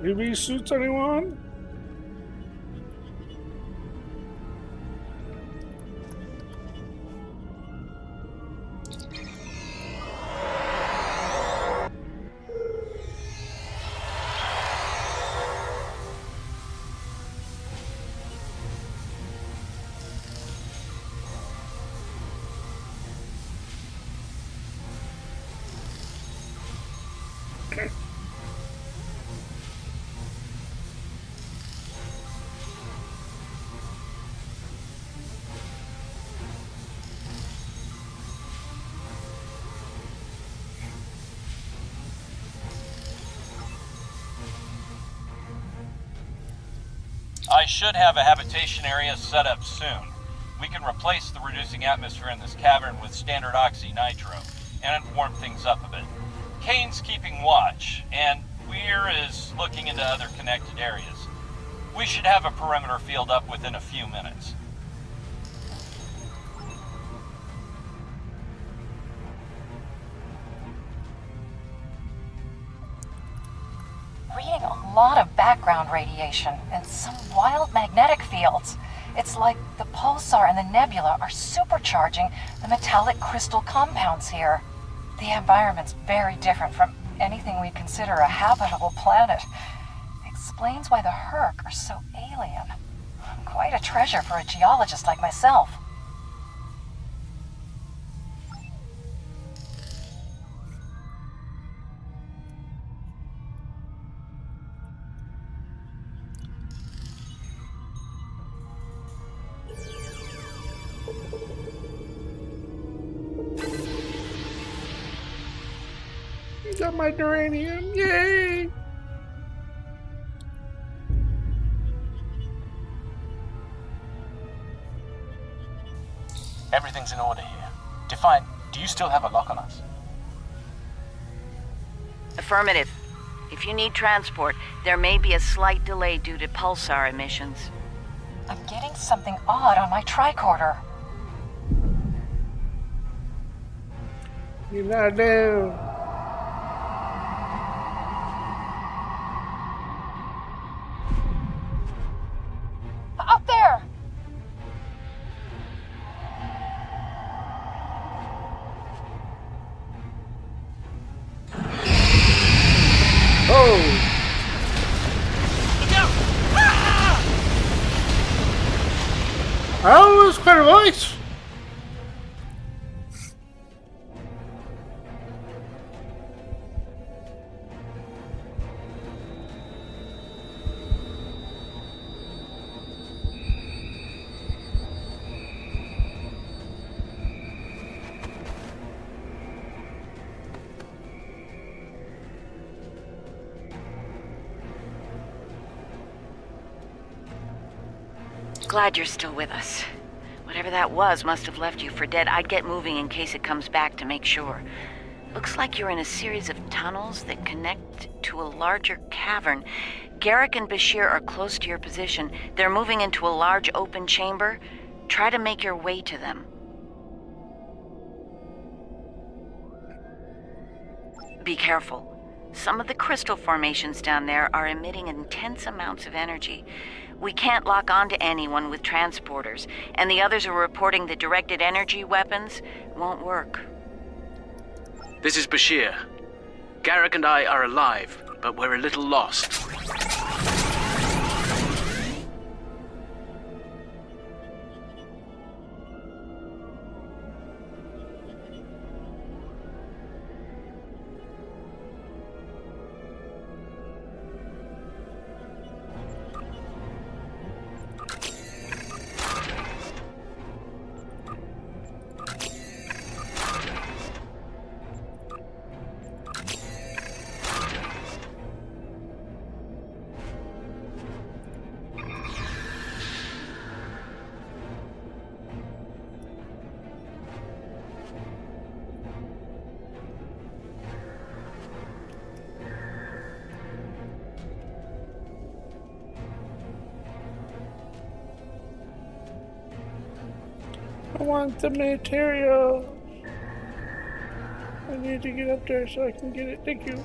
UV suits, anyone? I should have a habitation area set up soon. We can replace the reducing atmosphere in this cavern with standard oxy-nitro, and warm things up a bit. Kane's keeping watch, and Weir is looking into other connected areas. We should have a perimeter field up within a few minutes. Reading a lot of background radiation and some wild magnetic fields. It's like the pulsar and the nebula are supercharging the metallic crystal compounds here. The environment's very different from anything we consider a habitable planet. Explains why the Herc are so alien. Quite a treasure for a geologist like myself. got my uranium. Yay! Everything's in order here. Defiant, do you still have a lock on us? Affirmative. If you need transport, there may be a slight delay due to pulsar emissions. I'm getting something odd on my tricorder. You're not down. Up there! Oh! Oh, it's quite a voice. Glad you're still with us. Whatever that was must have left you for dead. I'd get moving in case it comes back to make sure. Looks like you're in a series of tunnels that connect to a larger cavern. Garrick and Bashir are close to your position. They're moving into a large open chamber. Try to make your way to them. Be careful. Some of the crystal formations down there are emitting intense amounts of energy. We can't lock onto anyone with transporters, and the others are reporting that directed energy weapons won't work. This is Bashir. Garrick and I are alive, but we're a little lost. I want the material. I need to get up there so I can get it. Thank you.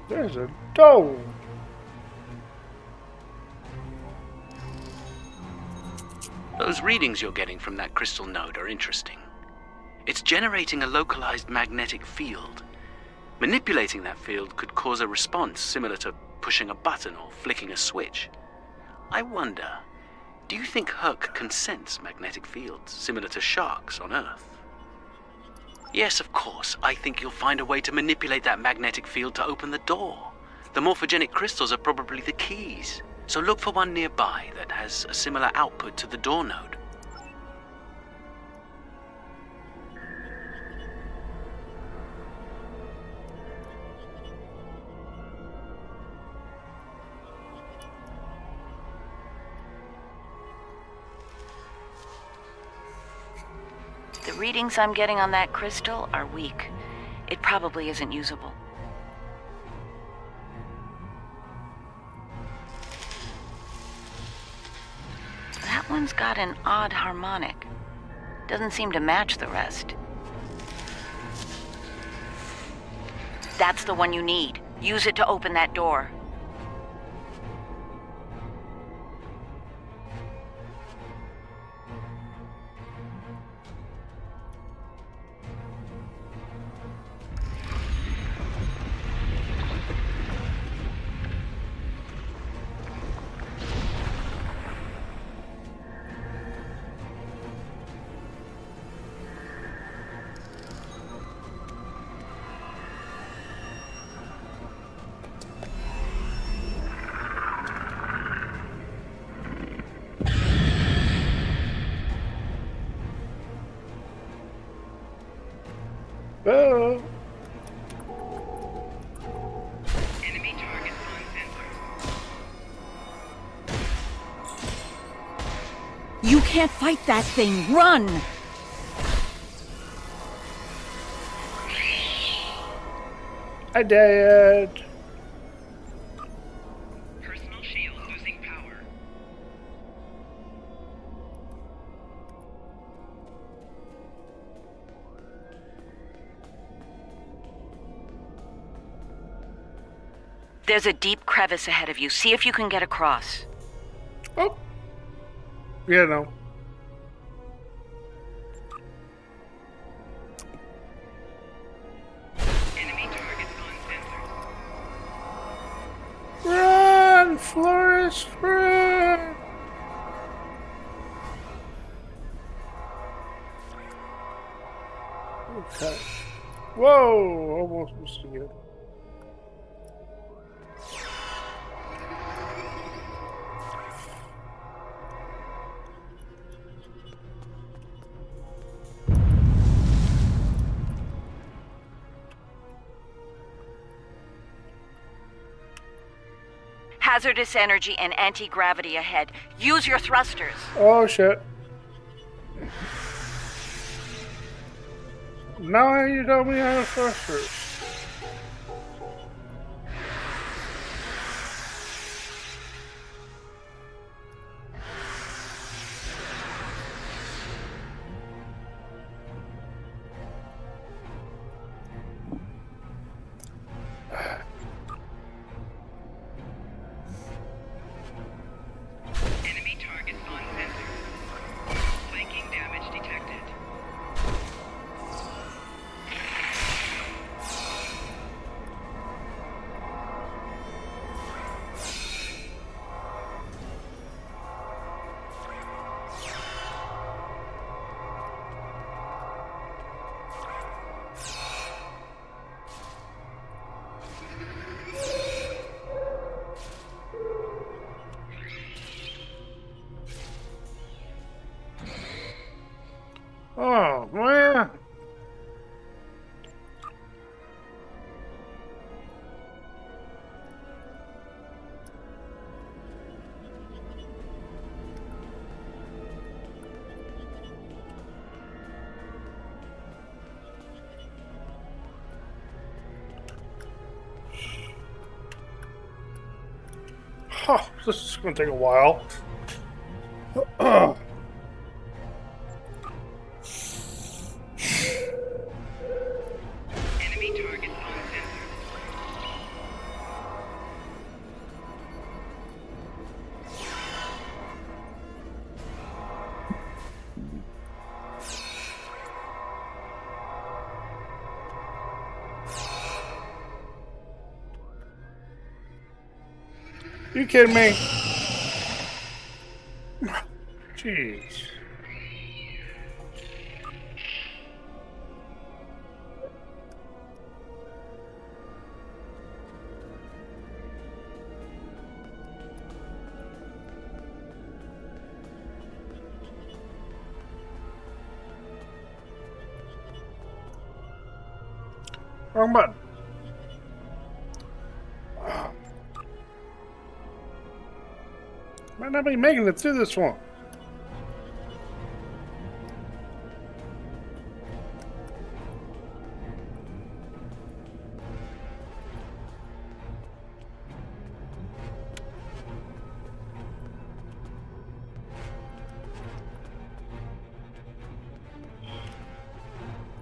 There's a door. Those readings you're getting from that crystal node are interesting. It's generating a localized magnetic field. Manipulating that field could cause a response similar to pushing a button or flicking a switch. I wonder, do you think Herc can sense magnetic fields similar to sharks on Earth? Yes, of course. I think you'll find a way to manipulate that magnetic field to open the door. The morphogenic crystals are probably the keys. So look for one nearby that has a similar output to the door node. The readings I'm getting on that crystal are weak. It probably isn't usable. That one's got an odd harmonic. Doesn't seem to match the rest. That's the one you need. Use it to open that door. Oh. Enemy targets on sensors. You can't fight that thing. Run! I did. Personal shield losing power. There's a deep crevice ahead of you. See if you can get across. Oh. Yeah, no. Enemy targets on sensors. Run, Flores, run! Okay. Whoa! Almost missed again. Hazardous energy and anti-gravity ahead. Use your thrusters. Oh shit. Now you tell me how to thrusters. Enemy targets on sensors. Flanking damage detected. Oh, man. Huh, this is going to take a while. Enemy targets on sensors. You kidding me? Jeez. Wrong button. Might not be making it through this one.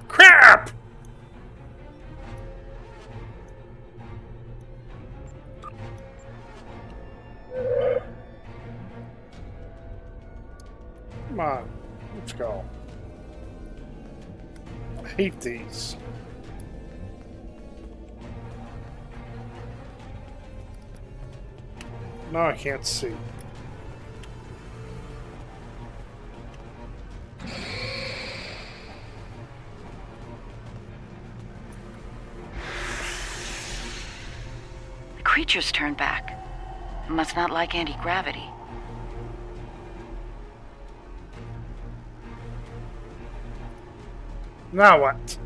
Crap! Come on, let's go. I hate these. Now I can't see. The creatures turned back. Must not like anti-gravity. Now what?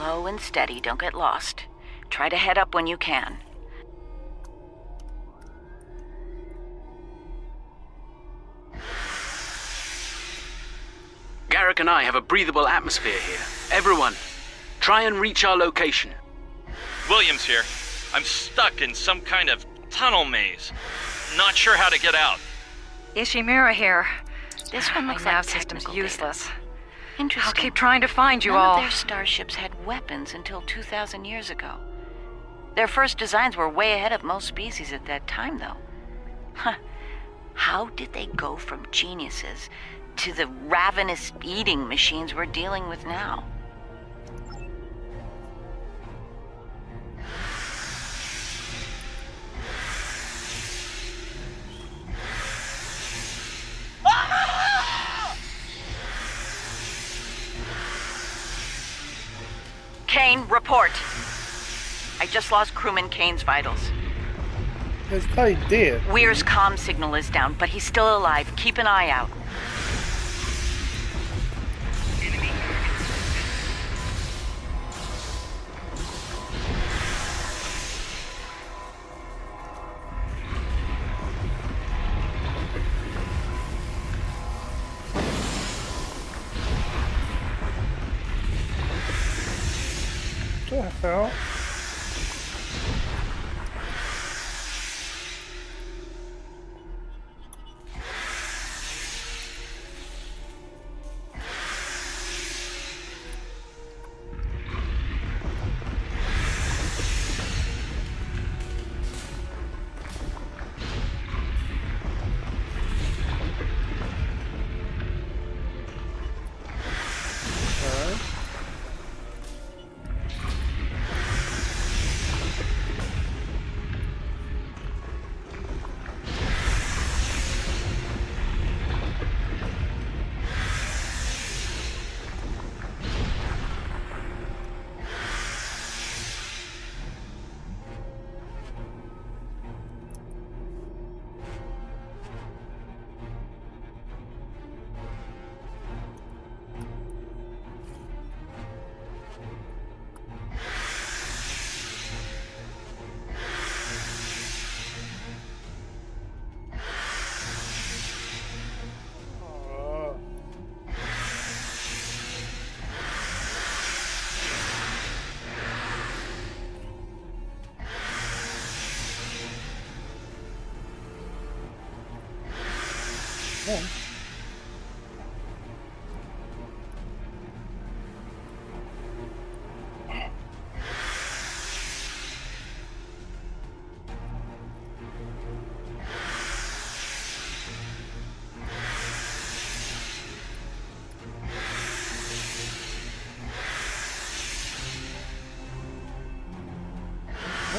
Slow and steady, don't get lost. Try to head up when you can. Garrick and I have a breathable atmosphere here. Everyone, try and reach our location. Williams here. I'm stuck in some kind of tunnel maze. Not sure how to get out. Ishimura here. This one looks My like nav system's technical useless. data. Interesting. I'll keep trying to find you None all. of their starships had weapons until 2,000 years ago. Their first designs were way ahead of most species at that time, though. Huh. How did they go from geniuses to the ravenous eating machines we're dealing with now? Kane, report. I just lost crewman Kane's vitals. He's probably dead. Weir's comm signal is down, but he's still alive. Keep an eye out. What the hell?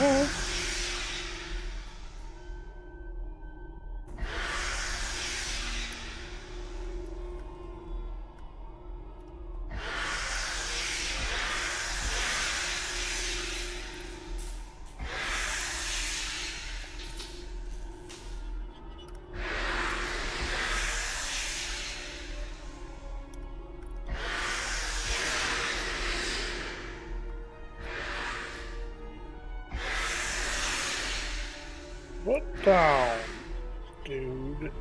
Oh. What down, dude?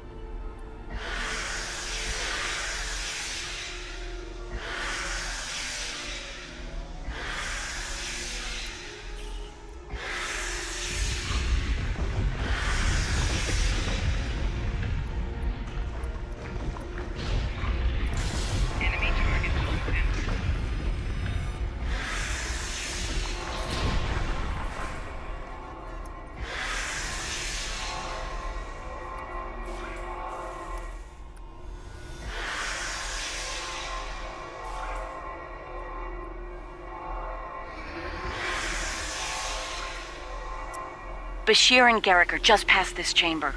Bashir and Garrick are just past this chamber.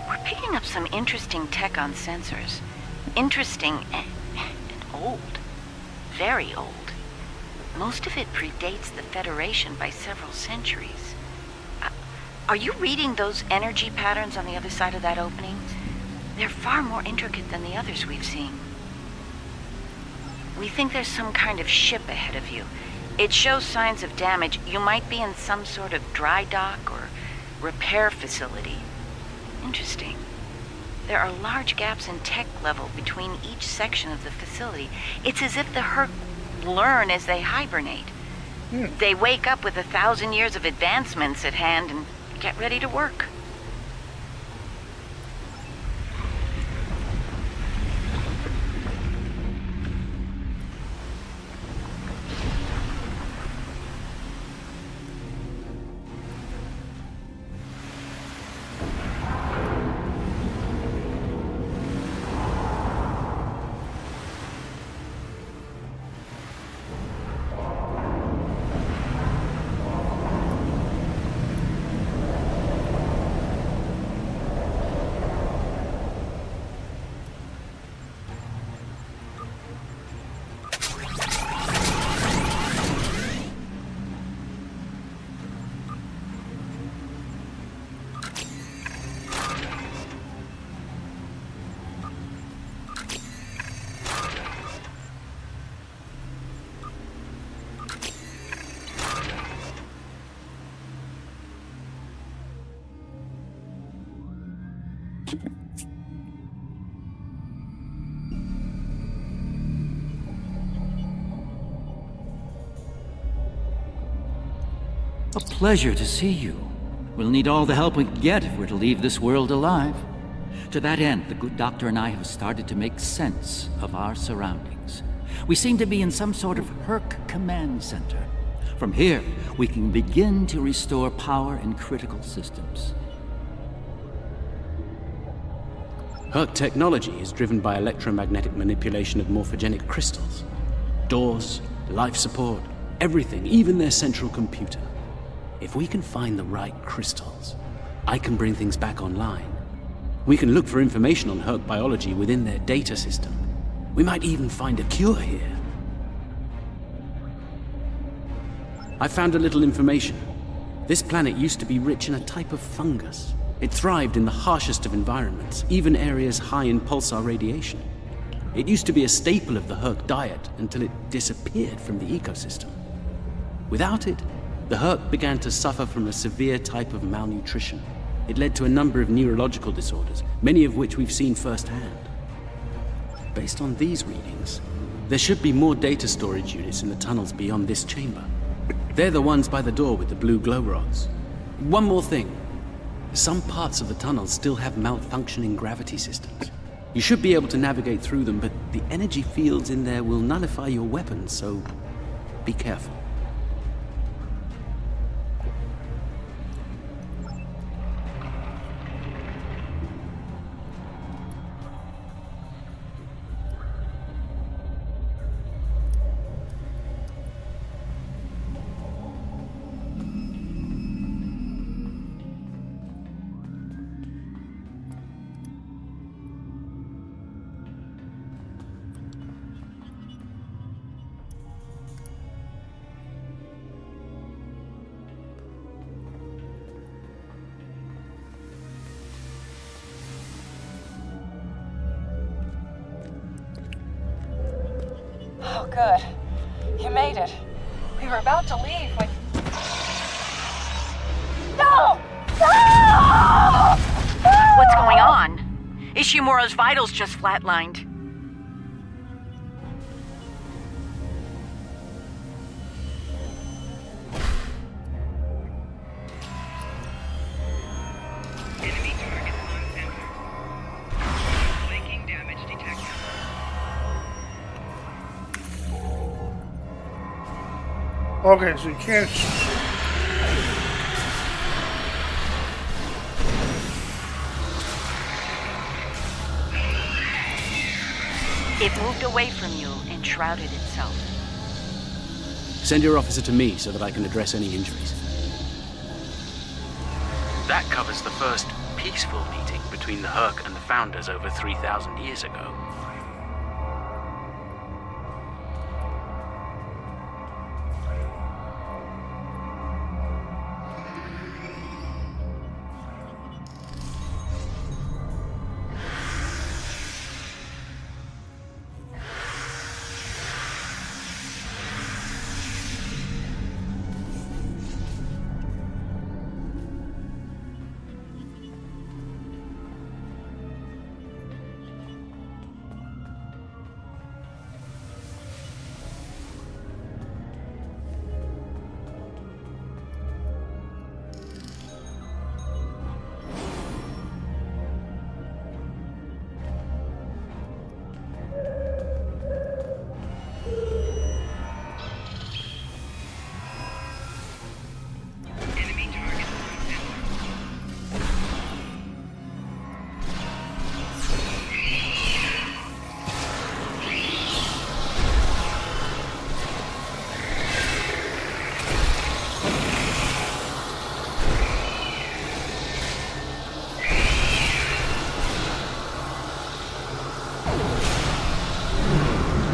We're picking up some interesting tech on sensors. Interesting and old. Very old. Most of it predates the Federation by several centuries. Are you reading those energy patterns on the other side of that opening? They're far more intricate than the others we've seen. We think there's some kind of ship ahead of you. It shows signs of damage. You might be in some sort of dry dock or repair facility. Interesting. There are large gaps in tech level between each section of the facility. It's as if the Herc learn as they hibernate. They wake up with 1,000 years of advancements at hand and get ready to work. A pleasure to see you. We'll need all the help we can get if we're to leave this world alive. To that end, the good doctor and I have started to make sense of our surroundings. We seem to be in some sort of Herc command center. From here, we can begin to restore power in critical systems. Herc technology is driven by electromagnetic manipulation of morphogenic crystals. Doors, life support, everything, even their central computer. If we can find the right crystals, I can bring things back online. We can look for information on Herc biology within their data system. We might even find a cure here. I found a little information. This planet used to be rich in a type of fungus. It thrived in the harshest of environments, even areas high in pulsar radiation. It used to be a staple of the Herc diet until it disappeared from the ecosystem. Without it, the Herc began to suffer from a severe type of malnutrition. It led to a number of neurological disorders, many of which we've seen firsthand. Based on these readings, there should be more data storage units in the tunnels beyond this chamber. They're the ones by the door with the blue glow rods. One more thing. Some parts of the tunnels still have malfunctioning gravity systems. You should be able to navigate through them, but the energy fields in there will nullify your weapons, so be careful. Oh, good. You made it. We were about to leave when... No! No! What's going on? Ishimura's vitals just flatlined. Okay, so you can't... It moved away from you and shrouded itself. Send your officer to me so that I can address any injuries. That covers the first peaceful meeting between the Herc and the Founders over 3,000 years ago.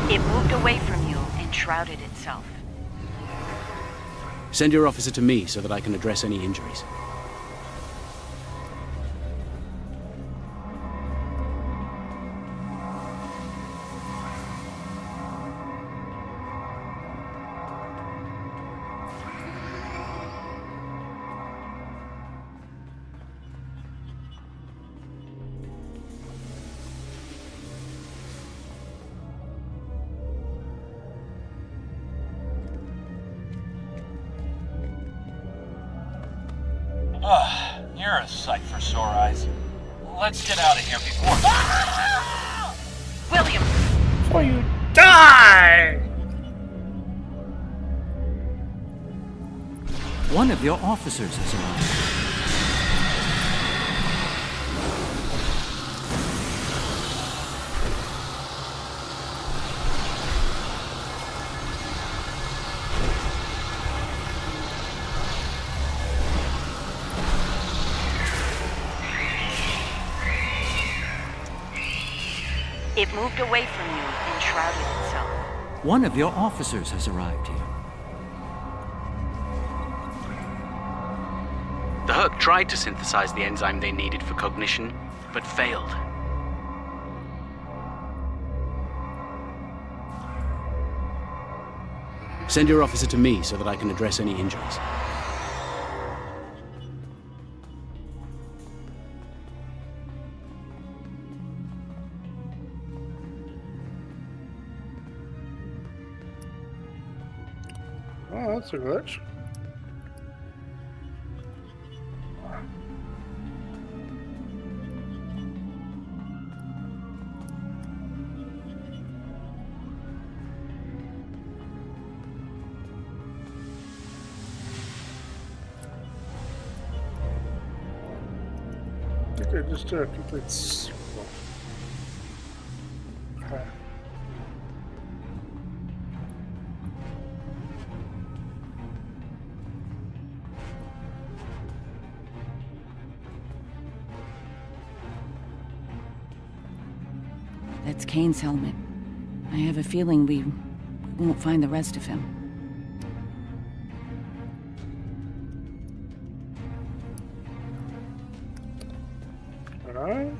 It moved away from you and shrouded itself. Send your officer to me so that I can address any injuries. You're a sight for sore eyes. Let's get out of here before... William! Before you die! One of your officers has arrived. It moved away from you and shrouded itself. One of your officers has arrived here. The Herc tried to synthesize the enzyme they needed for cognition, but failed. Send your officer to me so that I can address any injuries. Oh, that's a glitch. I think I just complete. Okay. That's Kane's helmet. I have a feeling we won't find the rest of him. Alright.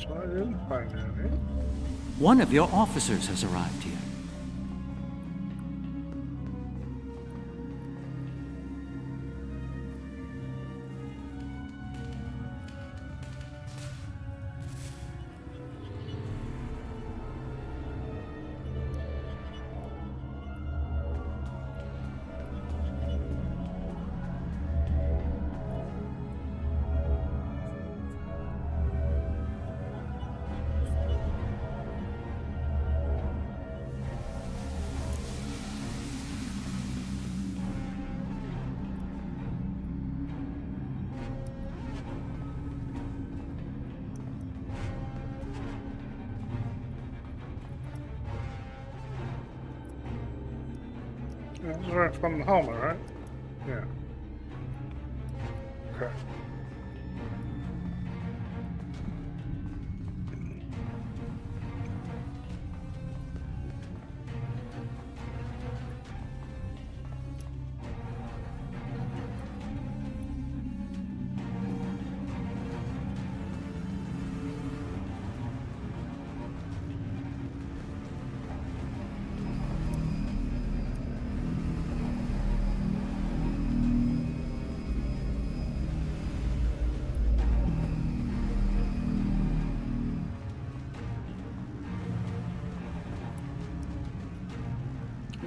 So I didn't find any. One of your officers has arrived here. Yeah, this is right from the helmet, right? Yeah. Okay.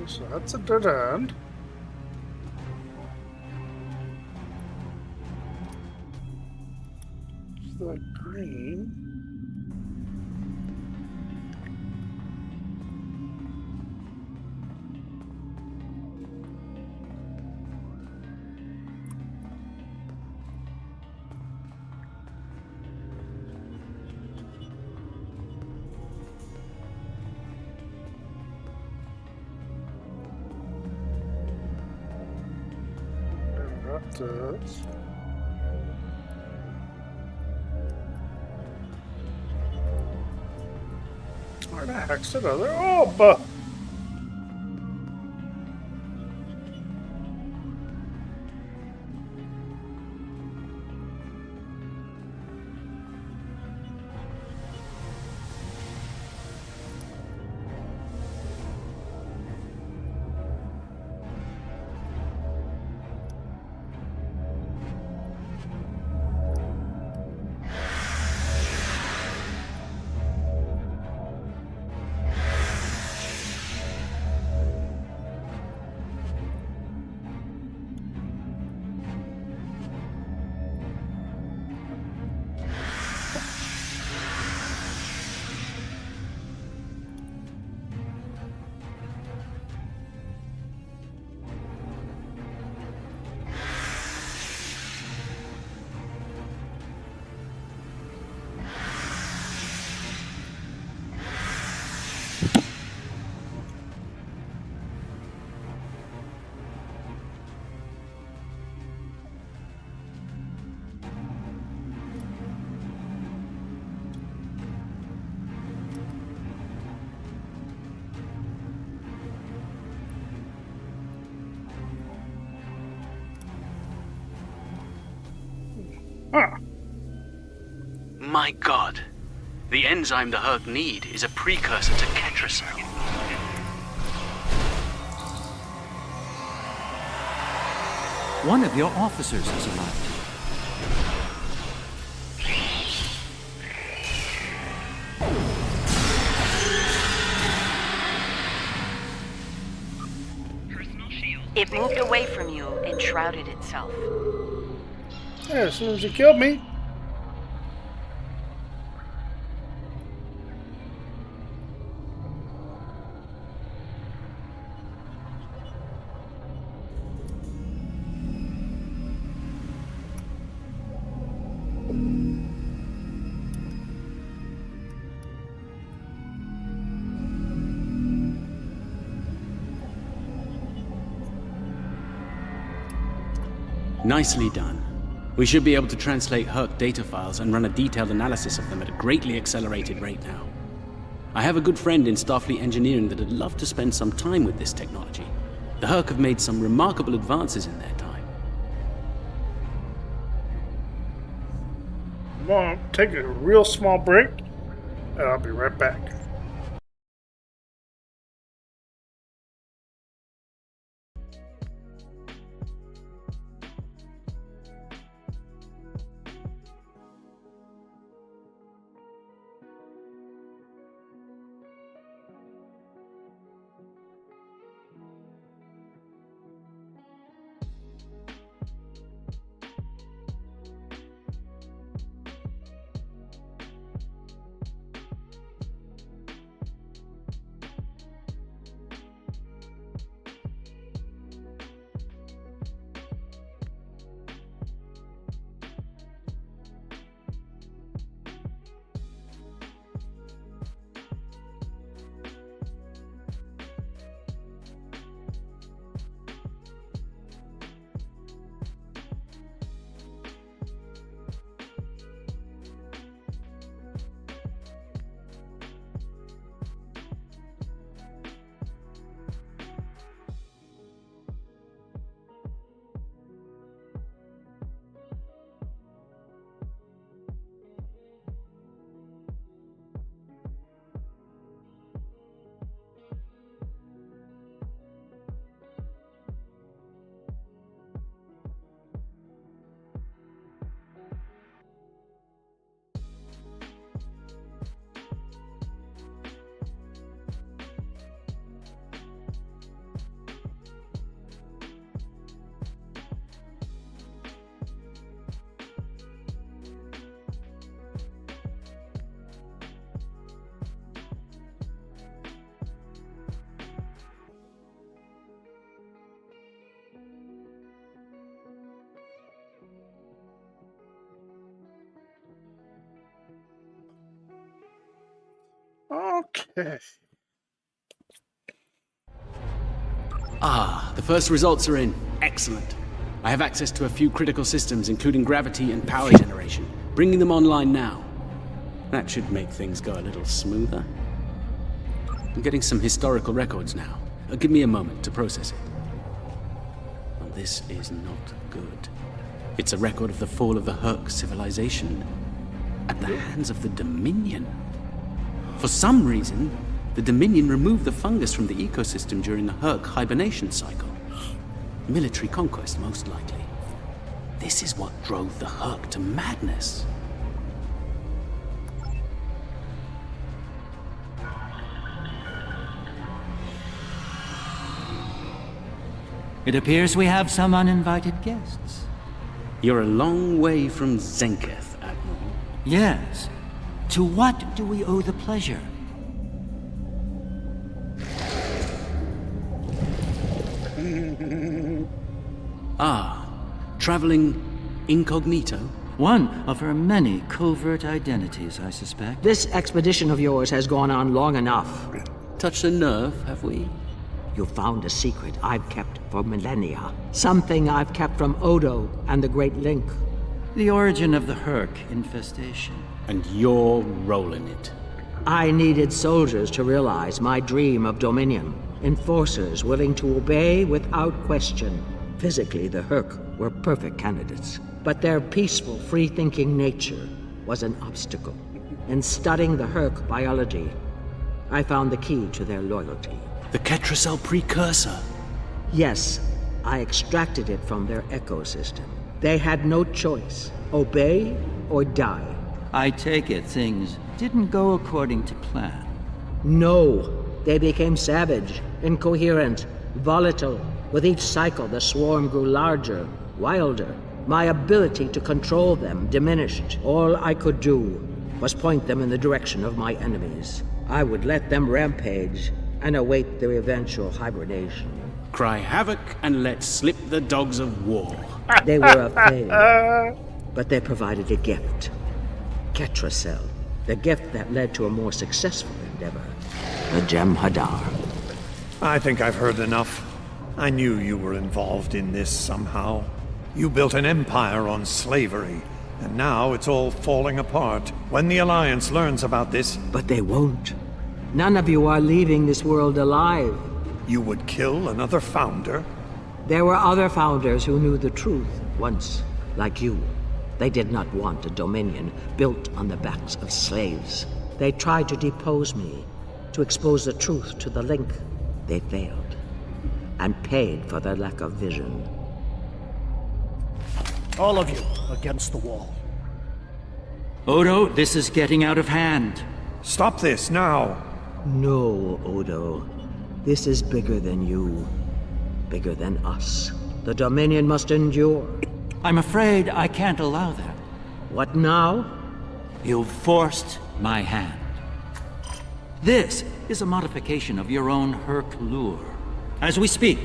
So that's a dead end. It's that green. Does. Where the heck's that other? Oh, but. Huh. My god. The enzyme the Herc need is a precursor to ketracel. One of your officers has arrived. It moved away from you and shrouded itself. Yeah, as soon as you killed me. Nicely done. We should be able to translate Herc data files and run a detailed analysis of them at a greatly accelerated rate now. I have a good friend in Starfleet engineering that'd love to spend some time with this technology. The Herc have made some remarkable advances in their time. I'm gonna take a real small break, and I'll be right back. The first results are in. Excellent. I have access to a few critical systems, including gravity and power generation. Bringing them online now. That should make things go a little smoother. I'm getting some historical records now. Give me a moment to process it. Well, this is not good. It's a record of the fall of the Herc civilization at the hands of the Dominion. For some reason, the Dominion removed the fungus from the ecosystem during a Herc hibernation cycle. Military conquest, most likely. This is what drove the Herc to madness. It appears we have some uninvited guests. You're a long way from Zenketh, Admiral. Yes. To what do we owe the pleasure? Traveling incognito? One of her many covert identities, I suspect. This expedition of yours has gone on long enough. Touched a nerve, have we? You found a secret I've kept for millennia. Something I've kept from Odo and the Great Link. The origin of the Herc infestation. And you're rolling it. I needed soldiers to realize my dream of dominion. Enforcers willing to obey without question. Physically, the Herc were perfect candidates. But their peaceful, free-thinking nature was an obstacle. In studying the Herc biology, I found the key to their loyalty. The Ketracel precursor? Yes, I extracted it from their ecosystem. They had no choice. Obey or die. I take it things didn't go according to plan. No. They became savage, incoherent, volatile. With each cycle, the swarm grew larger, wilder. My ability to control them diminished. All I could do was point them in the direction of my enemies. I would let them rampage and await their eventual hibernation. Cry havoc and let slip the dogs of war. They were a failure, but they provided a gift. Ketracel, the gift that led to a more successful endeavor. The Jem'Hadar. I think I've heard enough. I knew you were involved in this somehow. You built an empire on slavery, and now it's all falling apart. When the Alliance learns about this... But they won't. None of you are leaving this world alive. You would kill another founder? There were other founders who knew the truth once, like you. They did not want a dominion built on the backs of slaves. They tried to depose me, to expose the truth to the Link. They failed, and paid for their lack of vision. All of you against the wall. Odo, this is getting out of hand. Stop this now. No, Odo. This is bigger than you. Bigger than us. The Dominion must endure. I'm afraid I can't allow that. What now? You've forced my hand. This is a modification of your own Herc lure. As we speak,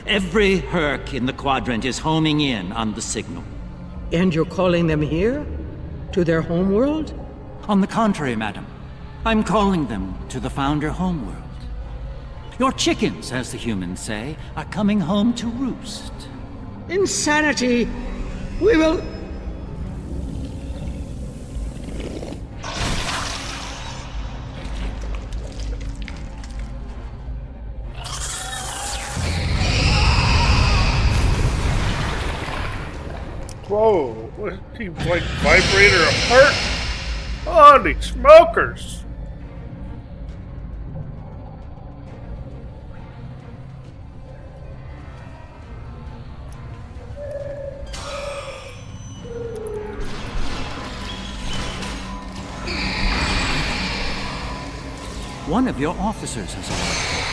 every Herc in the Quadrant is homing in on the signal. And you're calling them here? To their homeworld? On the contrary, madam. I'm calling them to the Founder homeworld. Your chickens, as the humans say, are coming home to roost. Insanity! We will... Whoa, what seems like vibrator apart? Holy smokers! One of your officers has arrived.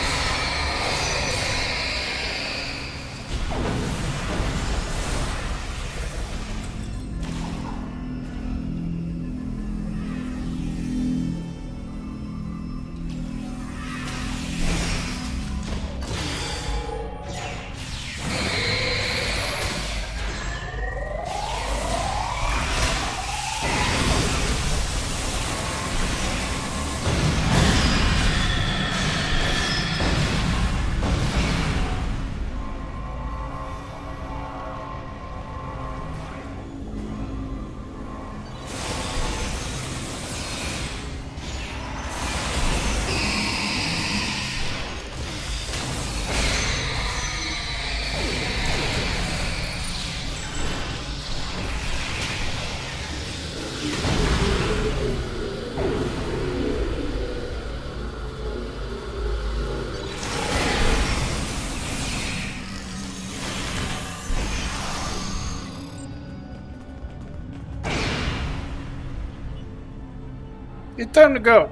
It's time to go.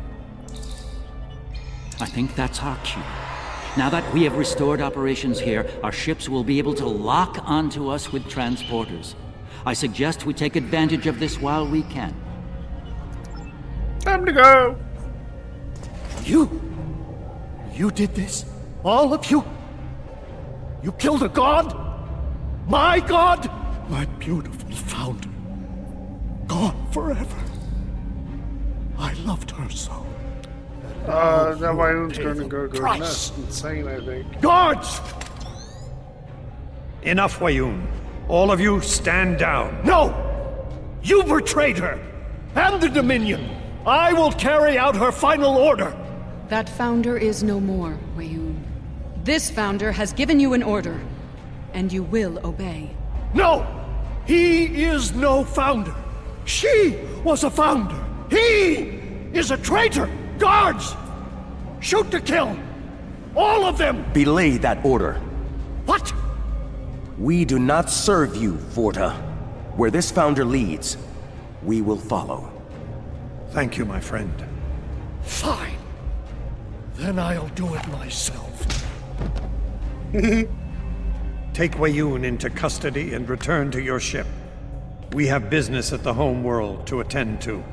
I think that's our cue. Now that we have restored operations here, our ships will be able to lock onto us with transporters. I suggest we take advantage of this while we can. Time to go. You did this? All of you? You killed a god? My god? My beautiful founder. Gone forever. I loved her so. That Wyoon's gonna go nuts. Insane, I think. Guards! Enough, Wyoon. All of you, stand down. No! You betrayed her! And the Dominion! I will carry out her final order! That founder is no more, Wyoon. This founder has given you an order, and you will obey. No! He is no founder! She was a founder! He is a traitor! Guards! Shoot to kill! All of them! Belay that order. What? We do not serve you, Forta. Where this founder leads, we will follow. Thank you, my friend. Fine. Then I'll do it myself. Take Wyoon into custody and return to your ship. We have business at the home world to attend to.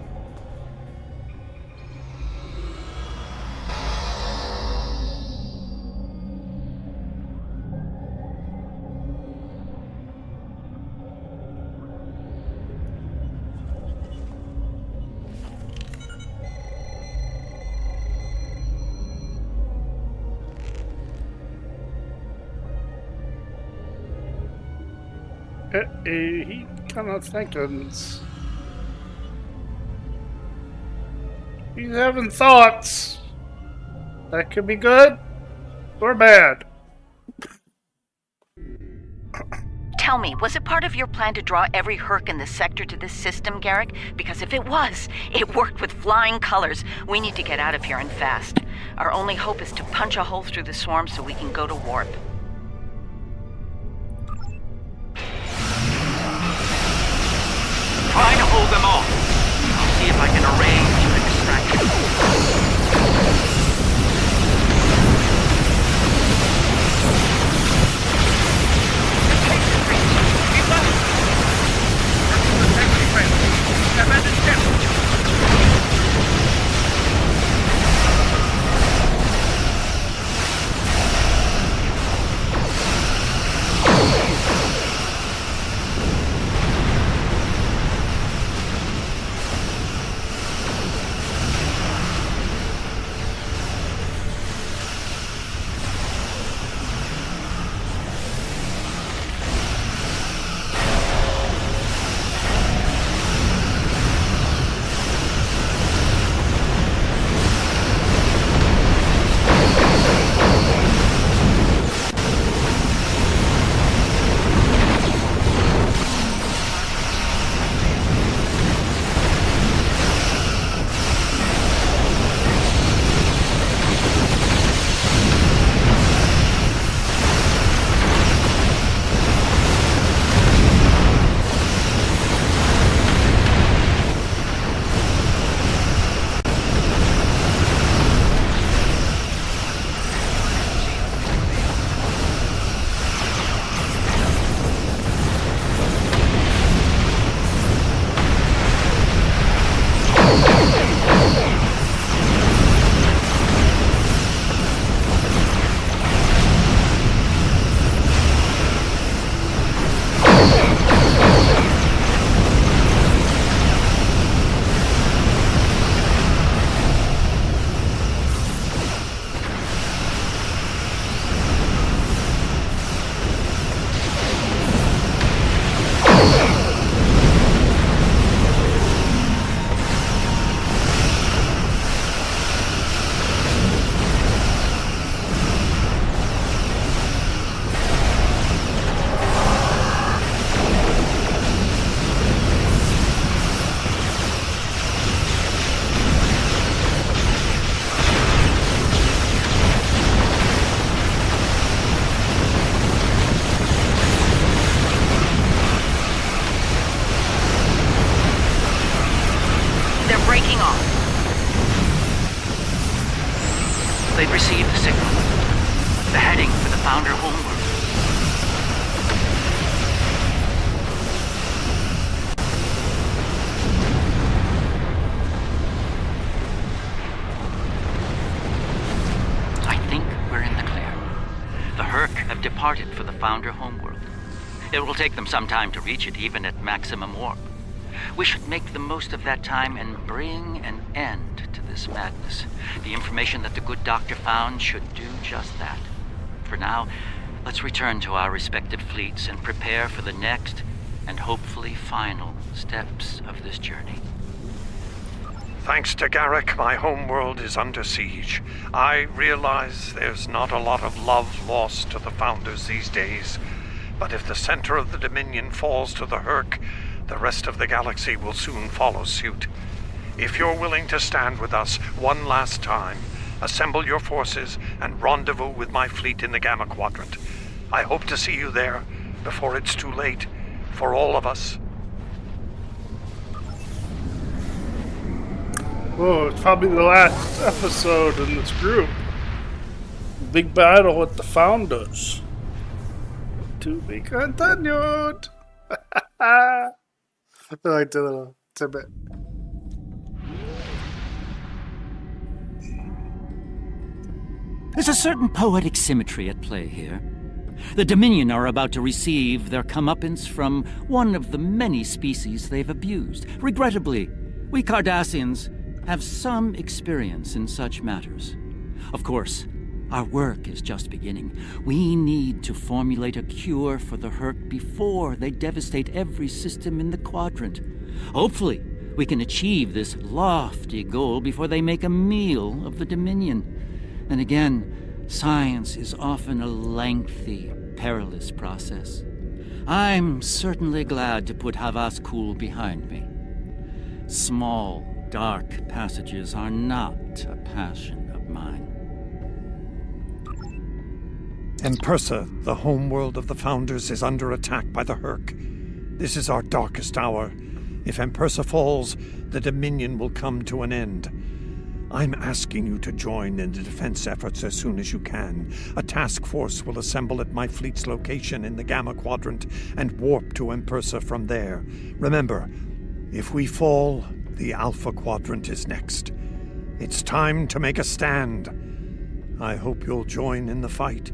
He kind of thinking. He's having thoughts. That could be good or bad. Tell me, was it part of your plan to draw every Herc in the sector to this system, Garrick? Because if it was, it worked with flying colors. We need to get out of here and fast. Our only hope is to punch a hole through the swarm so we can go to warp. Trying to hold them off. I'll see if I can arrange a distraction. Breaking off. they've received the signal. They're heading for the Founder homeworld. I think we're in the clear. The Herc have departed for the Founder homeworld. It will take them some time to reach it, even at maximum warp. We should make the most of that time and bring an end to this madness. The information that the good doctor found should do just that. For now, let's return to our respective fleets and prepare for the next and hopefully final steps of this journey. Thanks to Garrick, my homeworld is under siege. I realize there's not a lot of love lost to the Founders these days, but if the center of the Dominion falls to the Herc, the rest of the galaxy will soon follow suit. If you're willing to stand with us one last time, assemble your forces and rendezvous with my fleet in the Gamma Quadrant. I hope to see you there before it's too late for all of us. Whoa, it's probably the last episode in this group. Big battle with the Founders. To be continued. I liked a little tidbit. There's a certain poetic symmetry at play here. The Dominion are about to receive their comeuppance from one of the many species they've abused. Regrettably, we Cardassians have some experience in such matters. Of course, our work is just beginning. We need to formulate a cure for the Herc before they devastate every system in the quadrant. Hopefully, we can achieve this lofty goal before they make a meal of the Dominion. And again, science is often a lengthy, perilous process. I'm certainly glad to put Havas Kul behind me. Small, dark passages are not a passion of mine. Empersa, the homeworld of the Founders, is under attack by the Herc. This is our darkest hour. If Empersa falls, the Dominion will come to an end. I'm asking you to join in the defense efforts as soon as you can. A task force will assemble at my fleet's location in the Gamma Quadrant and warp to Empersa from there. Remember, if we fall, the Alpha Quadrant is next. It's time to make a stand. I hope you'll join in the fight.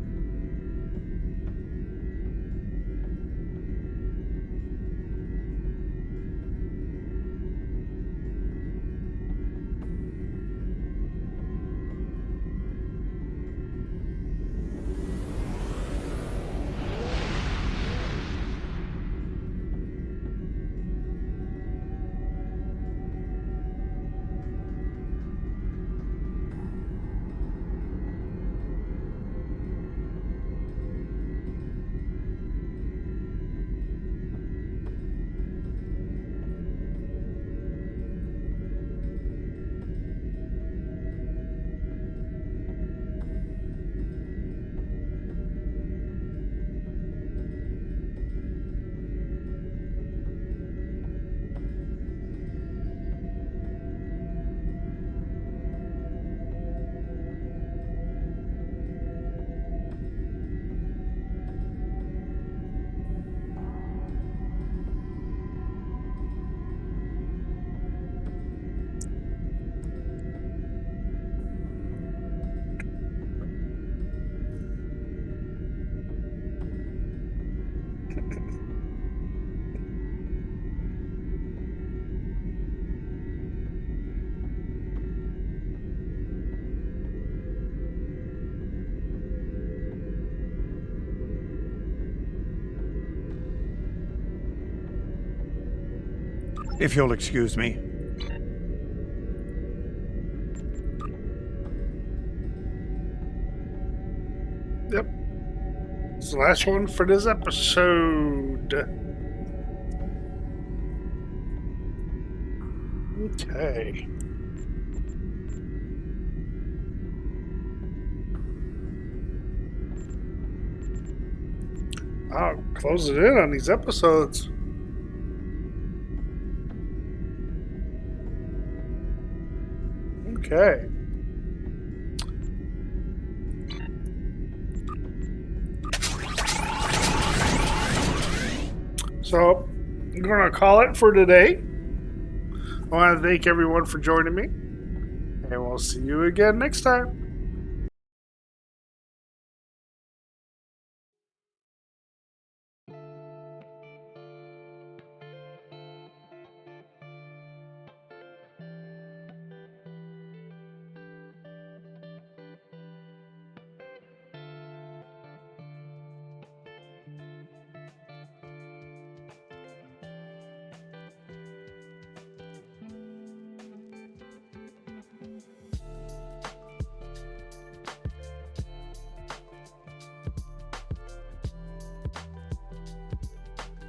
If you'll excuse me. Yep. It's the last one for this episode. Okay. I'll close it in on these episodes. Okay. So, I'm going to call it for today. I want to thank everyone for joining me. And we'll see you again next time.